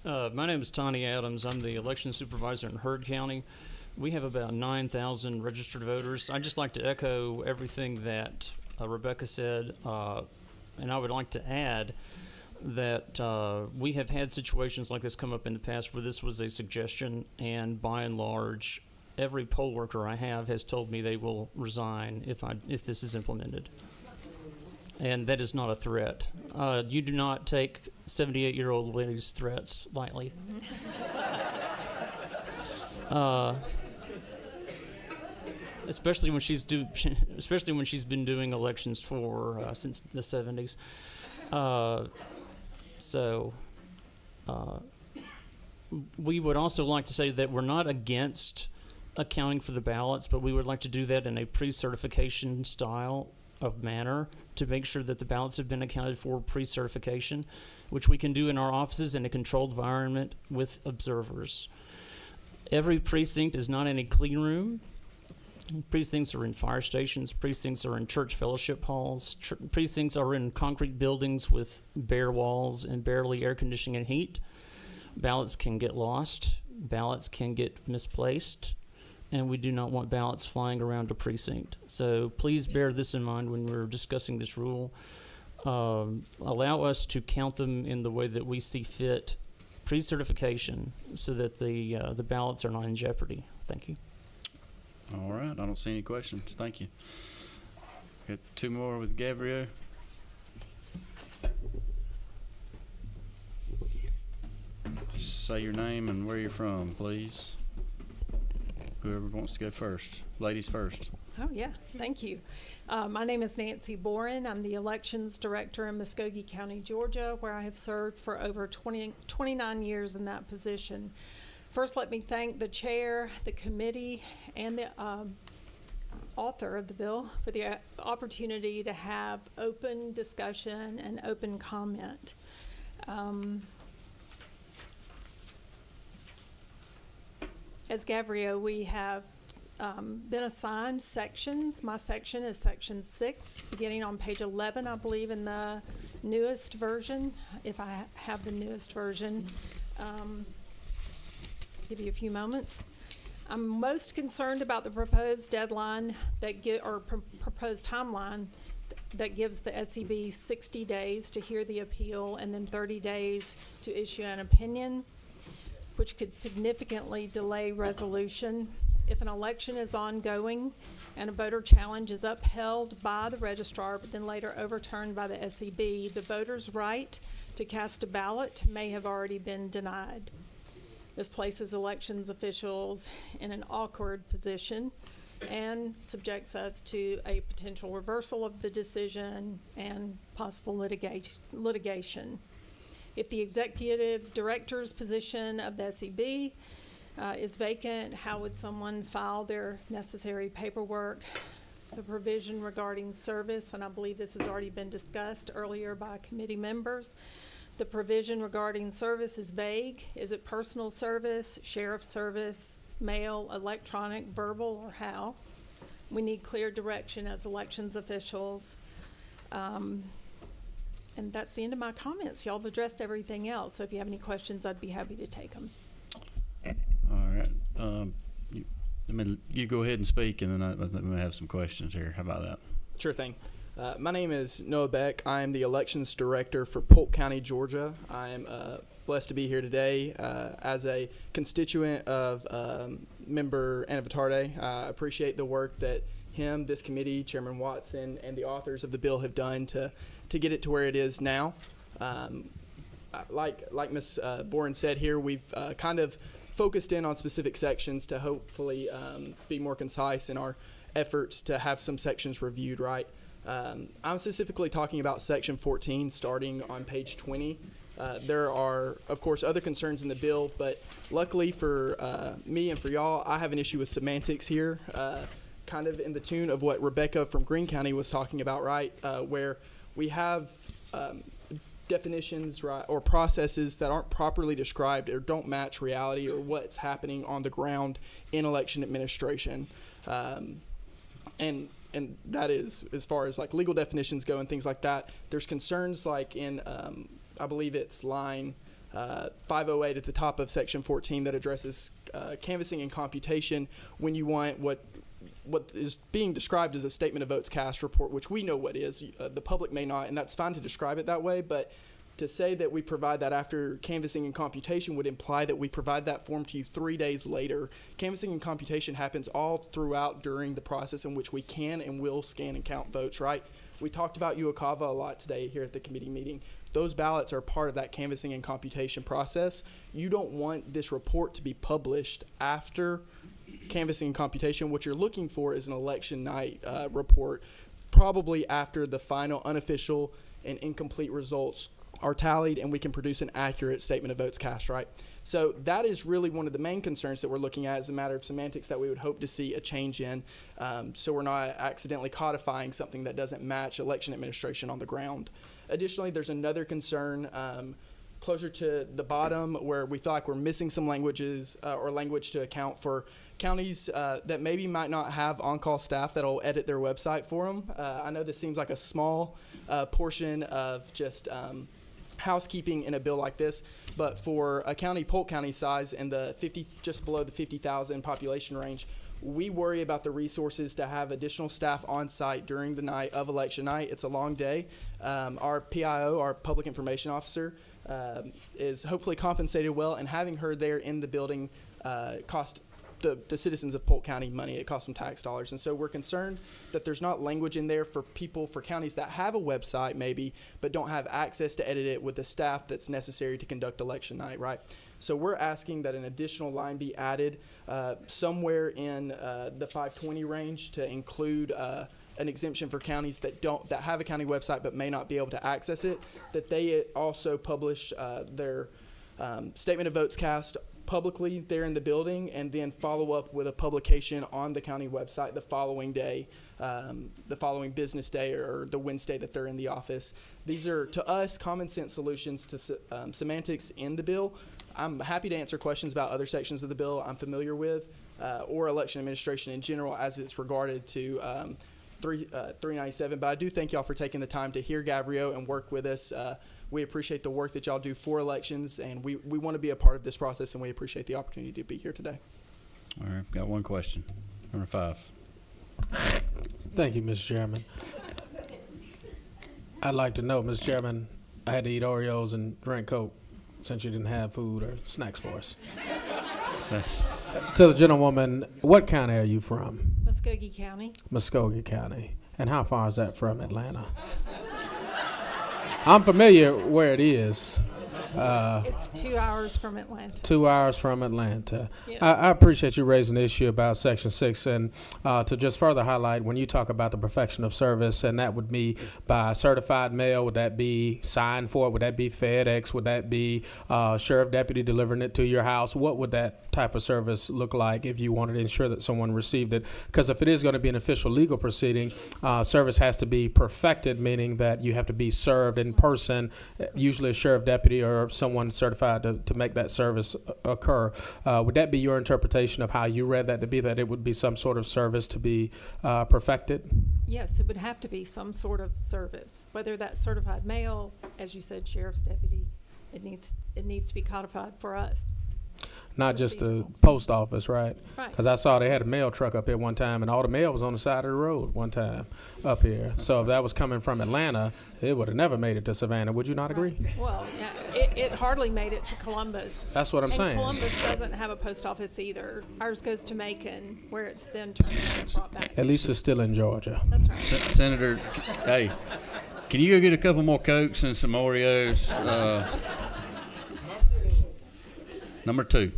My name is Tony Adams. I'm the election supervisor in Heard County. We have about 9,000 registered voters. I'd just like to echo everything that Rebecca said, and I would like to add that we have had situations like this come up in the past where this was a suggestion, and by and large, every poll worker I have has told me they will resign if this is implemented. And that is not a threat. You do not take 78-year-old ladies' threats lightly. Especially when she's been doing elections for since the 70s. We would also like to say that we're not against accounting for the ballots, but we would like to do that in a pre-certification style of manner to make sure that the ballots have been accounted for pre-certification, which we can do in our offices in a controlled environment with observers. Every precinct is not in a clean room. Precincts are in fire stations. Precincts are in church fellowship halls. Precincts are in concrete buildings with bare walls and barely air conditioning and heat. Ballots can get lost. Ballots can get misplaced. and we do not want ballots flying around a precinct. So please bear this in mind when we're discussing this rule. Allow us to count them in the way that we see fit pre-certification so that the ballots are not in jeopardy. Thank you. All right, I don't see any questions. Thank you. Got two more with Gabrielle. Say your name and where you're from, please. Whoever wants to go first. Ladies first. Oh, yeah. Thank you. My name is Nancy Boren. I'm the Elections Director in Muskogee County, Georgia, where I have served for over 29 years in that position. First, let me thank the chair, the committee, and the author of the bill for the opportunity to have open discussion and open comment. As Gabrielle, we have been assigned sections. My section is section 6, beginning on page 11, I believe, in the newest version, if I have the newest version. Give you a few moments. I'm most concerned about the proposed deadline proposed timeline that gives the SEB 60 days to hear the appeal and then 30 days to issue an opinion, which could significantly delay resolution. If an election is ongoing and a voter challenge is upheld by the registrar but then later overturned by the SEB, the voter's right to cast a ballot may have already been denied. This places elections officials in an awkward position and subjects us to a potential reversal of the decision and possible litigation. If the executive director's position of the SEB is vacant, how would someone file their necessary paperwork? The provision regarding service, and I believe this has already been discussed earlier by committee members. The provision regarding service is vague. Is it personal service, sheriff's service, mail, electronic, verbal, or how? We need clear direction as elections officials. And that's the end of my comments. Y'all have addressed everything else, so if you have any questions, I'd be happy to take them. All right. You go ahead and speak, and then I may have some questions here. How about that? Sure thing. My name is Noah Beck. I am the Elections Director for Polk County, Georgia. I am blessed to be here today as a constituent of member Anna Vitarde. I appreciate the work that this committee, Chairman Watson, and the authors of the bill have done to get it to where it is now. Like Ms. Boren said here, we've kind of focused in on specific sections to hopefully be more concise in our efforts to have some sections reviewed right. I'm specifically talking about section 14 starting on page 20. There are, of course, other concerns in the bill, but luckily for me and for y'all, I have an issue with semantics here, kind of in the tune of what Rebecca from Greene County was talking about, right, where we have definitions, right, or processes that aren't properly described or don't match reality or what's happening on the ground in election administration. And that is, as far as like legal definitions go and things like that, there's concerns like in, I believe it's line 508 at the top of section 14 that addresses canvassing and computation when you want what is being described as a statement of votes cast report, which we know what is. The public may not, and that's fine to describe it that way, but to say that we provide that after canvassing and computation would imply that we provide that form to you 3 days later. Canvassing and computation happens all throughout during the process in which we can and will scan and count votes, right? We talked about UOCAVA a lot today here at the committee meeting. Those ballots are part of that canvassing and computation process. You don't want this report to be published after canvassing and computation. What you're looking for is an election night report, probably after the final unofficial and incomplete results are tallied and we can produce an accurate statement of votes cast, right? So that is really one of the main concerns that we're looking at as a matter of semantics that we would hope to see a change in, so we're not accidentally codifying something that doesn't match election administration on the ground. Additionally, there's another concern closer to the bottom where we feel like we're missing some languages or language to account for counties that maybe might not have on-call staff that'll edit their website for them. I know this seems like a small portion of just housekeeping in a bill like this, but for a county, Polk County size, in the just below the 50,000 population range, we worry about the resources to have additional staff on site during the night of election night. It's a long day. Our PIO, our public information officer, is hopefully compensated well, and having her there in the building cost the citizens of Polk County money. It costs them tax dollars. And so we're concerned that there's not language in there for counties that have a website maybe, but don't have access to edit it with the staff that's necessary to conduct election night, right? So we're asking that an additional line be added somewhere in the 520 range to include an exemption for counties that have a county website but may not be able to access it, that they also publish their statement of votes cast publicly there in the building, and then follow up with a publication on the county website the following day, the following business day, or the Wednesday that they're in the office. These are, to us, common sense solutions to semantics in the bill. I'm happy to answer questions about other sections of the bill I'm familiar with, or election administration in general as it's regarded to 397. But I do thank y'all for taking the time to hear Gavrio and work with us. We appreciate the work that y'all do for elections, and we want to be a part of this process, and we appreciate the opportunity to be here today. All right, got one question. Number 5. Thank you, Mr. Chairman. I'd like to know, Mr. Chairman, I had to eat Oreos and drink Coke since you didn't have food or snacks for us. To the gentlewoman, what county are you from? Muskogee County. Muskogee County. And how far is that from Atlanta? I'm familiar where it is. It's 2 hours from Atlanta. 2 hours from Atlanta. Yeah. I appreciate you raising the issue about Section 6, and to just further highlight, when you talk about the perfection of service, and that would be by certified mail, would that be signed for? Would that be FedEx? Would that be sheriff deputy delivering it to your house? What would that type of service look like if you wanted to ensure that someone received it? Because if it is going to be an official legal proceeding, service has to be perfected, meaning that you have to be served in person, usually a sheriff deputy or someone certified to make that service occur. Would that be your interpretation of how you read that to be, that it would be some sort of service to be perfected? Yes, it would have to be some sort of service, whether that's certified mail, as you said, sheriff's deputy. It needs to be codified for us. Not just the post office, right? Right. Because I saw they had a mail truck up here one time, and all the mail was on the side of the road one time up here. So if that was coming from Atlanta, it would have never made it to Savannah. Would you not agree? Well, yeah, it hardly made it to Columbus. That's what I'm saying. And Columbus doesn't have a post office either. Ours goes to Macon, where it's then turned around and brought back. At least it's still in Georgia. That's right. Senator, hey, can you go get a couple more Cokes and some Oreos? Number 2.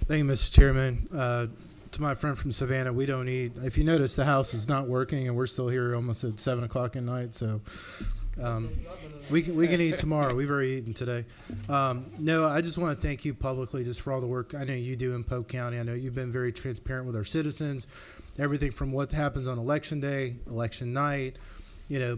Thank you, Mr. Chairman. To my friend from Savannah, we don't eat. If you notice, the house is not working, and we're still here almost at 7 o'clock at night. So we can eat tomorrow. We've already eaten today. No, I just want to thank you publicly just for all the work I know you do in Polk County. I know you've been very transparent with our citizens. Everything from what happens on election day, election night,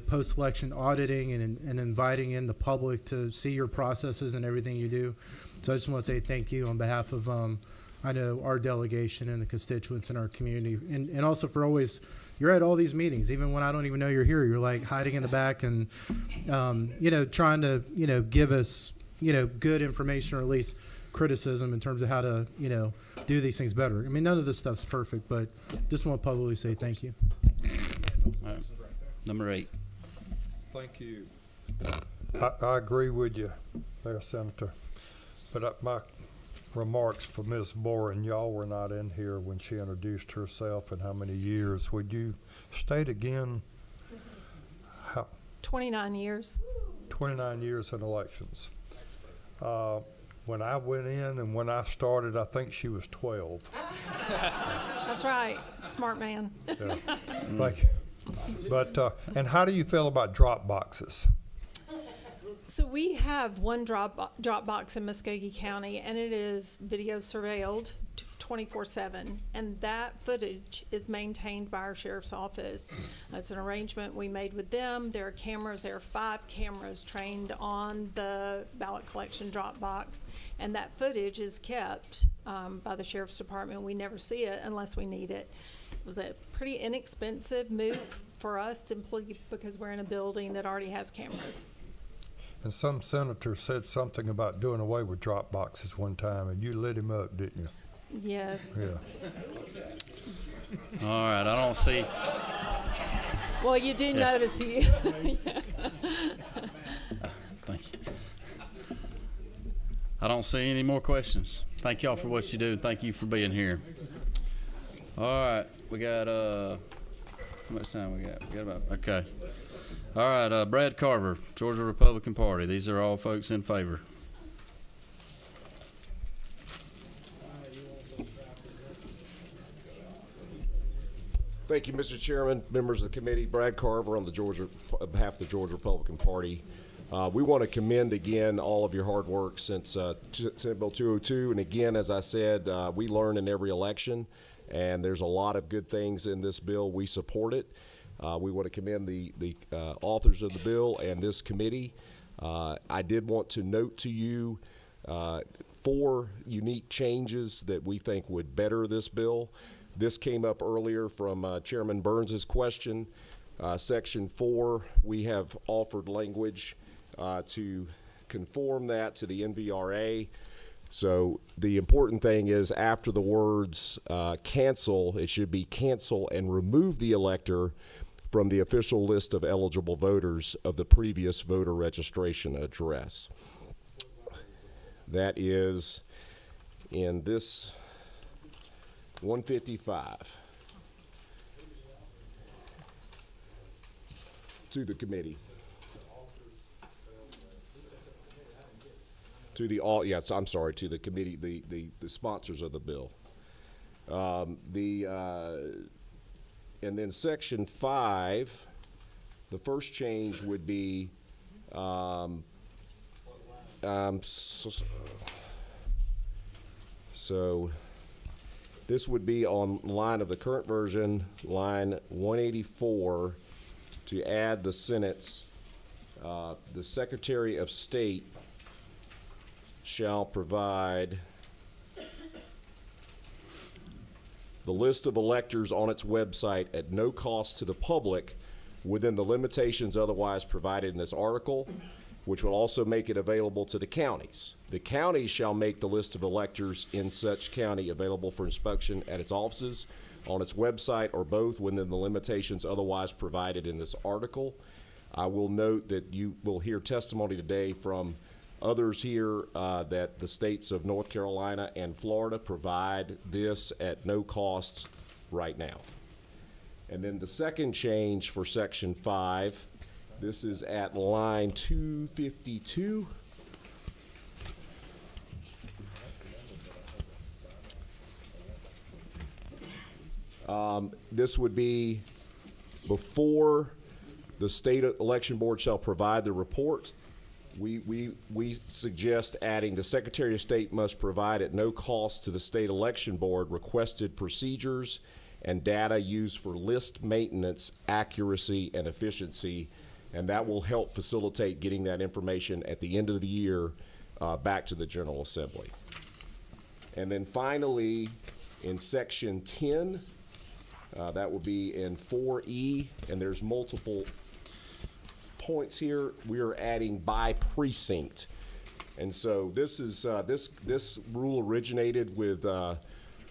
post-election auditing and inviting in the public to see your processes and everything you do. So I just want to say thank you on behalf of, I know, our delegation and the constituents in our community. And also for always, you're at all these meetings, even when I don't even know you're here. You're like hiding in the back and, trying to, give us, good information or at least criticism in terms of how to, do these things better. I mean, none of this stuff's perfect, but just want to publicly say thank you. All right. Number 8. Thank you. I agree with you there, Senator. But my remarks for Ms. Boren, y'all were not in here when she introduced herself and how many years. Would you state again? 29 years. 29 years in elections. When I went in and when I started, I think she was 12. That's right. Smart man. Yeah. Thank you. But and how do you feel about drop boxes? So we have one drop box in Muskogee County, and it is video surveilled 24/7, and that footage is maintained by our sheriff's office. It's an arrangement we made with them. There are cameras. There are 5 cameras trained on the ballot collection drop box, and that footage is kept by the sheriff's department. We never see it unless we need it. It was a pretty inexpensive move for us simply because we're in a building that already has cameras. And some senator said something about doing away with drop boxes one time, and you lit him up, didn't you? Yes. Yeah. All right, I don't see. Well, you do Yeah. notice he. Thank you. I don't see any more questions. Thank y'all for what you do. Thank you for being here. All right, we got how much time we got? We got about okay. All right, Brad Carver, Georgia Republican Party. These are all folks in favor. Thank you, Mr. Chairman, members of the committee. Brad Carver on behalf of the Georgia Republican Party. We want to commend again all of your hard work since Senate Bill 202. And again, as I said, we learn in every election, and there's a lot of good things in this bill. We support it. We want to commend the authors of the bill and this committee. I did want to note to you 4 unique changes that we think would better this bill. This came up earlier from Chairman Burns's question. Section 4, we have offered language to conform that to the NVRA. So the important thing is after the words cancel, it should be cancel and remove the elector from the official list of eligible voters of the previous voter registration address. That is in this 155 to the committee. To the yes, I'm sorry, to the committee, the sponsors of the bill. And then section 5, the first change would be so this would be on line of the current version, line 184, to add the sentence, the Secretary of State shall provide the list of electors on its website at no cost to the public within the limitations otherwise provided in this article, which will also make it available to the counties. The county shall make the list of electors in such county available for inspection at its offices, on its website, or both within the limitations otherwise provided in this article. I will note that you will hear testimony today from others here that the states of North Carolina and Florida provide this at no cost right now. And then the second change for section 5, this is at line 252. This would be before the state election board shall provide the report. We suggest adding the Secretary of State must provide at no cost to the state election board requested procedures and data used for list maintenance, accuracy, and efficiency, and that will help facilitate getting that information at the end of the year back to the General Assembly. And then finally, in section 10, that will be in 4E, and there's multiple points here. We are adding by precinct, and so this is this rule originated with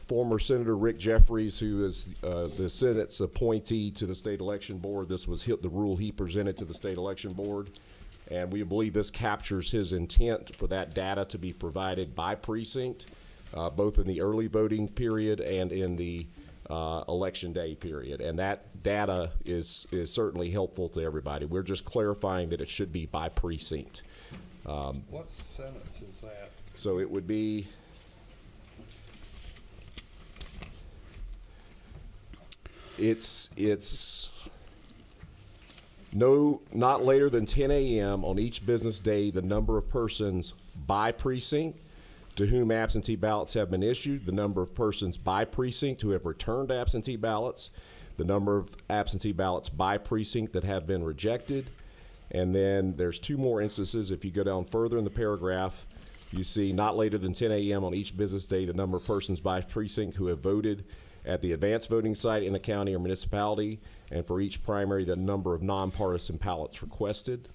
former Senator Rick Jeffries, who is the Senate's appointee to the state election board. This was the rule he presented to the state election board, and we believe this captures his intent for that data to be provided by precinct, both in the early voting period and in the election day period. And that data is certainly helpful to everybody. We're just clarifying that it should be by precinct. What sentence is that? So it would be it's not later than 10 a.m. on each business day the number of persons by precinct to whom absentee ballots have been issued, the number of persons by precinct who have returned absentee ballots, the number of absentee ballots by precinct that have been rejected, and then there's 2 more instances. If you go down further in the paragraph, you see not later than 10 a.m. on each business day the number of persons by precinct who have voted at the advanced voting site in the county or municipality, and for each primary the number of nonpartisan ballots requested.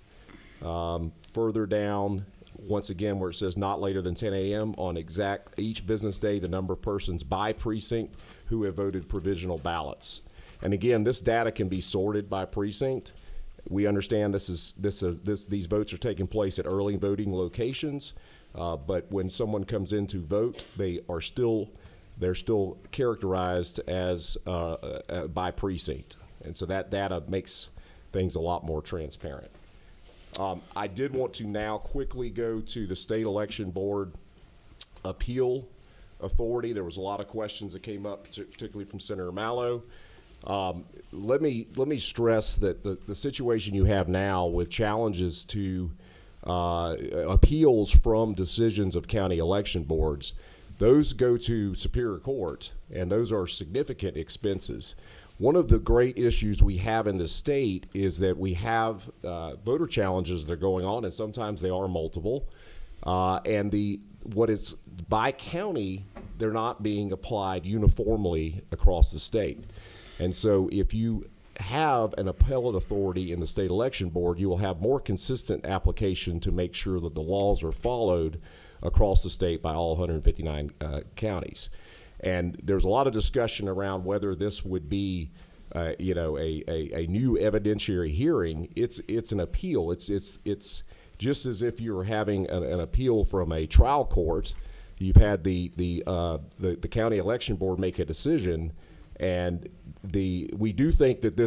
Further down, once again, where it says not later than 10 a.m. on each business day, the number of persons by precinct who have voted provisional ballots. And again, this data can be sorted by precinct. We understand these votes are taking place at early voting locations, but when someone comes in to vote, they're still characterized as by precinct, and so that data makes things a lot more transparent. I did want to now quickly go to the State Election Board Appeal Authority. There was a lot of questions that came up, particularly from Senator Mallow. Let me stress that the situation you have now with challenges to appeals from decisions of county election boards, those go to Superior Court, and those are significant expenses. One of the great issues we have in the state is that we have voter challenges that are going on, and sometimes they are multiple. And what is by county, they're not being applied uniformly across the state. And so if you have an appellate authority in the state election board, you will have more consistent application to make sure that the laws are followed across the state by all 159 counties. And there's a lot of discussion around whether this would be, a new evidentiary hearing. It's an appeal. It's just as if you were having an appeal from a trial court. You've had the county election board make a decision, and we do think that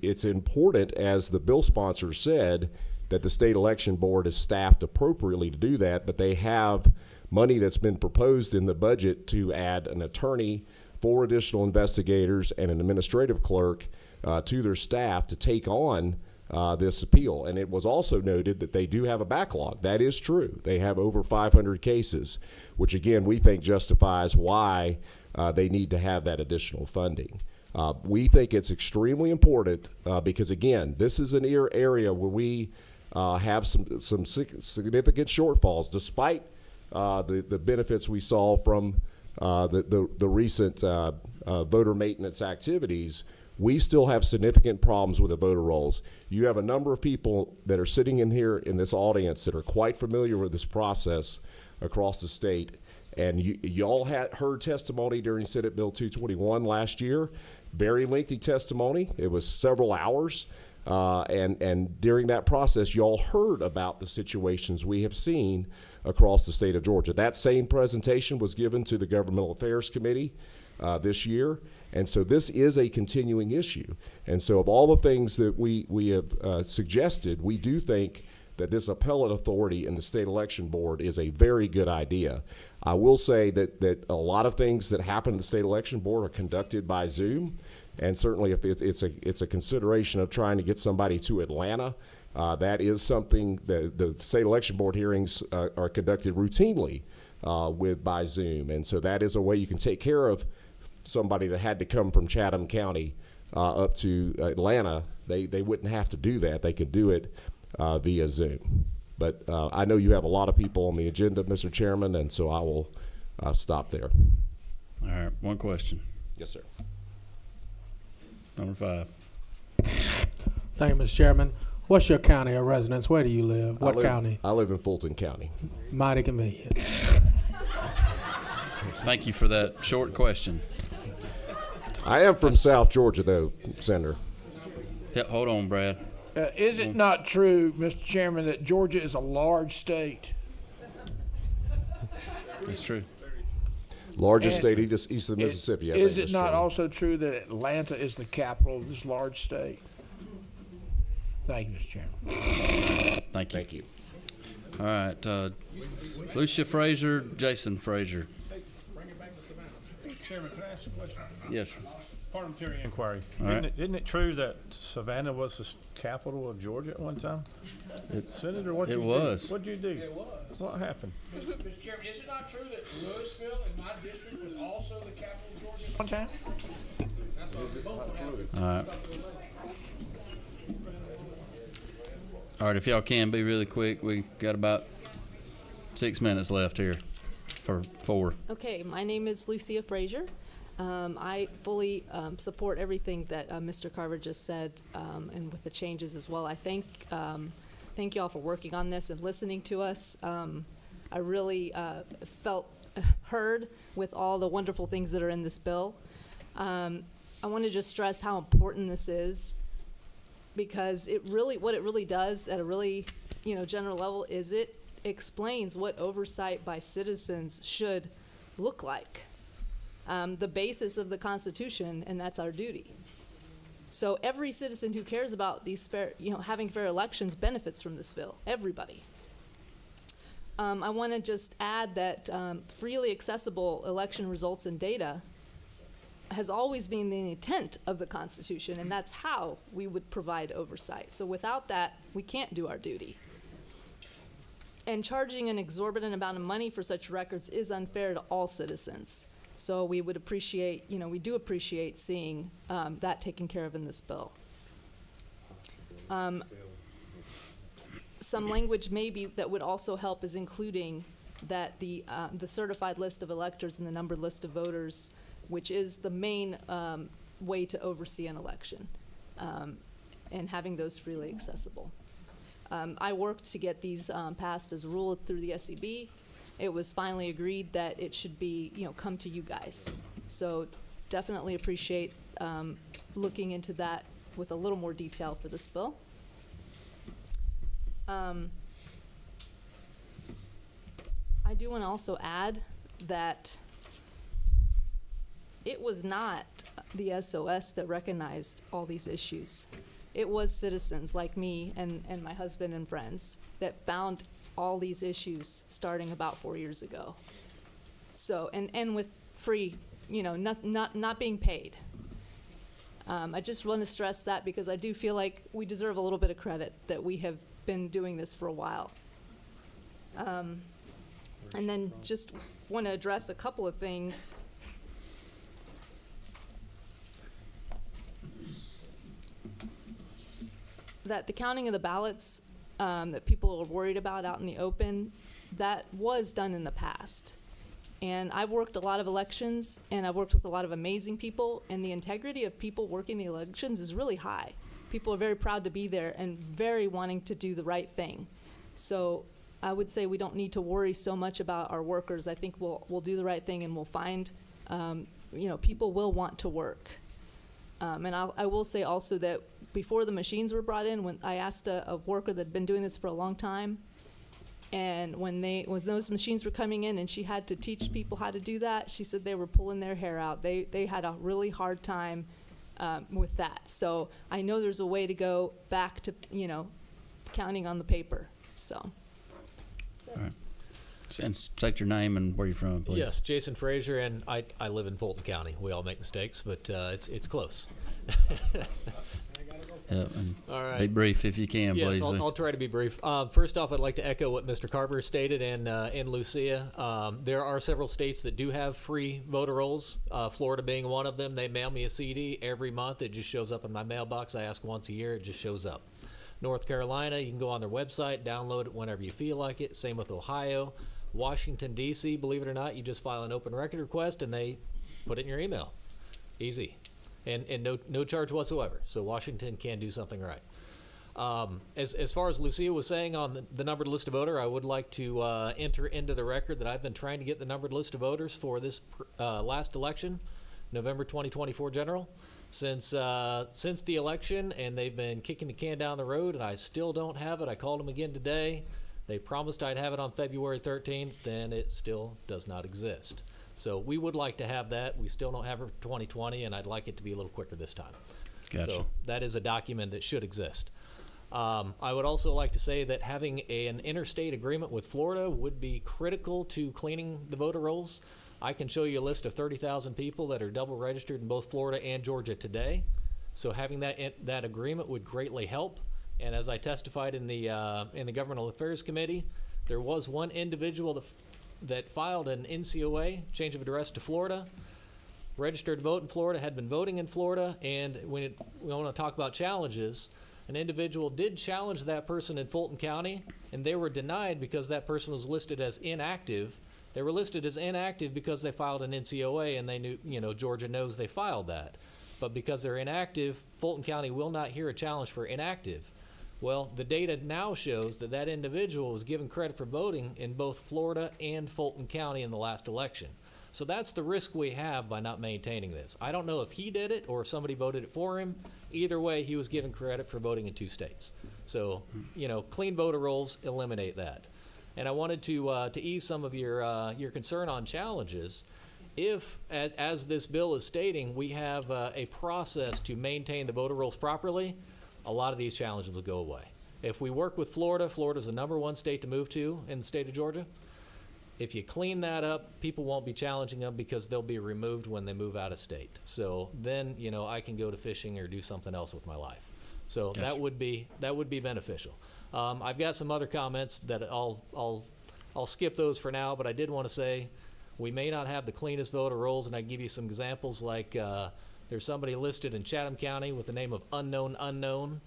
it's important, as the bill sponsor said, that the state election board is staffed appropriately to do that, but they have money that's been proposed in the budget to add an attorney, 4 additional investigators, and an administrative clerk to their staff to take on this appeal. And it was also noted that they do have a backlog. That is true. They have over 500 cases, which again we think justifies why they need to have that additional funding. We think it's extremely important because again, this is an area where we have some significant shortfalls, despite the benefits we saw from the recent voter maintenance activities. We still have significant problems with the voter rolls. You have a number of people that are sitting in here in this audience that are quite familiar with this process across the state. And you all heard testimony during Senate Bill 221 last year. Very lengthy testimony. It was several hours. And during that process, you all heard about the situations we have seen across the state of Georgia. That same presentation was given to the Governmental Affairs Committee this year. And so this is a continuing issue. And so of all the things that we have suggested, we do think that this appellate authority in the state election board is a very good idea. I will say that a lot of things that happen in the state election board are conducted by Zoom. And certainly if it's a consideration of trying to get somebody to Atlanta, that is something that the state election board hearings are conducted routinely by Zoom. And so that is a way you can take care of somebody that had to come from Chatham County up to Atlanta. They wouldn't have to do that. They could do it via Zoom. But I know you have a lot of people on the agenda, Mr. Chairman, and so I will stop there. All right, one question. Yes, sir. Number 5. Thank you, Mr. Chairman. What's your county of residence? Where do you live? What county? I live in Fulton County. Mighty convenient. Thank you for that short question. I am from South Georgia, though, Senator. Yeah, hold on, Brad. Is it not true, Mr. Chairman, that Georgia is a large state? It's true. Largest state east of Mississippi. I Is think, it Mr. not Chairman. also true that Atlanta is the capital of this large state? Thank you, Mr. Chairman. Thank you. All right, Lucia Frazier, Jason Frazier. Chairman, can I ask a question? Yes. Parliamentary inquiry. All right. Isn't it true that Savannah was the capital of Georgia at one time? Senator, what'd you do? What'd you do? It was. What happened? Mr. Chairman, is it not true that Louisville in my district was also the capital of Georgia at one time? All right. All right, if y'all can be really quick, we got about 6 minutes left here for 4. Okay, my name is Lucia Frazier. I fully support everything that Mr. Carver just said, and with the changes as well. I thank thank you all for working on this and listening to us. I really felt heard with all the wonderful things that are in this bill. I want to just stress how important this is, because what it really does at a really, general level is it explains what oversight by citizens should look like. The basis of the Constitution, and that's our duty. So every citizen who cares about these having fair elections benefits from this bill. Everybody. I want to just add that freely accessible election results and data has always been the intent of the Constitution, and that's how we would provide oversight. So without that, we can't do our duty. And charging an exorbitant amount of money for such records is unfair to all citizens. So we would appreciate, we do appreciate seeing that taken care of in this bill. Some language maybe that would also help is including that the certified list of electors and the numbered list of voters, which is the main way to oversee an election, and having those freely accessible. I worked to get these passed as a rule through the SEB. It was finally agreed that it should be, come to you guys. So definitely appreciate looking into that with a little more detail for this bill. I do want to also add that it was not the SOS that recognized all these issues. It was citizens like me and my husband and friends that found all these issues starting about 4 years ago. So, and with free, not being paid. I just want to stress that because I do feel like we deserve a little bit of credit that we have been doing this for a while. And then just want to address a couple of things. That the counting of the ballots that people are worried about out in the open, that was done in the past. And I've worked a lot of elections, and I've worked with a lot of amazing people, and the integrity of people working the elections is really high. People are very proud to be there and very wanting to do the right thing. So I would say we don't need to worry so much about our workers. I think we'll do the right thing, and we'll find, people will want to work. And I will say also that before the machines were brought in, when I asked a worker that had been doing this for a long time, and when those machines were coming in and she had to teach people how to do that, she said they were pulling their hair out. They had a really hard time with that. So I know there's a way to go back to, counting on the paper, so. All right. And state your name and where you're from, please. Yes, Jason Frazier, and I live in Fulton County. We all make mistakes, but it's close. All right. Be brief if you can, yes, please. I'll try to be brief. First off, I'd like to echo what Mr. Carver stated and Lucia. There are several states that do have free voter rolls, Florida being one of them. They mail me a CD every month. It just shows up in my mailbox. I ask once a year. It just shows up. North Carolina, you can go on their website, download it whenever you feel like it. Same with Ohio. Washington, D.C., believe it or not, you just file an open record request and they put it in your email. Easy. And no charge whatsoever. So Washington can do something right. As far as Lucia was saying on the numbered list of voter, I would like to enter into the record that I've been trying to get the numbered list of voters for this last election, November 2024 general, since the election, and they've been kicking the can down the road, and I still don't have it. I called them again today. They promised I'd have it on February 13th, and it still does not exist. So we would like to have that. We still don't have it for 2020, and I'd like it to be a little quicker this time. Gotcha. So that is a document that should exist. I would also like to say that having an interstate agreement with Florida would be critical to cleaning the voter rolls. I can show you a list of 30,000 people that are double registered in both Florida and Georgia today. So having that agreement would greatly help. And as I testified in the Governmental Affairs Committee, there was one individual that filed an NCOA, change of address to Florida, registered to vote in Florida, had been voting in Florida, and when we want to talk about challenges, an individual did challenge that person in Fulton County, and they were denied because that person was listed as inactive. They were listed as inactive because they filed an NCOA, and they knew, Georgia knows they filed that. But because they're inactive, Fulton County will not hear a challenge for inactive. Well, the data now shows that that individual was given credit for voting in both Florida and Fulton County in the last election. So that's the risk we have by not maintaining this. I don't know if he did it or if somebody voted it for him. Either way, he was given credit for voting in 2 states. So, clean voter rolls eliminate that. And I wanted to ease some of your concern on challenges. If, as this bill is stating, we have a process to maintain the voter rolls properly, a lot of these challenges will go away. If we work with Florida, Florida's the #1 state to move to in the state of Georgia. If you clean that up, people won't be challenging them because they'll be removed when they move out of state. So then, I can go to fishing or do something else with my life. So Gotcha. that would be beneficial. I've got some other comments that I'll skip those for now, but I did want to say we may not have the cleanest voter rolls, and I give you some examples like there's somebody listed in Chatham County with the name of unknown.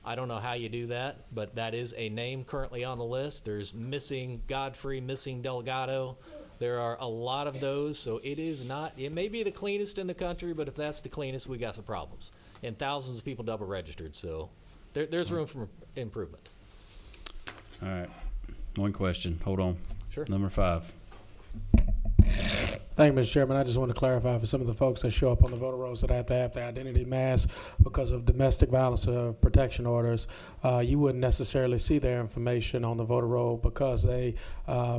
I don't know how you do that, but that is a name currently on the list. There's missing Godfrey, missing Delgado. There are a lot of those, so it may be the cleanest in the country, but if that's the cleanest, we got some problems. And thousands of people double registered, so there's room for improvement. All right. One question. Hold on. Sure. Number 5. Thank you, Mr. Chairman. I just want to clarify for some of the folks that show up on the voter rolls that have to have the identity mask because of domestic violence protection orders. You wouldn't necessarily see their information on the voter roll because they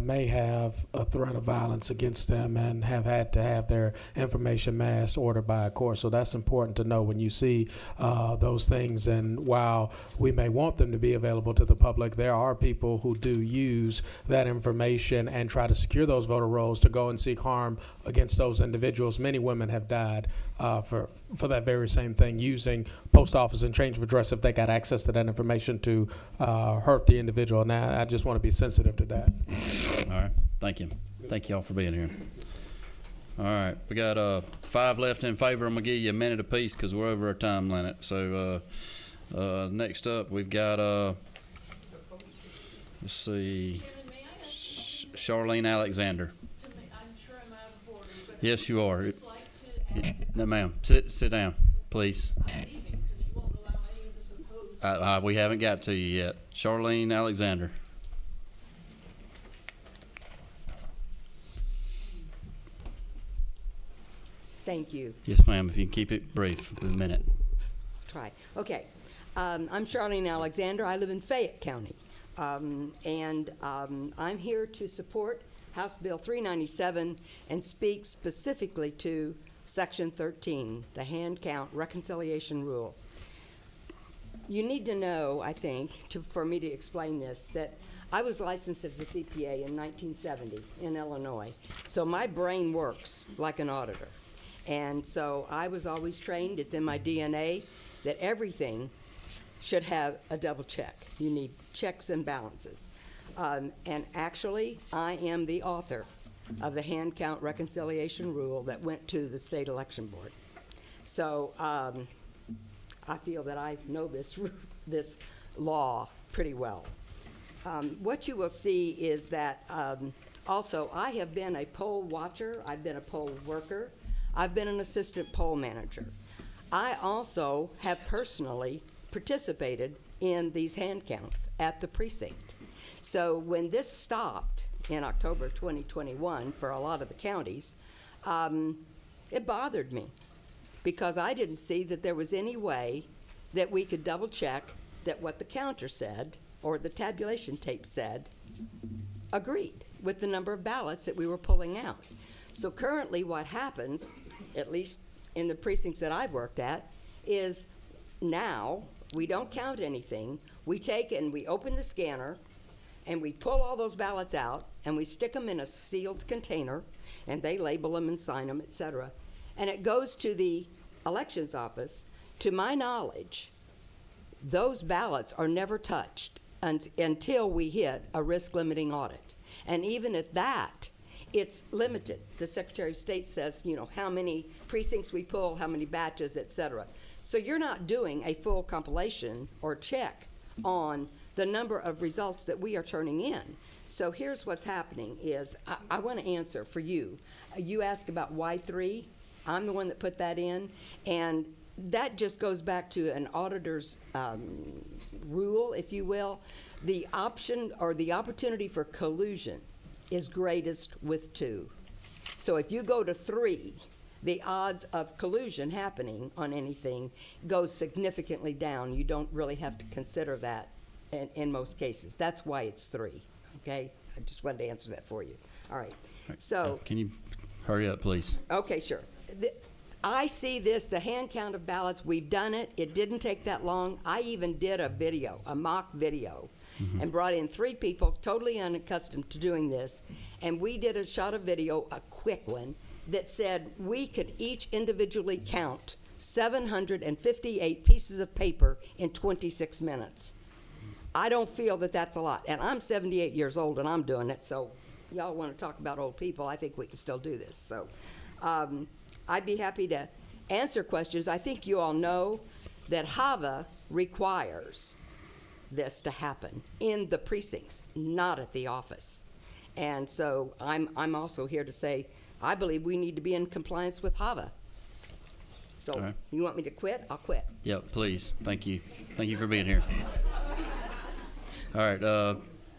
may have a threat of violence against them and have had to have their information masked ordered by a court. So that's important to know when you see those things. And while we may want them to be available to the public, there are people who do use that information and try to secure those voter rolls to go and seek harm against those individuals. Many women have died for that very same thing, using post office and change of address if they got access to that information to hurt the individual. Now, I just want to be sensitive to that. All right. Thank you. Thank you all for being here. All right. We got 5 left in favor. I'm going to give you a minute apiece because we're over our time limit. So next up, we've got, let's see, Charlene Alexander. Yes, you are. No, ma'am. Sit down, please. We haven't got to you yet. Charlene Alexander. Thank you. Yes, ma'am. If you can keep it brief for a minute. Try. Okay. I'm Charlene Alexander. I live in Fayette County. And I'm here to support House Bill 397 and speak specifically to Section 13, the hand count reconciliation rule. You need to know, I think, for me to explain this, that I was licensed as a CPA in 1970 in Illinois. So my brain works like an auditor. And so I was always trained, it's in my DNA, that everything should have a double check. You need checks and balances. And actually, I am the author of the hand count reconciliation rule that went to the state election board. So I feel that I know this law pretty well. What you will see is that also I have been a poll watcher, I've been a poll worker, I've been an assistant poll manager. I also have personally participated in these hand counts at the precinct. So when this stopped in October 2021 for a lot of the counties, it bothered me because I didn't see that there was any way that we could double check that what the counter said or the tabulation tape said agreed with the number of ballots that we were pulling out. So currently what happens, at least in the precincts that I've worked at, is now we don't count anything. We take and we open the scanner and we pull all those ballots out and we stick them in a sealed container and they label them and sign them, etc. And it goes to the elections office. To my knowledge, those ballots are never touched until we hit a risk limiting audit. And even at that, it's limited. The Secretary of State says, how many precincts we pull, how many batches, etc. So you're not doing a full compilation or check on the number of results that we are turning in. So here's what's happening is, I want to answer for you. You asked about Y3. I'm the one that put that in. And that just goes back to an auditor's rule, if you will. The option or the opportunity for collusion is greatest with 2. So if you go to 3, the odds of collusion happening on anything goes significantly down. You don't really have to consider that in most cases. That's why it's 3, okay? I just wanted to answer that for you. All right. So Can you hurry up, please? okay, sure. I see this, the hand count of ballots, we've done it. It didn't take that long. I even did a video, a mock video, and brought in 3 people totally unaccustomed to doing this. And we did a shot of video, a quick one, that said we could each individually count 758 pieces of paper in 26 minutes. I don't feel that that's a lot. And I'm 78 years old and I'm doing it, so y'all want to talk about old people, I think we can still do this. So I'd be happy to answer questions. I think you all know that HAVA requires this to happen in the precincts, not at the office. And so I'm also here to say I believe we need to be in compliance with HAVA. So All right. You want me to quit? I'll quit. Yep, please. Thank you. Thank you for being here. All right.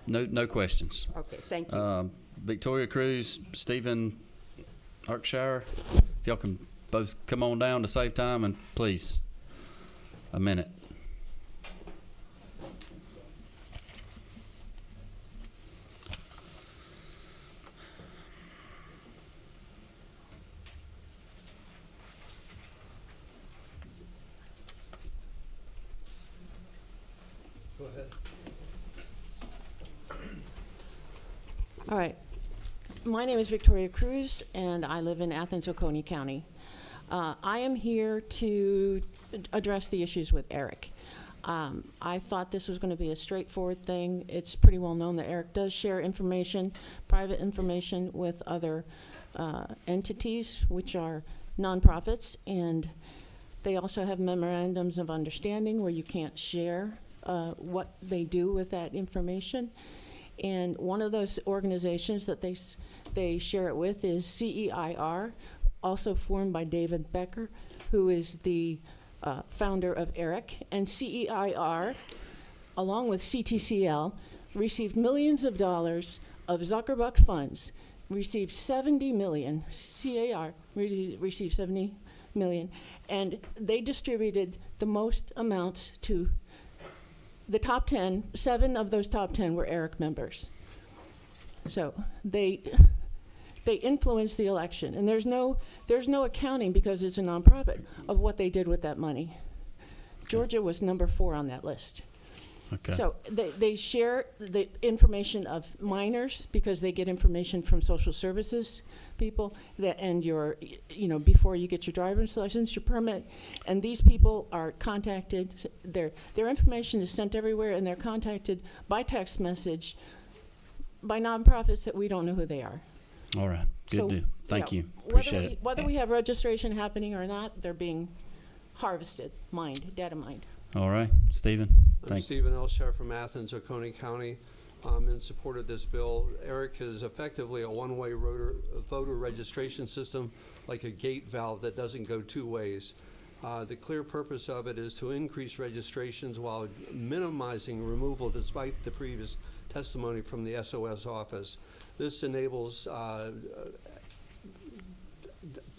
No questions. Okay, thank you. Victoria Cruz, Stephen Arkshire, if y'all can both come on down to save time, and please, a minute. Go ahead. All right. My name is Victoria Cruz, and I live in Athens, Oconee County. I am here to address the issues with Eric. I thought this was going to be a straightforward thing. It's pretty well known that Eric does share information, private information, with other entities, which are nonprofits, and they also have memorandums of understanding where you can't share what they do with that information. And one of those organizations that they share it with is CEIR, also formed by David Becker, who is the founder of ERIC. And CEIR, along with CTCL, received millions of dollars of Zuckerbuck funds, received 70 million. CAR received 70 million. And they distributed the most amounts to the top 10. 7 of those top 10 were ERIC members. So they influenced the election, and there's no accounting, because it's a nonprofit, of what they did with that money. Georgia was number 4 on that list. Okay. So they share the information of minors, because they get information from social services people and your, before you get your driver's license, your permit, and these people are contacted. Their information is sent everywhere, and they're contacted by text message by nonprofits that we don't know who they are. All right. Good So, deal. Thank you. Whether Appreciate it. whether we have registration happening or not, they're being harvested, data mined. All right. Stephen. I'm Stephen Elshire from Athens, Oconee County. In support of this bill. ERIC is effectively a one-way voter registration system, like a gate valve that doesn't go 2 ways. The clear purpose of it is to increase registrations while minimizing removal, despite the previous testimony from the SOS office. This enables,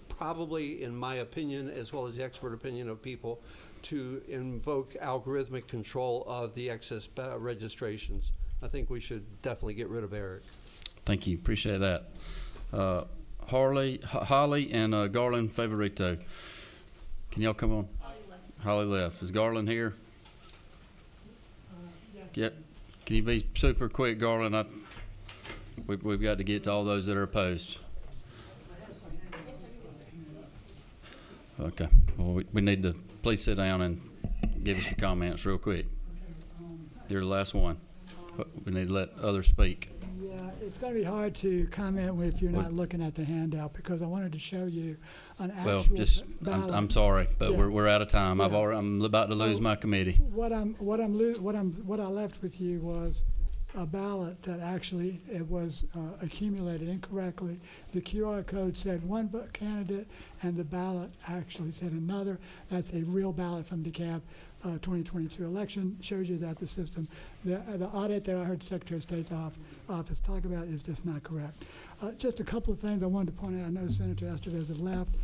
probably in my opinion, as well as the expert opinion of people, to invoke algorithmic control of the excess registrations. I think we should definitely get rid of ERIC. Thank you. Appreciate that. Holly and Garland Favorito. Can y'all come on? Holly left. Is Garland here? Yep. Can you be super quick, Garland? We've got to get to all those that are opposed. Okay. Well, we need to please sit down and give us your comments real quick. You're the last one. We need to let others speak. Yeah, it's going to be hard to comment if you're not looking at the handout, because I wanted to show you an actual ballot. I'm sorry, but Yeah. we're out of time. Yeah. I'm about to lose my committee. What I left with you was a ballot that actually it was accumulated incorrectly. The QR code said one candidate, and the ballot actually said another. That's a real ballot from DeKalb 2022 election. Shows you that the system, the audit that I heard Secretary of State's office talk about is just not correct. Just a couple of things I wanted to point out. I know Senator Estevez has left.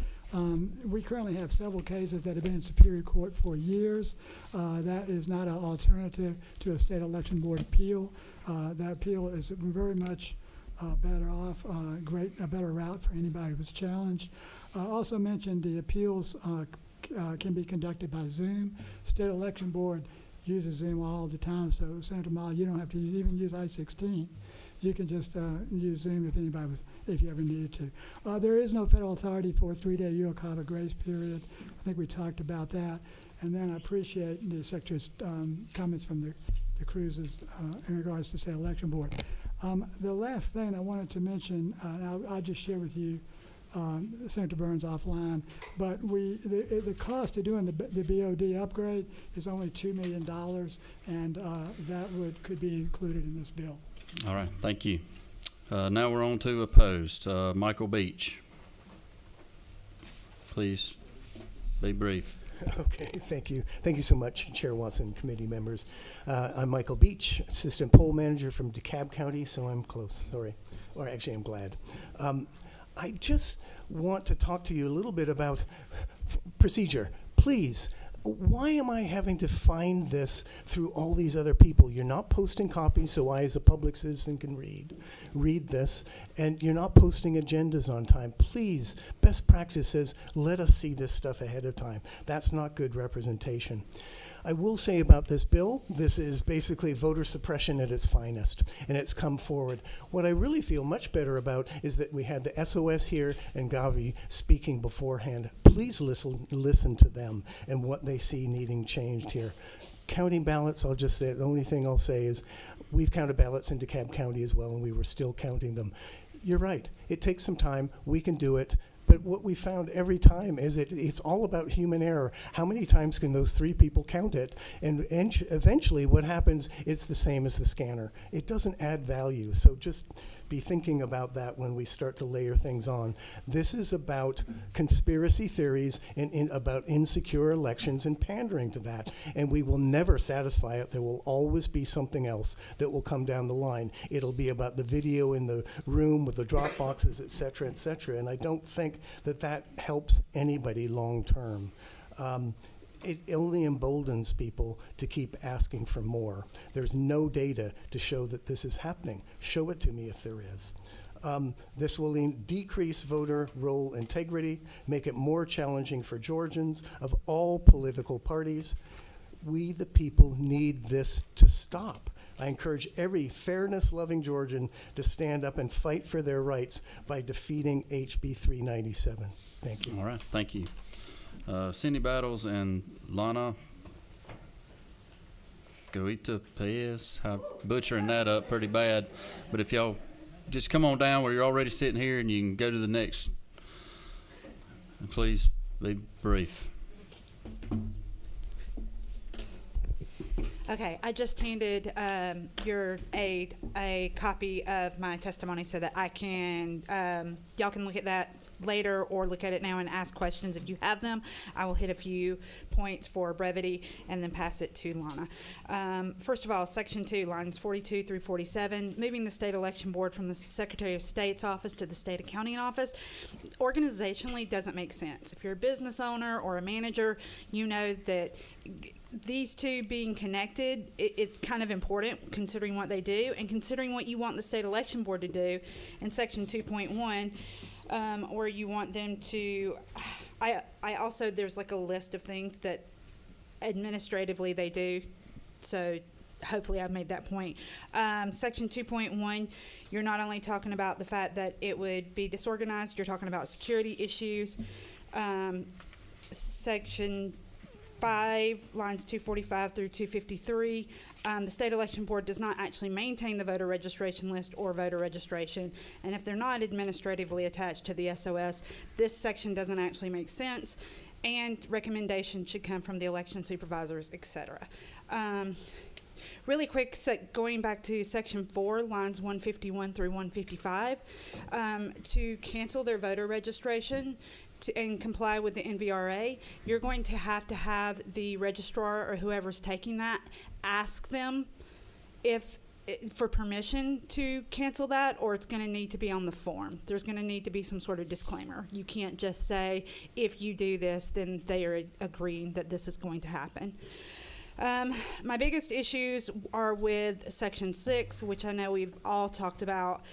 We currently have several cases that have been in Superior Court for years. That is not an alternative to a state election board appeal. That appeal is very much better off, a better route for anybody who's challenged. I also mentioned the appeals can be conducted by Zoom. State election board uses Zoom all the time, so Senator Mall, you don't have to even use I-16. You can just use Zoom if you ever needed to. There is no federal authority for a 3-day UOCAVA grace period. I think we talked about that. And then I appreciate the Secretary's comments from the Cruzes in regards to state election board. The last thing I wanted to mention, I'll just share with you, Senator Burns offline, but the cost of doing the BOD upgrade is only $2 million, and that could be included in this bill. All right, thank you. Now we're on to opposed. Michael Beach. Please be brief. Okay, thank you. Thank you so much, Chair Watson, committee members. I'm Michael Beach, Assistant Poll Manager from DeKalb County, so I'm close, sorry. Or actually, I'm glad. I just want to talk to you a little bit about procedure. Please, why am I having to find this through all these other people? You're not posting copies so I as a public citizen can read this, and you're not posting agendas on time. Please, best practice says, let us see this stuff ahead of time. That's not good representation. I will say about this bill, this is basically voter suppression at its finest, and it's come forward. What I really feel much better about is that we had the SOS here and Gavi speaking beforehand. Please listen to them and what they see needing changed here. Counting ballots, I'll just say, the only thing I'll say is we've counted ballots in DeKalb County as well, and we were still counting them. You're right, it takes some time, we can do it. But what we found every time is it's all about human error. How many times can those 3 people count it? And eventually what happens, it's the same as the scanner. It doesn't add value. So just be thinking about that when we start to layer things on. This is about conspiracy theories and about insecure elections and pandering to that. And we will never satisfy it. There will always be something else that will come down the line. It'll be about the video in the room with the drop boxes, et cetera, et cetera. And I don't think that helps anybody long term. It only emboldens people to keep asking for more. There's no data to show that this is happening. Show it to me if there is. This will decrease voter roll integrity, make it more challenging for Georgians of all political parties. We, the people, need this to stop. I encourage every fairness-loving Georgian to stand up and fight for their rights by defeating HB 397. Thank you. All right, thank you. Cindy Battles and Lana Goita Pez. I'm butchering that up pretty bad, but if y'all just come on down where you're already sitting here and you can go to the next. And please be brief. Okay, I just handed your aide a copy of my testimony so that I can, y'all can look at that later or look at it now and ask questions if you have them. I will hit a few points for brevity and then pass it to Lana. First of all, Section 2, lines 42 through 47, moving the state election board from the Secretary of State's office to the state accounting office, organizationally doesn't make sense. If you're a business owner or a manager, you know that these two being connected, it's kind of important considering what they do and considering what you want the state election board to do in Section 2.1. Where you want them to, I also, there's like a list of things that administratively they do, so hopefully I've made that point. Section 2.1, you're not only talking about the fact that it would be disorganized, you're talking about security issues. Section 5, lines 245 through 253, the state election board does not actually maintain the voter registration list or voter registration, and if they're not administratively attached to the SOS, this section doesn't actually make sense, and recommendations should come from the election supervisors, etc. Really quick, going back to section 4, lines 151 through 155, to cancel their voter registration and comply with the NVRA, you're going to have the registrar or whoever's taking that ask them for permission to cancel that, or it's going to need to be on the form. There's going to need to be some sort of disclaimer. You can't just say, if you do this, then they are agreeing that this is going to happen. My biggest issues are with section 6, which I know we've all talked about.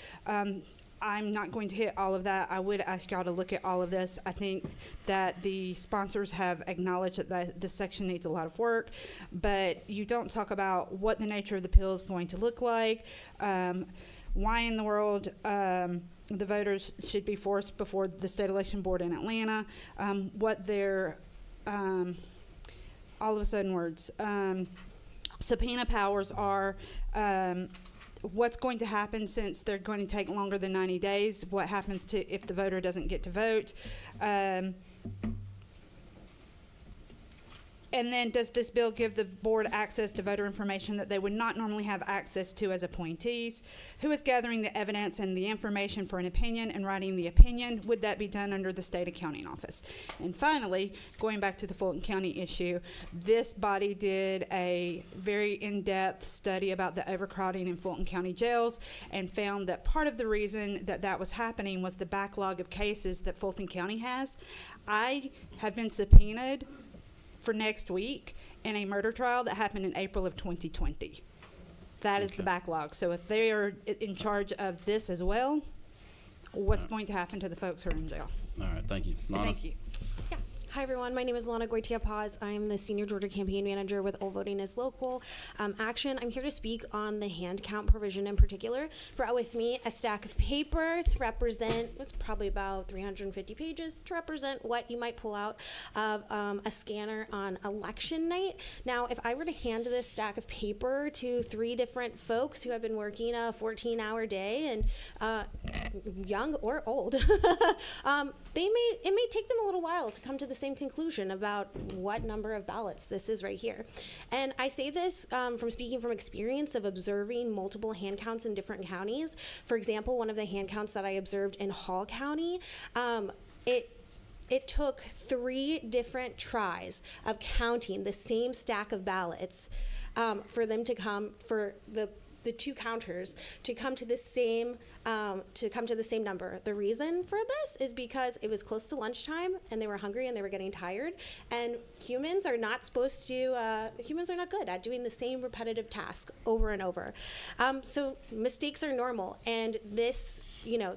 I'm not going to hit all of that. I would ask y'all to look at all of this. I think that the sponsors have acknowledged that this section needs a lot of work, but you don't talk about what the nature of the appeal is going to look like, why in the world the voters should be forced before the state election board in Atlanta, what their all of a sudden words, subpoena powers are, what's going to happen since they're going to take longer than 90 days, what happens to if the voter doesn't get to vote, and then does this bill give the board access to voter information that they would not normally have access to as appointees? Who is gathering the evidence and the information for an opinion and writing the opinion? Would that be done under the state accounting office? And finally, going back to the Fulton County issue, this body did a very in-depth study about the overcrowding in Fulton County jails and found that part of the reason that was happening was the backlog of cases that Fulton County has. I have been subpoenaed for next week in a murder trial that happened in April of 2020. That is the backlog. So if they are in charge of this as well, what's going to happen to the folks who are in jail? All right, thank you. Lana? Thank you. Hi everyone, my name is Lana Goitia-Paz. I'm the Senior Georgia Campaign Manager with All Voting is Local Action. I'm here to speak on the hand count provision in particular. Brought with me a stack of paper to represent, it's probably about 350 pages, to represent what you might pull out of a scanner on election night. Now, if I were to hand this stack of paper to 3 different folks who have been working a 14-hour day and young or old, it may take them a little while to come to the same conclusion about what number of ballots this is right here. And I say this from speaking from experience of observing multiple hand counts in different counties. For example, one of the hand counts that I observed in Hall County, it took 3 different tries of counting the same stack of ballots for them to come, for the 2 counters to come to the same number. The reason for this is because it was close to lunchtime and they were hungry and they were getting tired, and humans are not good at doing the same repetitive task over and over. So mistakes are normal, and this,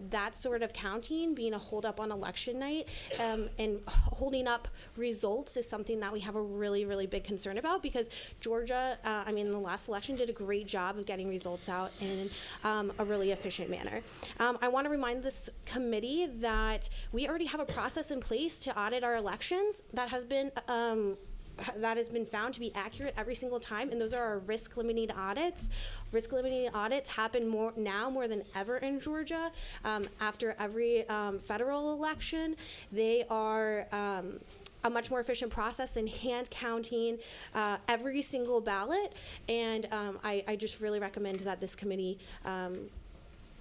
that sort of counting being a holdup on election night and holding up results is something that we have a really, really big concern about, because Georgia, the last election did a great job of getting results out in a really efficient manner. I want to remind this committee that we already have a process in place to audit our elections that has been found to be accurate every single time, and those are our risk-limiting audits. Risk-limiting audits happen more than ever in Georgia. After every federal election, they are a much more efficient process than hand counting every single ballot, and I just really recommend that this committee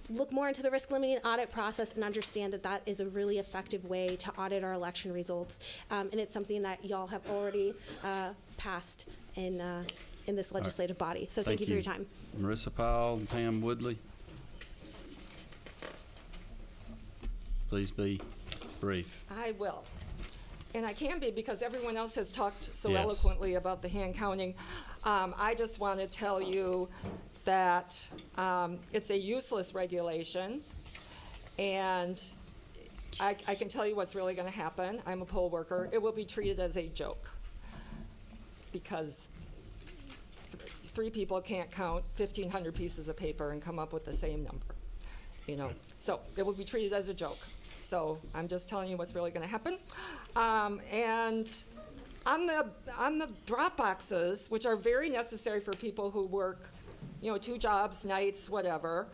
look more into the risk-limiting audit process and understand that is a really effective way to audit our election results, and it's something that y'all have already passed in this legislative body. So thank you for your time. Marissa Powell and Pam Woodley. Please be brief. I will. And I can be, because everyone else has talked so Yes. eloquently about the hand counting. I just want to tell you that it's a useless regulation, and I can tell you what's really going to happen. I'm a poll worker. It will be treated as a joke, because 3 people can't count 1,500 pieces of paper and come up with the same number, So it will be treated as a joke. So I'm just telling you what's really going to happen. And on the drop boxes, which are very necessary for people who work 2 jobs, nights, whatever.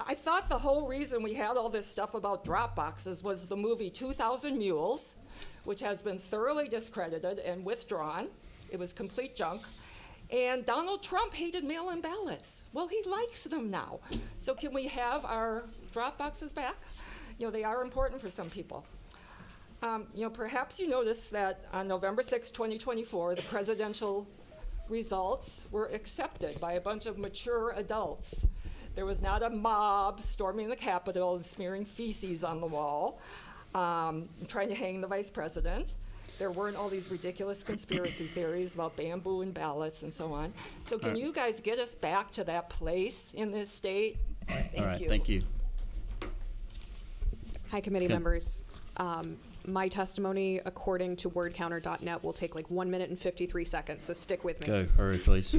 I thought the whole reason we had all this stuff about drop boxes was the movie 2,000 Mules, which has been thoroughly discredited and withdrawn. It was complete junk. And Donald Trump hated mail-in ballots. Well, he likes them now. So can we have our drop boxes back? You know, they are important for some people. You know, perhaps you noticed that on November 6, 2024, the presidential results were accepted by a bunch of mature adults. There was not a mob storming the Capitol and smearing feces on the wall, trying to hang the vice president. There weren't all these ridiculous conspiracy theories about bamboo and ballots and so on. So can you guys get us back to that place in this state? All right, thank you. Hi, committee Okay. members. My testimony, according to wordcounter.net, will take like 1 minute and 53 seconds, so stick with me. Go, hurry, please.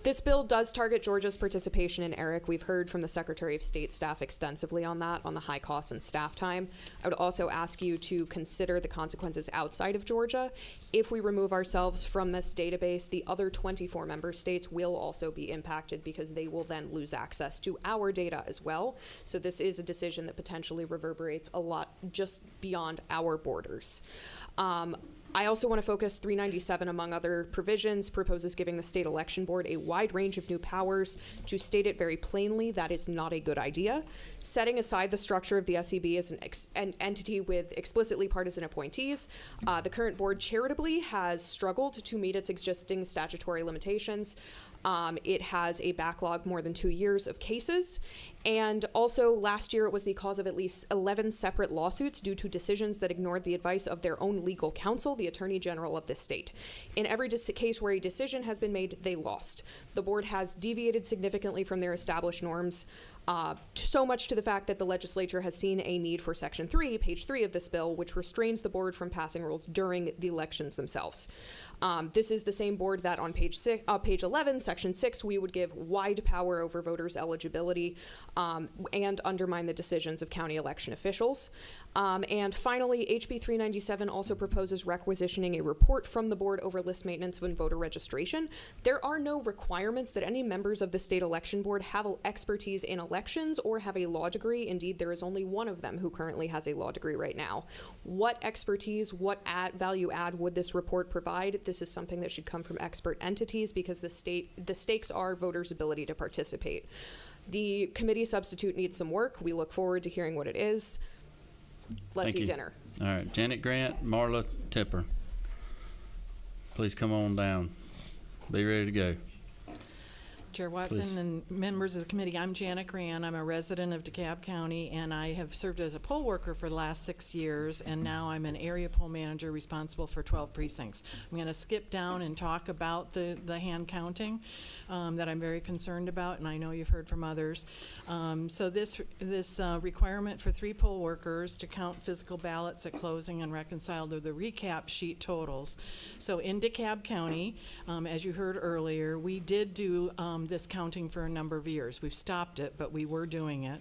This bill does target Georgia's participation in ERIC. We've heard from the Secretary of State staff extensively on that, on the high costs and staff time. I would also ask you to consider the consequences outside of Georgia. If we remove ourselves from this database, the other 24 member states will also be impacted because they will then lose access to our data as well. So this is a decision that potentially reverberates a lot just beyond our borders. I also want to focus 397, among other provisions, proposes giving the state election board a wide range of new powers. To state it very plainly, that is not a good idea. Setting aside the structure of the SEB as an entity with explicitly partisan appointees, the current board charitably has struggled to meet its existing statutory limitations. It has a backlog more than 2 years of cases. And also, last year, it was the cause of at least 11 separate lawsuits due to decisions that ignored the advice of their own legal counsel, the Attorney General of the state. In every case where a decision has been made, they lost. The board has deviated significantly from their established norms, so much to the fact that the legislature has seen a need for Section 3, page 3 of this bill, which restrains the board from passing rules during the elections themselves. This is the same board that on page 11, Section 6, we would give wide power over voters' eligibility and undermine the decisions of county election officials. And finally, HB 397 also proposes requisitioning a report from the board over list maintenance when voter registration. There are no requirements that any members of the state election board have expertise in elections or have a law degree. Indeed, there is only one of them who currently has a law degree right now. What expertise, what value add would this report provide? This is something that should come from expert entities because the stakes are voters' ability to participate. The committee substitute needs some work. We look forward to hearing what it is. Let's Thank eat you. dinner. All right, Janet Grant, Marla Tepper. Please come on down. Be ready to go. Chair Watson Please. and members of the committee, I'm Janet Grant. I'm a resident of DeKalb County, and I have served as a poll worker for the last 6 years, and now I'm an area poll manager responsible for 12 precincts. I'm going to skip down and talk about the hand counting that I'm very concerned about, and I know you've heard from others. So this requirement for 3 poll workers to count physical ballots at closing and reconcile to the recap sheet totals. So in DeKalb County, as you heard earlier, we did do this counting for a number of years. We've stopped it, but we were doing it.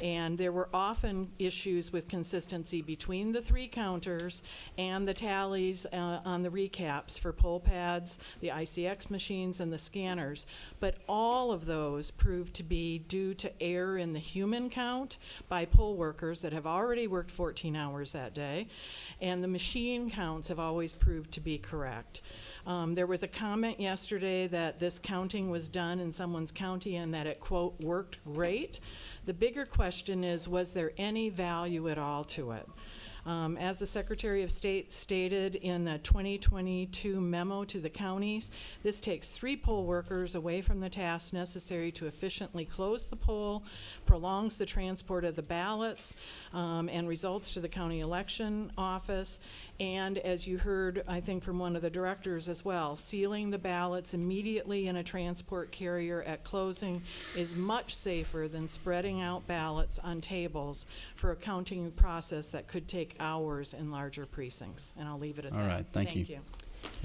And there were often issues with consistency between the 3 counters and the tallies on the recaps for poll pads, the ICX machines, and the scanners. But all of those proved to be due to error in the human count by poll workers that have already worked 14 hours that day. And the machine counts have always proved to be correct. There was a comment yesterday that this counting was done in someone's county and that it, quote, worked great. The bigger question is, was there any value at all to it? As the Secretary of State stated in the 2022 memo to the counties, this takes 3 poll workers away from the tasks necessary to efficiently close the poll, prolongs the transport of the ballots, and results to the county election office. And as you heard, I think from one of the directors as well, sealing the ballots immediately in a transport carrier at closing is much safer than spreading out ballots on tables for a counting process that could take hours in larger precincts. And I'll leave it at that. All right, thank you.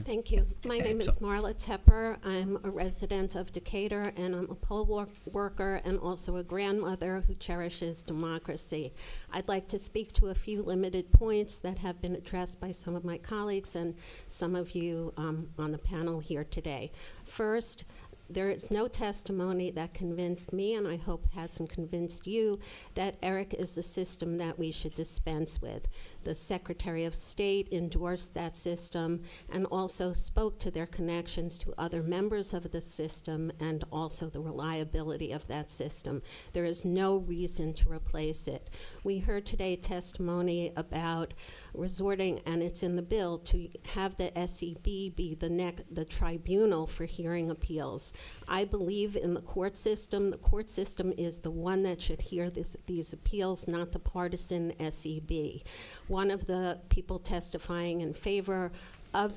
Thank you. My name is Marla Tepper. I'm a resident of Decatur, and I'm a poll worker and also a grandmother who cherishes democracy. I'd like to speak to a few limited points that have been addressed by some of my colleagues and some of you on the panel here today. First, there is no testimony that convinced me, and I hope hasn't convinced you, that ERIC is the system that we should dispense with. The Secretary of State endorsed that system and also spoke to their connections to other members of the system and also the reliability of that system. There is no reason to replace it. We heard today testimony about resorting, and it's in the bill, to have the SEB be the tribunal for hearing appeals. I believe in the court system. The court system is the one that should hear these appeals, not the partisan SEB. One of the people testifying in favor of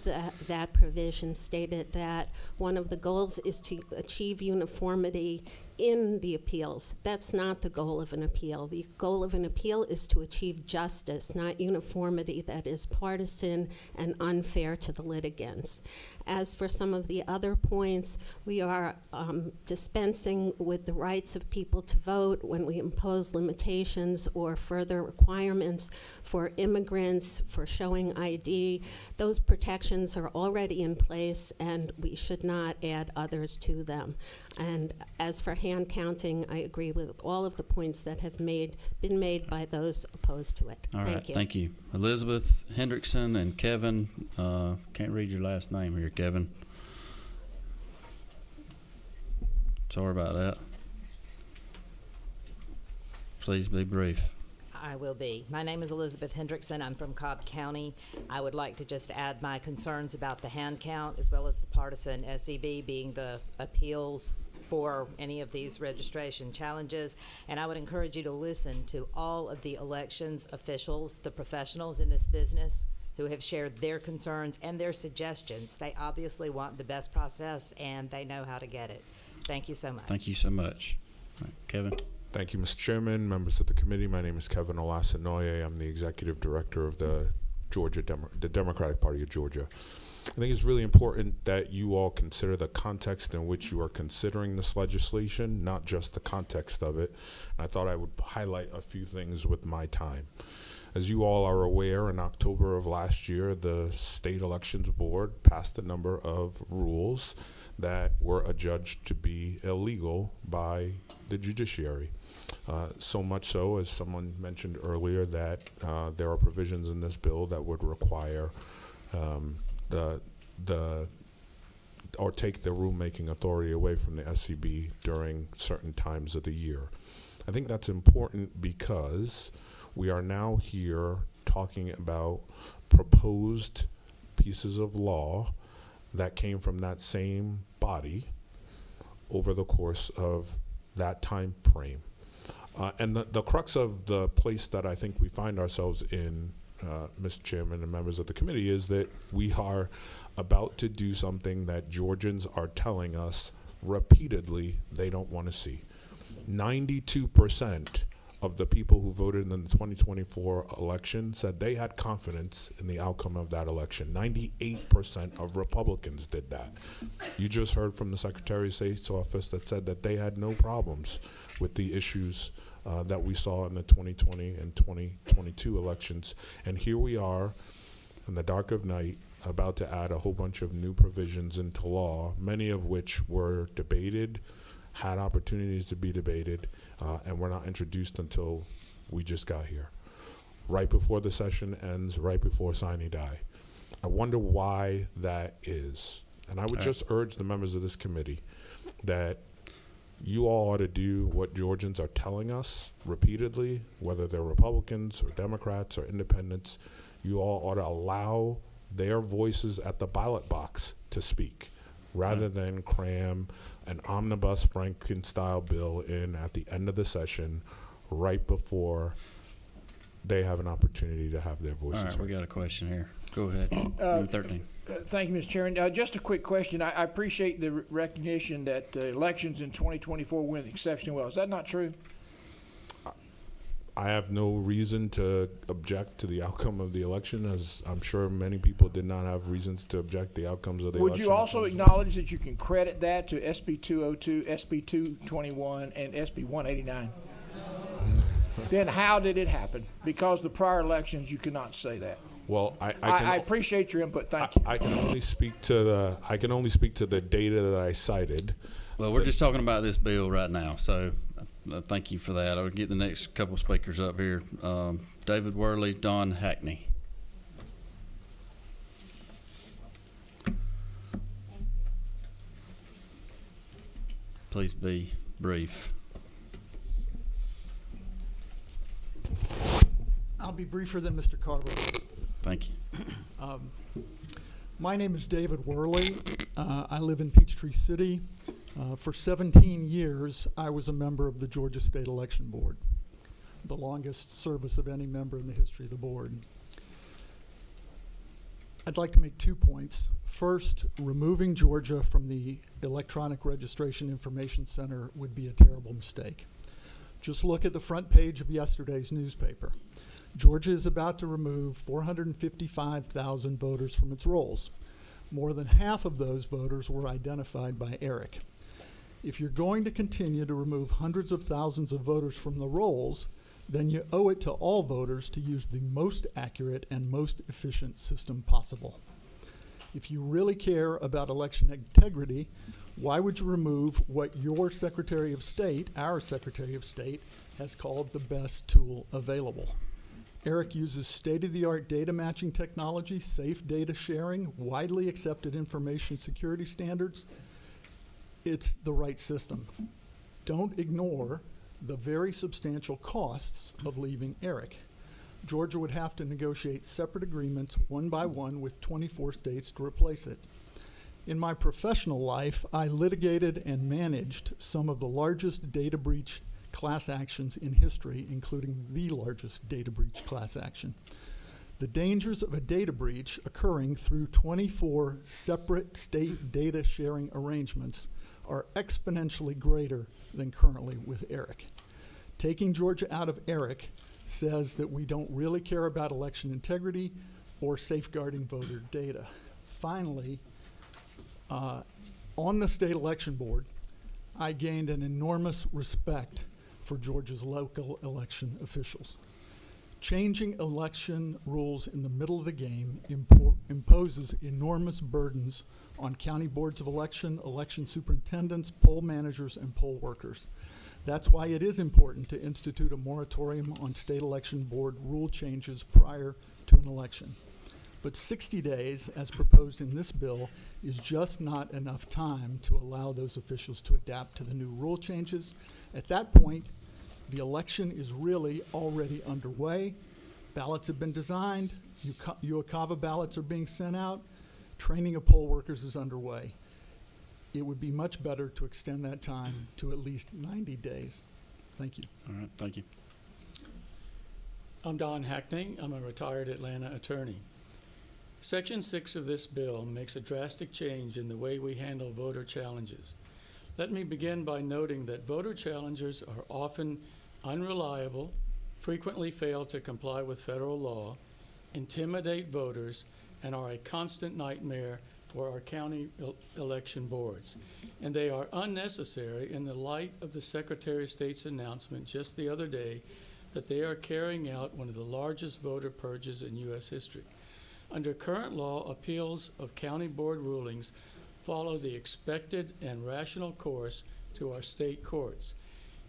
that provision stated that one of the goals is to achieve uniformity in the appeals. That's not the goal of an appeal. The goal of an appeal is to achieve justice, not uniformity that is partisan and unfair to the litigants. As for some of the other points, we are dispensing with the rights of people to vote when we impose limitations or further requirements for immigrants, for showing ID. Those protections are already in place, and we should not add others to them. And as for hand counting, I agree with all of the points that have been made by those opposed to it. All right, Thank you. thank you. Elizabeth Hendrickson and Kevin, can't read your last name here, Kevin. Sorry about that. Please be brief. I will be. My name is Elizabeth Hendrickson. I'm from Cobb County. I would like to just add my concerns about the hand count as well as the partisan SEB being the appeals for any of these registration challenges. And I would encourage you to listen to all of the elections officials, the professionals in this business who have shared their concerns and their suggestions. They obviously want the best process and they know how to get it. Thank you so much. Thank you so much. All right, Kevin. Thank you, Mr. Chairman, members of the committee. My name is Kevin Olasanoye. I'm the executive director of the the Democratic Party of Georgia. I think it's really important that you all consider the context in which you are considering this legislation, not just the context of it. And I thought I would highlight a few things with my time. As you all are aware, in October of last year, the State Elections Board passed a number of rules that were adjudged to be illegal by the judiciary. So much so, as someone mentioned earlier, that there are provisions in this bill that would require or take the rulemaking authority away from the SEB during certain times of the year. I think that's important because we are now here talking about proposed pieces of law that came from that same body over the course of that time frame. And the crux of the place that I think we find ourselves in, Mr. Chairman and members of the committee, is that we are about to do something that Georgians are telling us repeatedly they don't want to see. 92% of the people who voted in the 2024 election said they had confidence in the outcome of that election. 98% of Republicans did that. You just heard from the Secretary of State's office that said that they had no problems with the issues that we saw in the 2020 and 2022 elections. And here we are in the dark of night about to add a whole bunch of new provisions into law, many of which were debated, had opportunities to be debated, and were not introduced until we just got here, right before the session ends, right before sine die. I wonder why that is. And I would just urge the members of this committee that you all ought to do what Georgians are telling us repeatedly, whether they're Republicans or Democrats or independents. You all ought to allow their voices at the ballot box to speak, rather than cram an omnibus Franken-style bill in at the end of the session, right before they have an opportunity to have their voices All right, heard. we got a question here. Go ahead. Number 13. Thank you, Mr. Chairman. Just a quick question. I appreciate the recognition that elections in 2024 went exceptionally well. Is that not true? I have no reason to object to the outcome of the election, as I'm sure many people did not have reasons to object to the outcomes of the Would election. you also acknowledge that you can credit that to SB 202, SB 221, and SB 189? Then how did it happen? Because the prior elections, you could not say that. Well, I appreciate your input. Thank you. I can only speak to the data that I cited. Well, we're just talking about this bill right now, so thank you for that. I'll get the next couple speakers up here. David Worley, Don Hackney. Please be brief. I'll be briefer than Mr. Carver was. Thank you. My name is David Worley. I live in Peachtree City. For 17 years, I was a member of the Georgia State Election Board, the longest service of any member in the history of the board. I'd like to make 2 points. First, removing Georgia from the Electronic Registration Information Center would be a terrible mistake. Just look at the front page of yesterday's newspaper. Georgia is about to remove 455,000 voters from its rolls. More than half of those voters were identified by ERIC. If you're going to continue to remove hundreds of thousands of voters from the rolls, then you owe it to all voters to use the most accurate and most efficient system possible. If you really care about election integrity, why would you remove what your Secretary of State, our Secretary of State, has called the best tool available? ERIC uses state-of-the-art data matching technology, safe data sharing, widely accepted information security standards. It's the right system. Don't ignore the very substantial costs of leaving ERIC. Georgia would have to negotiate separate agreements one by one with 24 states to replace it. In my professional life, I litigated and managed some of the largest data breach class actions in history, including the largest data breach class action. The dangers of a data breach occurring through 24 separate state data sharing arrangements are exponentially greater than currently with ERIC. Taking Georgia out of ERIC says that we don't really care about election integrity or safeguarding voter data. Finally, on the state election board, I gained an enormous respect for Georgia's local election officials. Changing election rules in the middle of the game imposes enormous burdens on county boards of election, election superintendents, poll managers, and poll workers. That's why it is important to institute a moratorium on state election board rule changes prior to an election. But 60 days, as proposed in this bill, is just not enough time to allow those officials to adapt to the new rule changes. At that point, the election is really already underway. Ballots have been designed. UOCAVA ballots are being sent out. Training of poll workers is underway. It would be much better to extend that time to at least 90 days. Thank you. All right, thank you. I'm Don Hackney. I'm a retired Atlanta attorney. Section 6 of this bill makes a drastic change in the way we handle voter challenges. Let me begin by noting that voter challengers are often unreliable, frequently fail to comply with federal law, intimidate voters, and are a constant nightmare for our county election boards. And they are unnecessary in the light of the Secretary of State's announcement just the other day that they are carrying out one of the largest voter purges in U.S. history. Under current law, appeals of county board rulings follow the expected and rational course to our state courts.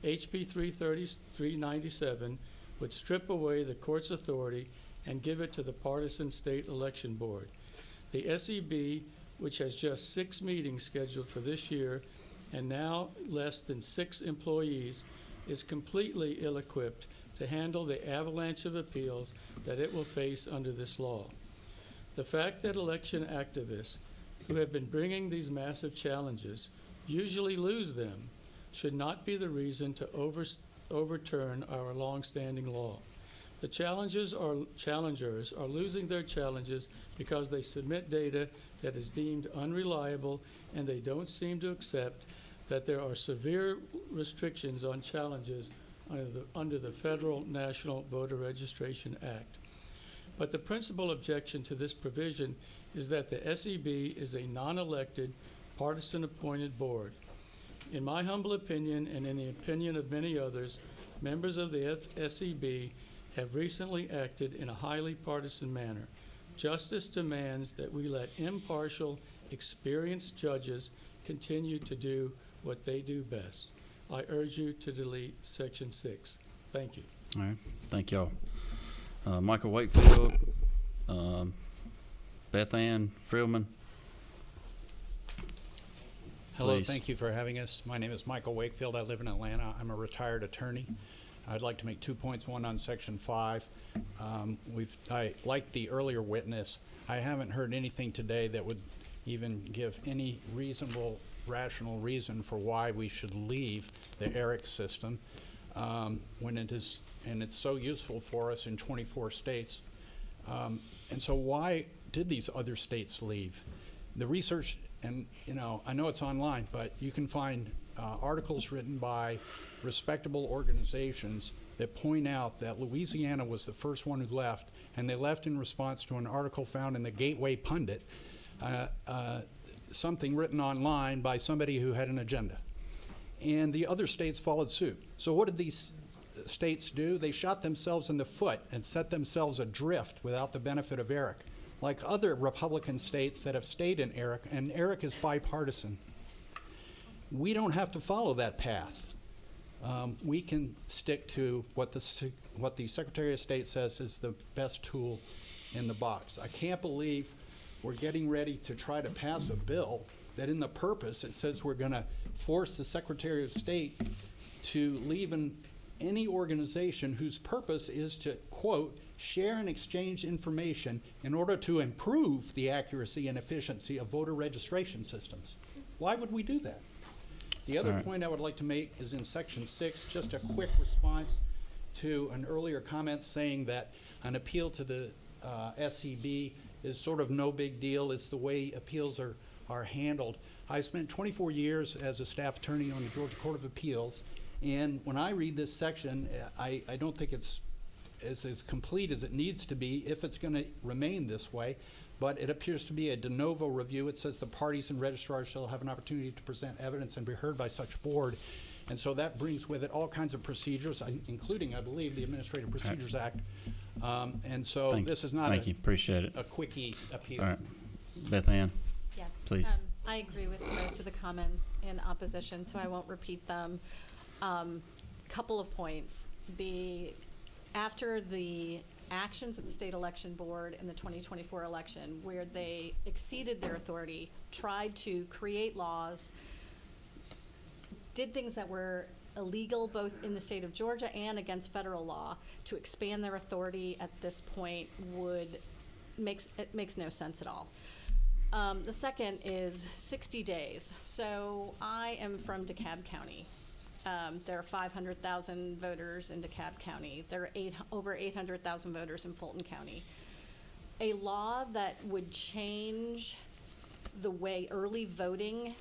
HB 397 would strip away the court's authority and give it to the partisan state election board. The SEB, which has just 6 meetings scheduled for this year and now less than 6 employees, is completely ill-equipped to handle the avalanche of appeals that it will face under this law. The fact that election activists who have been bringing these massive challenges usually lose them should not be the reason to overturn our long-standing law. The challengers are losing their challenges because they submit data that is deemed unreliable, and they don't seem to accept that there are severe restrictions on challenges under the Federal National Voter Registration Act. But the principal objection to this provision is that the SEB is a non-elected, partisan-appointed board. In my humble opinion, and in the opinion of many others, members of the SEB have recently acted in a highly partisan manner. Justice demands that we let impartial, experienced judges continue to do what they do best. I urge you to delete Section 6. Thank you. All right, thank y'all. Michael Wakefield, Beth Ann Freelman. Hello, Please. thank you for having us. My name is Michael Wakefield. I live in Atlanta. I'm a retired attorney. I'd like to make 2 points, one on Section 5. Like the earlier witness, I haven't heard anything today that would even give any reasonable, rational reason for why we should leave the ERIC system when it is, and it's so useful for us in 24 states. And so why did these other states leave? The research, and I know it's online, but you can find articles written by respectable organizations that point out that Louisiana was the first one who left, and they left in response to an article found in the Gateway Pundit, something written online by somebody who had an agenda. And the other states followed suit. So what did these states do? They shot themselves in the foot and set themselves adrift without the benefit of ERIC, like other Republican states that have stayed in ERIC, and ERIC is bipartisan. We don't have to follow that path. We can stick to what the Secretary of State says is the best tool in the box. I can't believe we're getting ready to try to pass a bill that in the purpose it says we're going to force the Secretary of State to leave any organization whose purpose is to, quote, share and exchange information in order to improve the accuracy and efficiency of voter registration systems. Why would we do that? The other point I would like to make is in Section 6, just a quick response to an earlier comment saying that an appeal to the SEB is sort of no big deal. It's the way appeals are handled. I spent 24 years as a staff attorney on the Georgia Court of Appeals, and when I read this section, I don't think it's as complete as it needs to be if it's going to remain this way, but it appears to be a de novo review. It says the parties and registrars shall have an opportunity to present evidence and be heard by such board. And so that brings with it all kinds of procedures, including, I believe, the Administrative Procedures Act. And so this is not Appreciate it. a quickie appeal. All right, Beth Ann. Yes. Please. I agree with most of the comments in opposition, so I won't repeat them. Couple of points. After the actions of the State Election Board in the 2024 election, where they exceeded their authority, tried to create laws, did things that were illegal both in the state of Georgia and against federal law, to expand their authority at this point makes no sense at all. The second is 60 days. So I am from DeKalb County. There are 500,000 voters in DeKalb County. There are over 800,000 voters in Fulton County. A law that would change the way early voting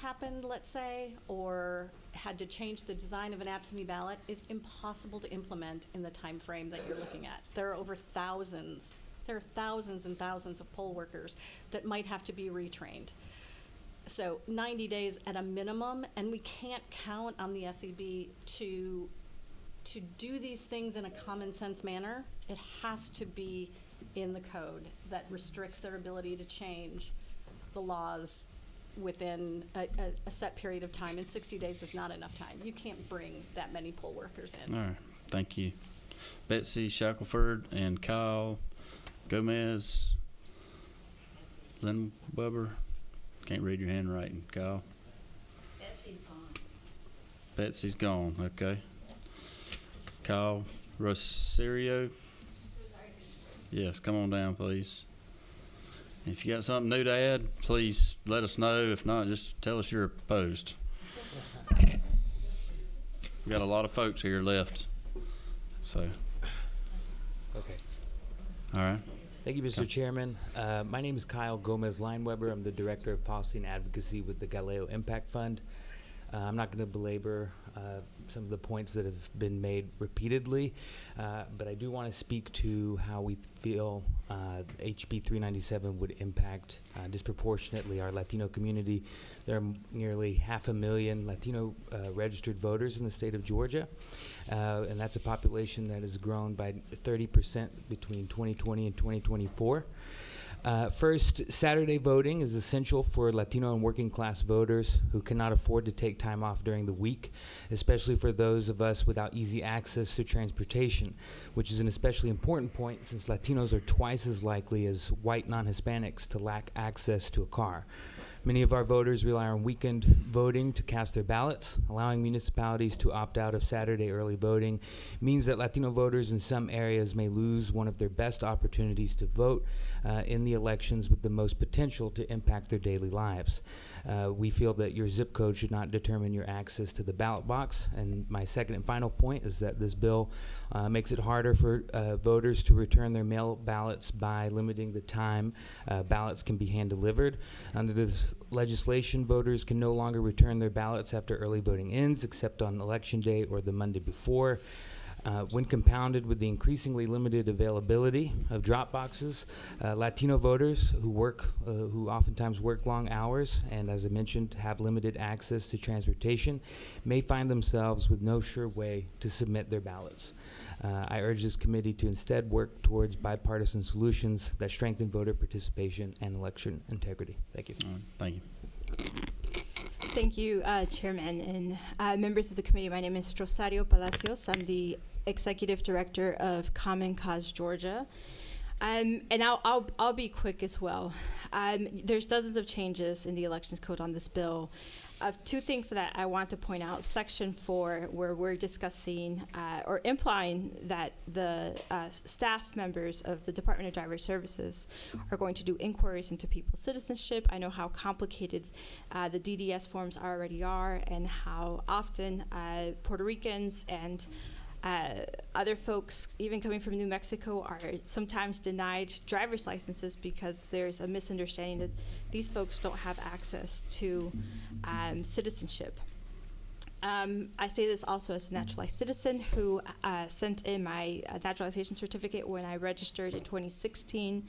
happened, let's say, or had to change the design of an absentee ballot is impossible to implement in the time frame that you're looking at. There are thousands and thousands of poll workers that might have to be retrained. So 90 days at a minimum, and we can't count on the SEB to do these things in a common sense manner. It has to be in the code that restricts their ability to change the laws within a set period of time, and 60 days is not enough time. You can't bring that many poll workers in. All right, thank you. Betsy Shackelford and Kyle Gomez, Lynn Weber. Can't read your handwriting, Kyle. Betsy's gone. Betsy's gone, okay. Kyle Rosario. Yes, come on down, please. If you got something new to add, please let us know. If not, just tell us you're opposed. We got a lot of folks here left, so. Okay. All right. Thank you, Mr. Chairman. My name is Kyle Gomez Lineweber. I'm the Director of Policy and Advocacy with the Galileo Impact Fund. I'm not going to belabor some of the points that have been made repeatedly, but I do want to speak to how we feel HB 397 would impact disproportionately our Latino community. There are nearly 500,000 Latino registered voters in the state of Georgia, and that's a population that has grown by 30% between 2020 and 2024. First, Saturday voting is essential for Latino and working class voters who cannot afford to take time off during the week, especially for those of us without easy access to transportation, which is an especially important point since Latinos are twice as likely as white non-Hispanics to lack access to a car. Many of our voters rely on weekend voting to cast their ballots. Allowing municipalities to opt out of Saturday early voting means that Latino voters in some areas may lose one of their best opportunities to vote in the elections with the most potential to impact their daily lives. We feel that your zip code should not determine your access to the ballot box. And my second and final point is that this bill makes it harder for voters to return their mail ballots by limiting the time ballots can be hand-delivered. Under this legislation, voters can no longer return their ballots after early voting ends, except on Election Day or the Monday before. When compounded with the increasingly limited availability of drop boxes, Latino voters who oftentimes work long hours and, as I mentioned, have limited access to transportation may find themselves with no sure way to submit their ballots. I urge this committee to instead work towards bipartisan solutions that strengthen voter participation and election integrity. Thank you. Thank you. Thank you, Chairman and members of the committee. My name is Rosario Palacios. I'm the Executive Director of Common Cause Georgia. And I'll be quick as well. There's dozens of changes in the elections code on this bill. Two things that I want to point out. Section 4, where we're discussing or implying that the staff members of the Department of Driver Services are going to do inquiries into people's citizenship. I know how complicated the DDS forms already are, and how often Puerto Ricans and other folks, even coming from New Mexico, are sometimes denied driver's licenses because there's a misunderstanding that these folks don't have access to citizenship. I say this also as a naturalized citizen who sent in my naturalization certificate when I registered in 2016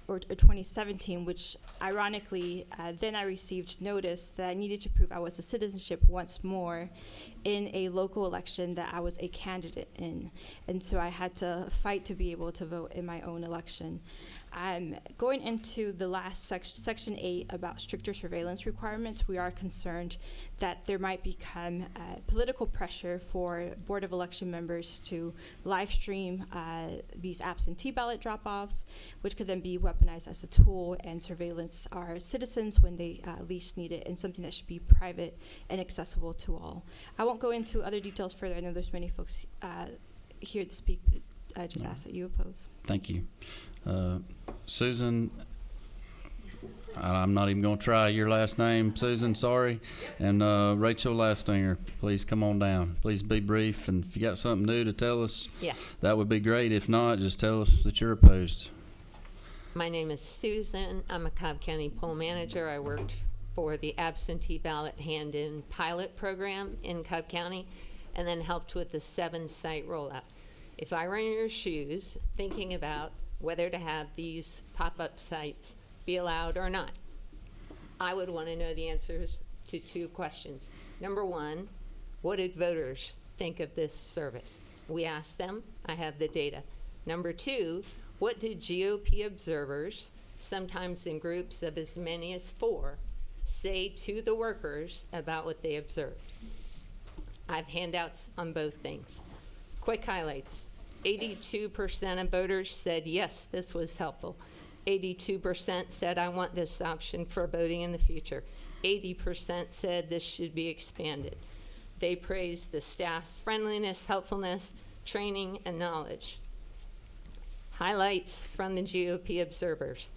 or 2017, which ironically, then I received notice that I needed to prove I was a citizenship once more in a local election that I was a candidate in. And so I had to fight to be able to vote in my own election. Going into the last section 8 about stricter surveillance requirements, we are concerned that there might become political pressure for Board of Election members to live stream these absentee ballot drop-offs, which could then be weaponized as a tool and surveillance our citizens when they least need it, and something that should be private and accessible to all. I won't go into other details further. I know there's many folks here to speak, but I just ask that you oppose. Thank you. Susan, I'm not even going to try your last name, Susan, sorry. And Rachel Lastinger, please come on down. Please be brief, and if you got something new to tell us, yes, that would be great. If not, just tell us that you're opposed. My name is Susan. I'm a Cobb County poll manager. I worked for the absentee ballot hand-in pilot program in Cobb County, and then helped with the 7-site rollout. If I were in your shoes, thinking about whether to have these pop-up sites be allowed or not, I would want to know the answers to 2 questions. Number 1, what did voters think of this service? We asked them. I have the data. Number 2, what did GOP observers, sometimes in groups of as many as 4, say to the workers about what they observed? I have handouts on both things. Quick highlights. 82% of voters said, yes, this was helpful. 82% said, I want this option for voting in the future. 80% said this should be expanded. They praised the staff's friendliness, helpfulness, training, and knowledge. Highlights from the GOP observers.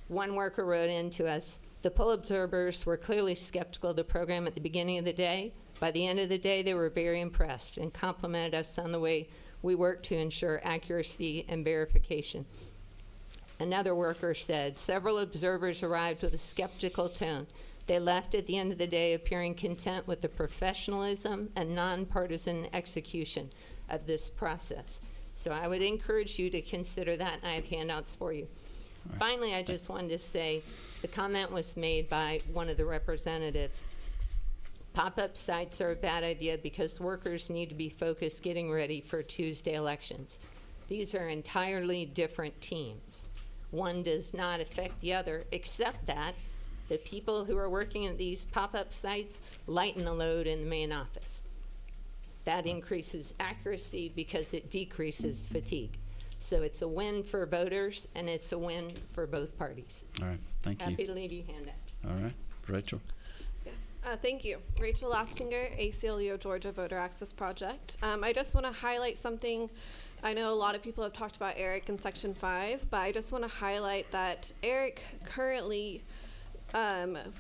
One worker wrote in to us, the poll observers were clearly skeptical of the program at the beginning of the day. By the end of the day, they were very impressed and complimented us on the way we work to ensure accuracy and verification. Another worker said, several observers arrived with a skeptical tone. They left at the end of the day appearing content with the professionalism and nonpartisan execution of this process. So I would encourage you to consider that, and I have handouts for you. Right. Finally, I just wanted to say, the comment was made by one of the representatives. Pop-up sites are a bad idea because workers need to be focused getting ready for Tuesday elections. These are entirely different teams. One does not affect the other, except that the people who are working at these pop-up sites lighten the load in the main office. That increases accuracy because it decreases fatigue. So it's a win for voters, and it's a win for both parties. All right, thank you. Happy to leave you handouts. All right, Rachel. Yes, thank you. Rachel Lastinger, ACLU Georgia Voter Access Project. I just want to highlight something. I know a lot of people have talked about ERIC in Section 5, but I just want to highlight that ERIC currently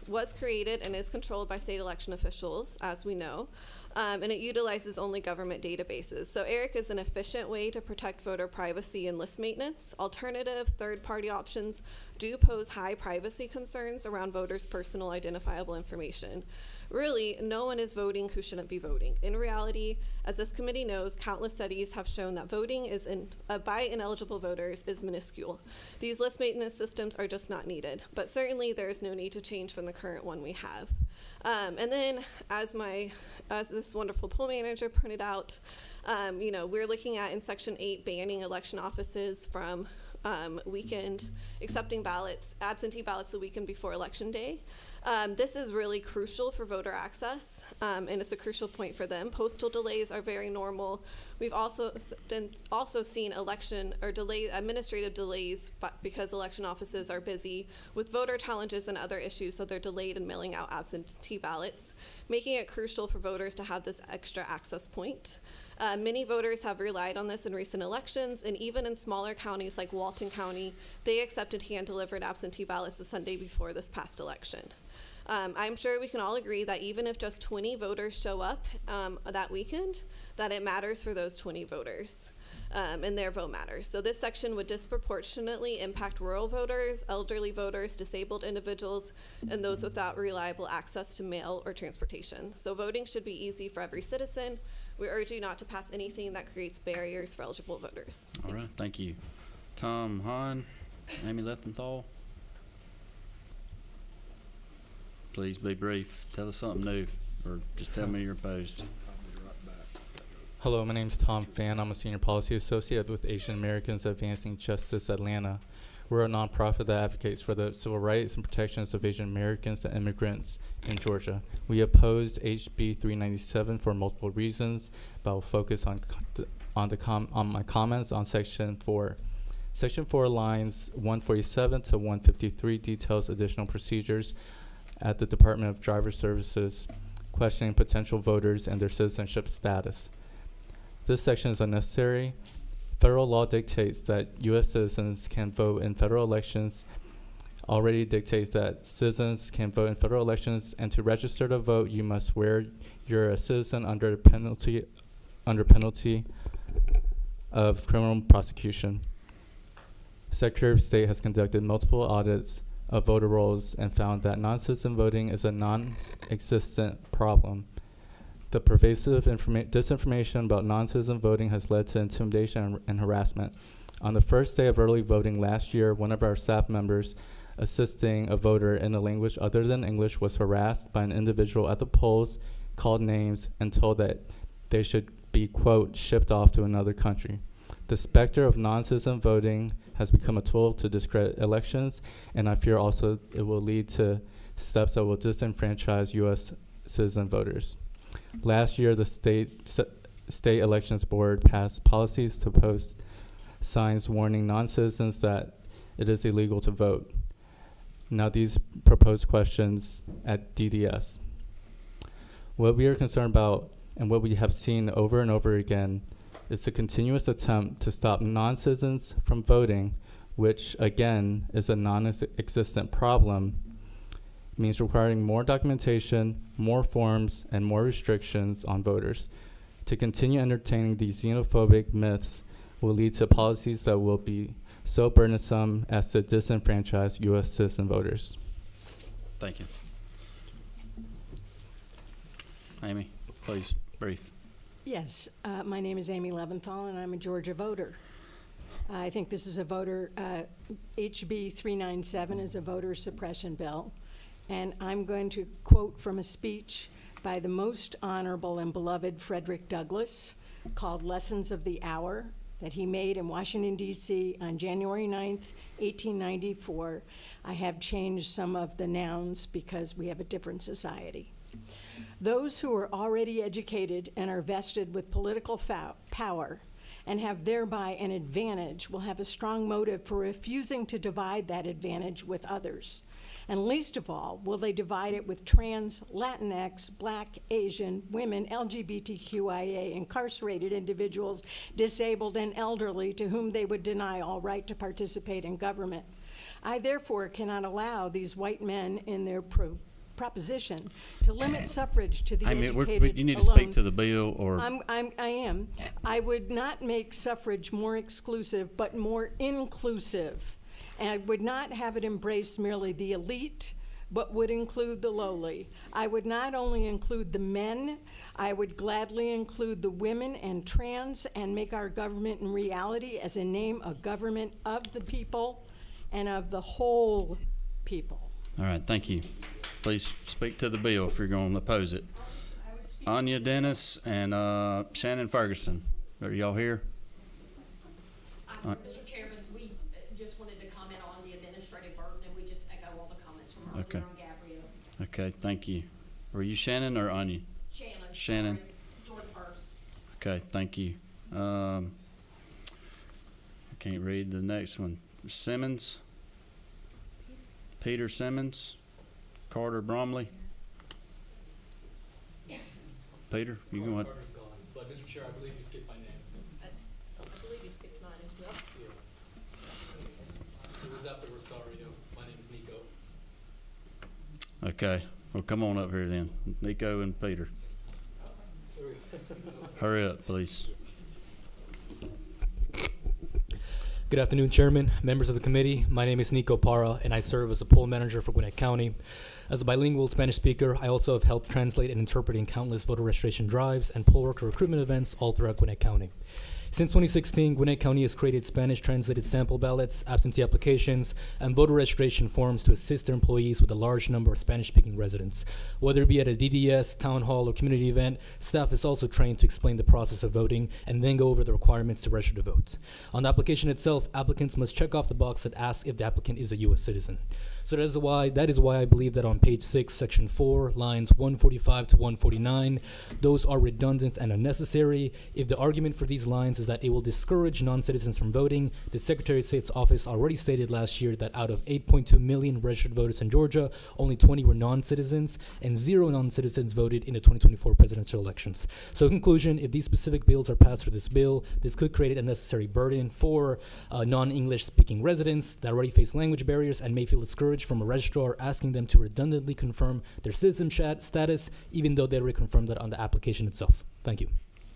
was created and is controlled by state election officials, as we know. And it utilizes only government databases. So ERIC is an efficient way to protect voter privacy and list maintenance. Alternative third-party options do pose high privacy concerns around voters' personal identifiable information. Really, no one is voting who shouldn't be voting. In reality, as this committee knows, countless studies have shown that voting by ineligible voters is minuscule. These list maintenance systems are just not needed, but certainly there is no need to change from the current one we have. And then, as this wonderful poll manager pointed out, we're looking at in Section 8 banning election offices from accepting absentee ballots the weekend before Election Day. This is really crucial for voter access, and it's a crucial point for them. Postal delays are very normal. We've also seen administrative delays because election offices are busy with voter challenges and other issues, so they're delayed in mailing out absentee ballots, making it crucial for voters to have this extra access point. Many voters have relied on this in recent elections, and even in smaller counties like Walton County, they accepted hand-delivered absentee ballots the Sunday before this past election. I'm sure we can all agree that even if just 20 voters show up that weekend, that it matters for those 20 voters, and their vote matters. So this section would disproportionately impact rural voters, elderly voters, disabled individuals, and those without reliable access to mail or transportation. So voting should be easy for every citizen. We urge you not to pass anything that creates barriers for eligible voters. All right, thank you. Tom Hahn, Amy Leventhal. Please be brief. Tell us something new, or just tell me you're opposed. Hello, my name is Tom Fan. I'm a senior policy associate with Asian Americans Advancing Justice Atlanta. We're a nonprofit that advocates for the civil rights and protections of Asian Americans and immigrants in Georgia. We opposed HB 397 for multiple reasons, but I'll focus on my comments on Section 4. Section 4 lines 147 to 153 details additional procedures at the Department of Driver Services questioning potential voters and their citizenship status. This section is unnecessary. Federal law dictates that U.S. citizens can vote in federal elections, already dictates that citizens can vote in federal elections, and to register to vote, you must swear you're a citizen under penalty of criminal prosecution. Secretary of State has conducted multiple audits of voter rolls and found that non-citizen voting is a non-existent problem. The pervasive disinformation about non-citizen voting has led to intimidation and harassment. On the first day of early voting last year, one of our staff members assisting a voter in a language other than English was harassed by an individual at the polls, called names, and told that they should be, quote, shipped off to another country. The specter of non-citizen voting has become a tool to discredit elections, and I fear also it will lead to steps that will disenfranchise U.S. citizen voters. Last year, the state elections board passed policies to post signs warning non-citizens that it is illegal to vote. Now these proposed questions at DDS. What we are concerned about and what we have seen over and over again is the continuous attempt to stop non-citizens from voting, which again is a non-existent problem, means requiring more documentation, more forms, and more restrictions on voters. To continue entertaining these xenophobic myths will lead to policies that will be so burdensome as to disenfranchise U.S. citizen voters. Thank you. Amy, please, brief. Yes, my name is Amy Leventhal, and I'm a Georgia voter. I think this is a voter, HB 397 is a voter suppression bill. And I'm going to quote from a speech by the most honorable and beloved Frederick Douglass called Lessons of the Hour. that he made in Washington, D.C. on January 9th, 1894, I have changed some of the nouns because we have a different society. Those who are already educated and are vested with political power and have thereby an advantage will have a strong motive for refusing to divide that advantage with others. And least of all, will they divide it with trans, Latinx, Black, Asian, women, LGBTQIA, incarcerated individuals, disabled and elderly to whom they would deny all right to participate in government. I therefore cannot allow these white men in their proposition to limit suffrage to the educated you need to alone. speak to the bill, or I am. I would not make suffrage more exclusive, but more inclusive. And I would not have it embrace merely the elite, but would include the lowly. I would not only include the men, I would gladly include the women and trans, and make our government in reality as a name a government of the people and of the whole people. all right, thank you. Please speak to the bill if you're going to oppose it. Anya Dennis and Shannon Ferguson. Are y'all here? Mr. Chairman, we just wanted to comment on the administrative burden, and we just echo all the comments from earlier Okay. on Gabrielle. Okay, thank you. Were you Shannon or Anya? Shannon. George first. Okay, thank you. I can't read the next one. Simmons. Peter Simmons. Carter Bromley. Peter, you going? Carter's gone, but Mr. Chair, I believe you skipped my name. I believe you skipped mine as well. It was after Rosario. My name is Nico. Okay, well, come on up here then. Nico and Peter. Hurry up, please. Good afternoon, Chairman, members of the committee. My name is Nico Parra, and I serve as a poll manager for Gwinnett County. As a bilingual Spanish speaker, I also have helped translate and interpret in countless voter registration drives and poll worker recruitment events all throughout Gwinnett County. Since 2016, Gwinnett County has created Spanish-translated sample ballots, absentee applications, and voter registration forms to assist their employees with a large number of Spanish-speaking residents. Whether it be at a DDS, town hall, or community event, staff is also trained to explain the process of voting and then go over the requirements to register to vote. On the application itself, applicants must check off the box that asks if the applicant is a U.S. citizen. So that is why I believe that on page 6, section 4, lines 145 to 149, those are redundant and unnecessary. If the argument for these lines is that it will discourage non-citizens from voting, the Secretary of State's office already stated last year that out of 8.2 million registered voters in Georgia, only 20 were non-citizens, and 0 non-citizens voted in the 2024 presidential elections. So in conclusion, if these specific bills are passed through this bill, this could create a necessary burden for non-English speaking residents that already face language barriers and may feel discouraged from a registrar asking them to redundantly confirm their citizenship status, even though they already confirmed that on the application itself. Thank you.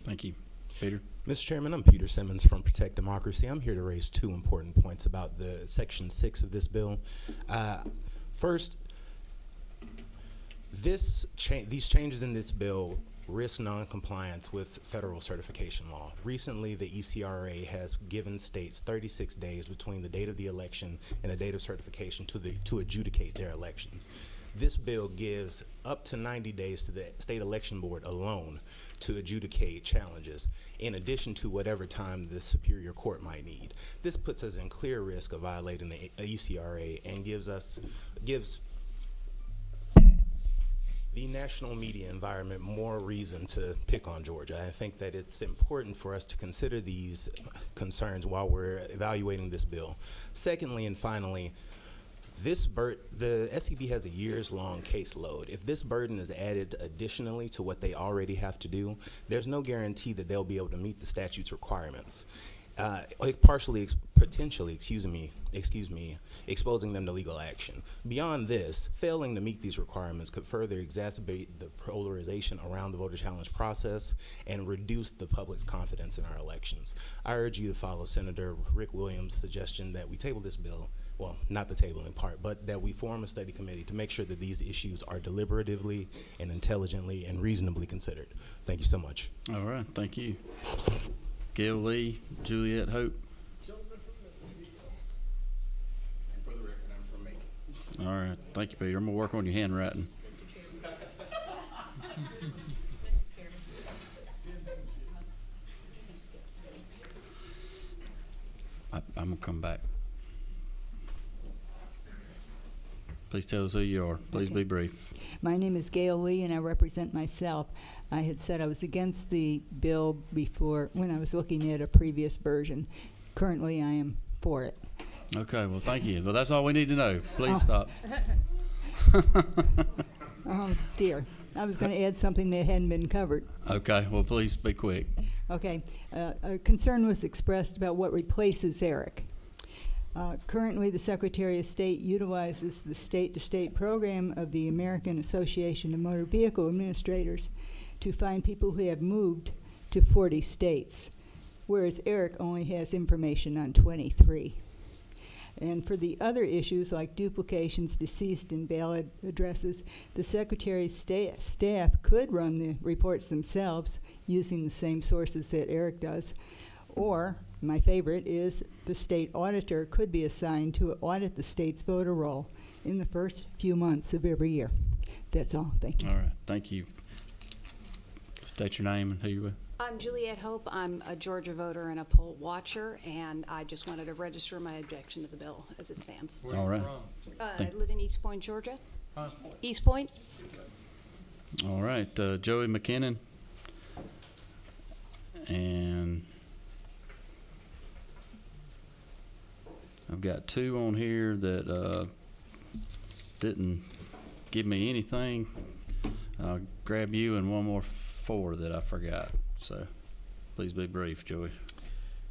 Thank you. Peter? Mr. Chairman, I'm Peter Simmons from Protect Democracy. I'm here to raise 2 important points about the Section 6 of this bill. First, these changes in this bill risk non-compliance with federal certification law. Recently, the ECRA has given states 36 days between the date of the election and the date of certification to adjudicate their elections. This bill gives up to 90 days to the state election board alone to adjudicate challenges, in addition to whatever time the Superior Court might need. This puts us in clear risk of violating the ECRA and gives the national media environment more reason to pick on Georgia. I think that it's important for us to consider these concerns while we're evaluating this bill. Secondly and finally, the SCB has a years-long caseload. If this burden is added additionally to what they already have to do, there's no guarantee that they'll be able to meet the statute's requirements. Potentially, exposing them to legal action. Beyond this, failing to meet these requirements could further exacerbate the polarization around the voter challenge process and reduce the public's confidence in our elections. I urge you to follow Senator Rick Williams' suggestion that we table this bill, well, not the tabling part, but that we form a study committee to make sure that these issues are deliberatively and intelligently and reasonably considered. Thank you so much. All right, thank you. Gail Lee, Juliet Hope. All right, thank you, Peter. I'm gonna work on your handwriting. come back. Please tell us who you are. Please be brief. My name is Gail Lee, and I represent myself. I had said I was against the bill before when I was looking at a previous version. Currently, I am for it. Okay, well, thank you. Well, that's all we need to know. Please stop. Oh, dear. I was going to add something that hadn't been covered. Okay, well, please be quick. Okay. A concern was expressed about what replaces ERIC. Currently, the Secretary of State utilizes the state-to-state program of the American Association of Motor Vehicle Administrators to find people who have moved to 40 states, whereas ERIC only has information on 23. And for the other issues like duplications, deceased, and valid addresses, the Secretary's staff could run the reports themselves using the same sources that ERIC does. Or, my favorite is the state auditor could be assigned to audit the state's voter roll in the first few months of every year. That's all. Thank you. All right. Thank you. State your name and who you're with. I'm Juliette Hope. I'm a Georgia voter and a poll watcher, and I just wanted to register my objection to the bill as it stands. All right. I live in East Point, Georgia. East Point. All right. Joey McKinnon. And I've got two on here that didn't give me anything. I'll grab you and one more four that I forgot. So please be brief, Joey.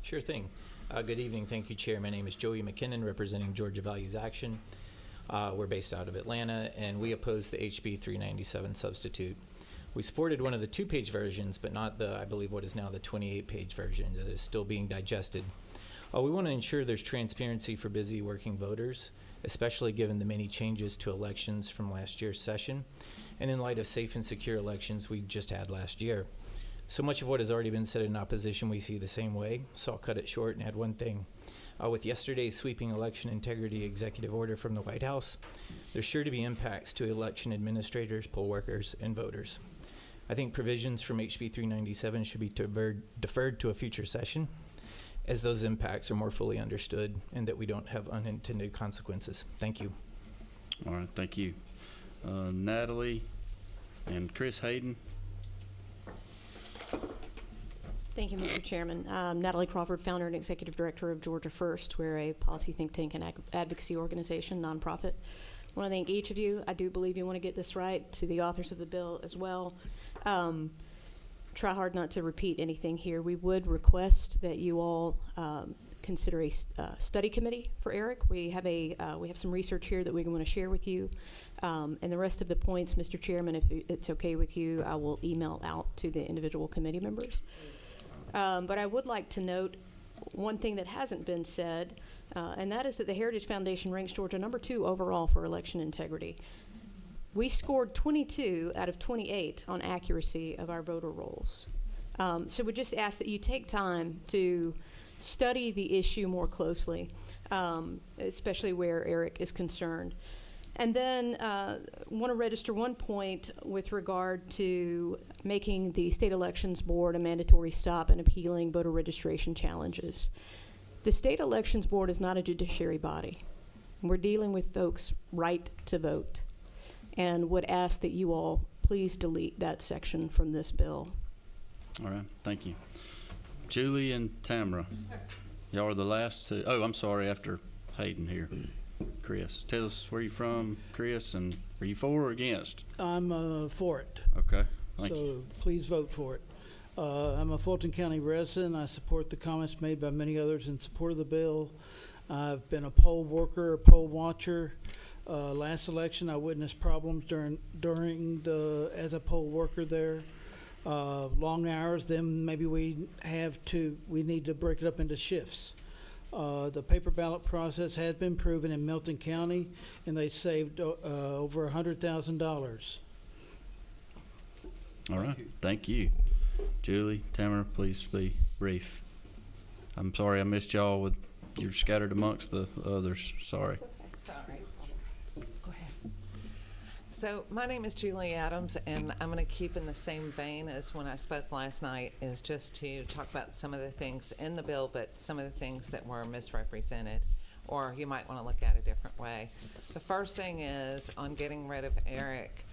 Sure thing. Good evening. Thank you, Chair. My name is Joey McKinnon, representing Georgia Values Action. We're based out of Atlanta, and we oppose the HB 397 substitute. We supported one of the 2-page versions, but not the, I believe, what is now the 28-page version that is still being digested. We want to ensure there's transparency for busy working voters, especially given the many changes to elections from last year's session, and in light of safe and secure elections we just had last year. So much of what has already been said in opposition we see the same way, so I'll cut it short and add one thing. With yesterday's sweeping election integrity executive order from the White House, there's sure to be impacts to election administrators, poll workers, and voters. I think provisions from HB 397 should be deferred to a future session, as those impacts are more fully understood and that we don't have unintended consequences. Thank you. All right, thank you. Natalie and Chris Hayden. Thank you, Mr. Chairman. Natalie Crawford, founder and executive director of Georgia First. We're a policy think tank and advocacy organization, nonprofit. I want to thank each of you. I do believe you want to get this right, to the authors of the bill as well. Try hard not to repeat anything here. We would request that you all consider a study committee for ERIC. We have some research here that we want to share with you. And the rest of the points, Mr. Chairman, if it's okay with you, I will email out to the individual committee members. But I would like to note one thing that hasn't been said, and that is that the Heritage Foundation ranks Georgia number 2 overall for election integrity. We scored 22 out of 28 on accuracy of our voter rolls. So we just ask that you take time to study the issue more closely, especially where ERIC is concerned. And then want to register one point with regard to making the State Elections Board a mandatory stop in appealing voter registration challenges. The State Elections Board is not a judiciary body. We're dealing with folks' right to vote, and would ask that you all please delete that section from this bill. All right, thank you. Julie and Tamara, y'all are the last two. Oh, I'm sorry, after Hayden here. Chris, tell us where you're from, Chris, and are you for or against? I'm for it. Okay, thank you. So please vote for it. I'm a Fulton County resident. I support the comments made by many others in support of the bill. I've been a poll worker, a poll watcher. Last election, I witnessed problems as a poll worker there. Long hours, then maybe we need to break it up into shifts. The paper ballot process has been proven in Milton County, and they saved over $100,000. All right, thank you. Julie, Tamara, please be brief. I'm sorry I missed y'all with you're scattered amongst the others. Sorry. It's all right. Go ahead. So my name is Julie Adams, and I'm going to keep in the same vein as when I spoke last night, is just to talk about some of the things in the bill, but some of the things that were misrepresented, or you might want to look at a different way. The first thing is on getting rid of Eric.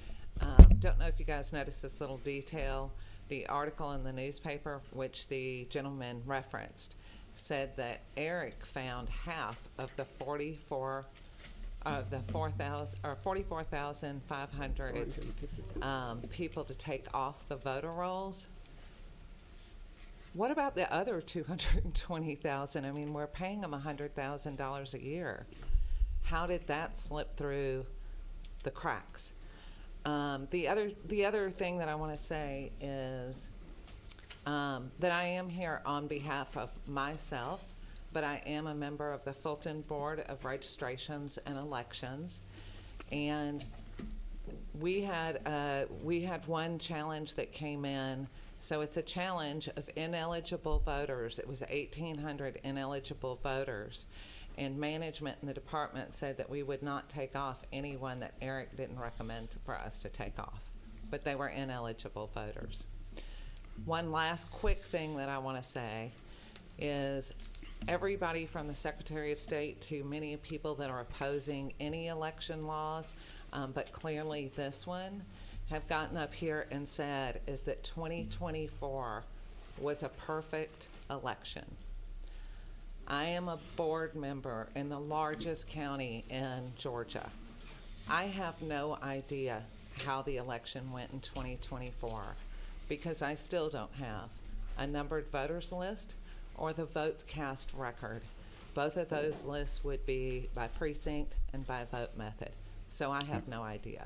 Don't know if you guys noticed this little detail. The article in the newspaper, which the gentleman referenced, said that Eric found half of the 44,500 people to take off the voter rolls. What about the other 220,000? I mean, we're paying them $100,000 a year. How did that slip through the cracks? The other thing that I want to say is that I am here on behalf of myself, but I am a member of the Fulton Board of Registrations and Elections, and we had one challenge that came in. So it's a challenge of ineligible voters. It was 1,800 ineligible voters, and management in the department said that we would not take off anyone that Eric didn't recommend for us to take off, but they were ineligible voters. One last quick thing that I want to say is everybody from the Secretary of State to many people that are opposing any election laws, but clearly this one, have gotten up here and said is that 2024 was a perfect election. I am a board member in the largest county in Georgia. I have no idea how the election went in 2024 because I still don't have a numbered voters list or the votes cast record. Both of those lists would be by precinct and by vote method. So I have no idea.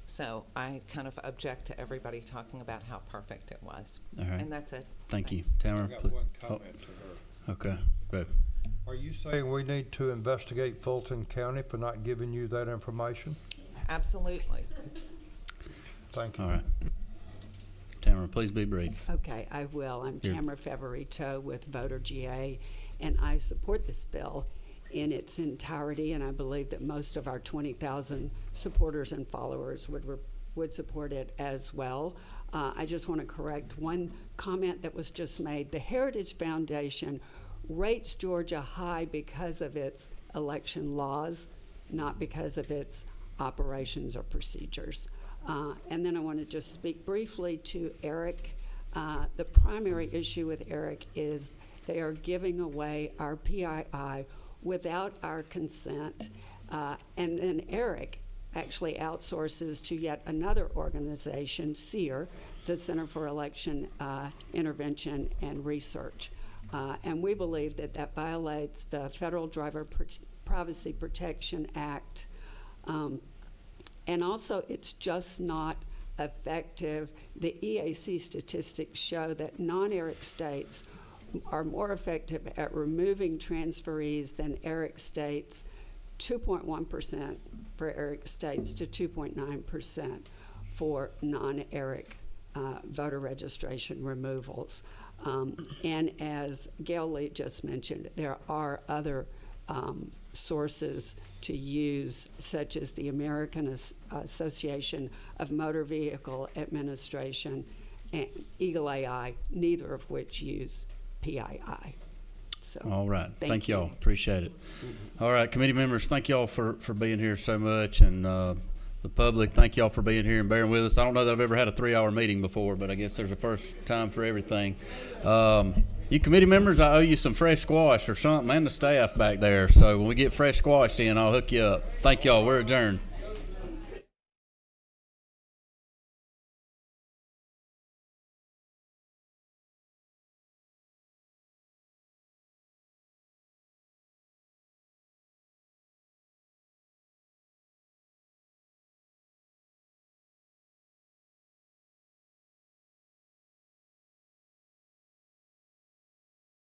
So I kind of object to everybody talking about how perfect it was. All right. And that's it. Thank Thanks. you. Tamara, I got please. one comment to her. Okay, go ahead. Are you saying we need to investigate Fulton County for not giving you that information? Absolutely. Thank you. All right. Tamara, please be brief. Okay, I will. I'm Here. Tamara Favorito with Voter GA, and I support this bill in its entirety, and I believe that most of our 20,000 supporters and followers would support it as well. I just want to correct one comment that was just made. The Heritage Foundation rates Georgia high because of its election laws, not because of its operations or procedures. And then I want to just speak briefly to Eric. The primary issue with Eric is they are giving away our PII without our consent. And then Eric actually outsources to yet another organization, CEER, the Center for Election Intervention and Research. And we believe that that violates the Federal Driver Privacy Protection Act. And also, it's just not effective. The EAC statistics show that non-ERIC states are more effective at removing transferees than ERIC states, 2.1% for ERIC states to 2.9% for non-ERIC voter registration removals. And as Gail Lee just mentioned, there are other sources to use, such as the American Association of Motor Vehicle Administration and Eagle AI, neither of which use PII. So, all right. Thank you. y'all. Appreciate it. All right, committee members, thank y'all for being here so much. And the public, thank y'all for being here and bearing with us. I don't know that I've ever had a 3-hour meeting before, but I guess there's a first time for everything. You committee members, I owe you some fresh squash or something, and the staff back there. So when we get fresh squash in, I'll hook you up. Thank y'all. We're adjourned.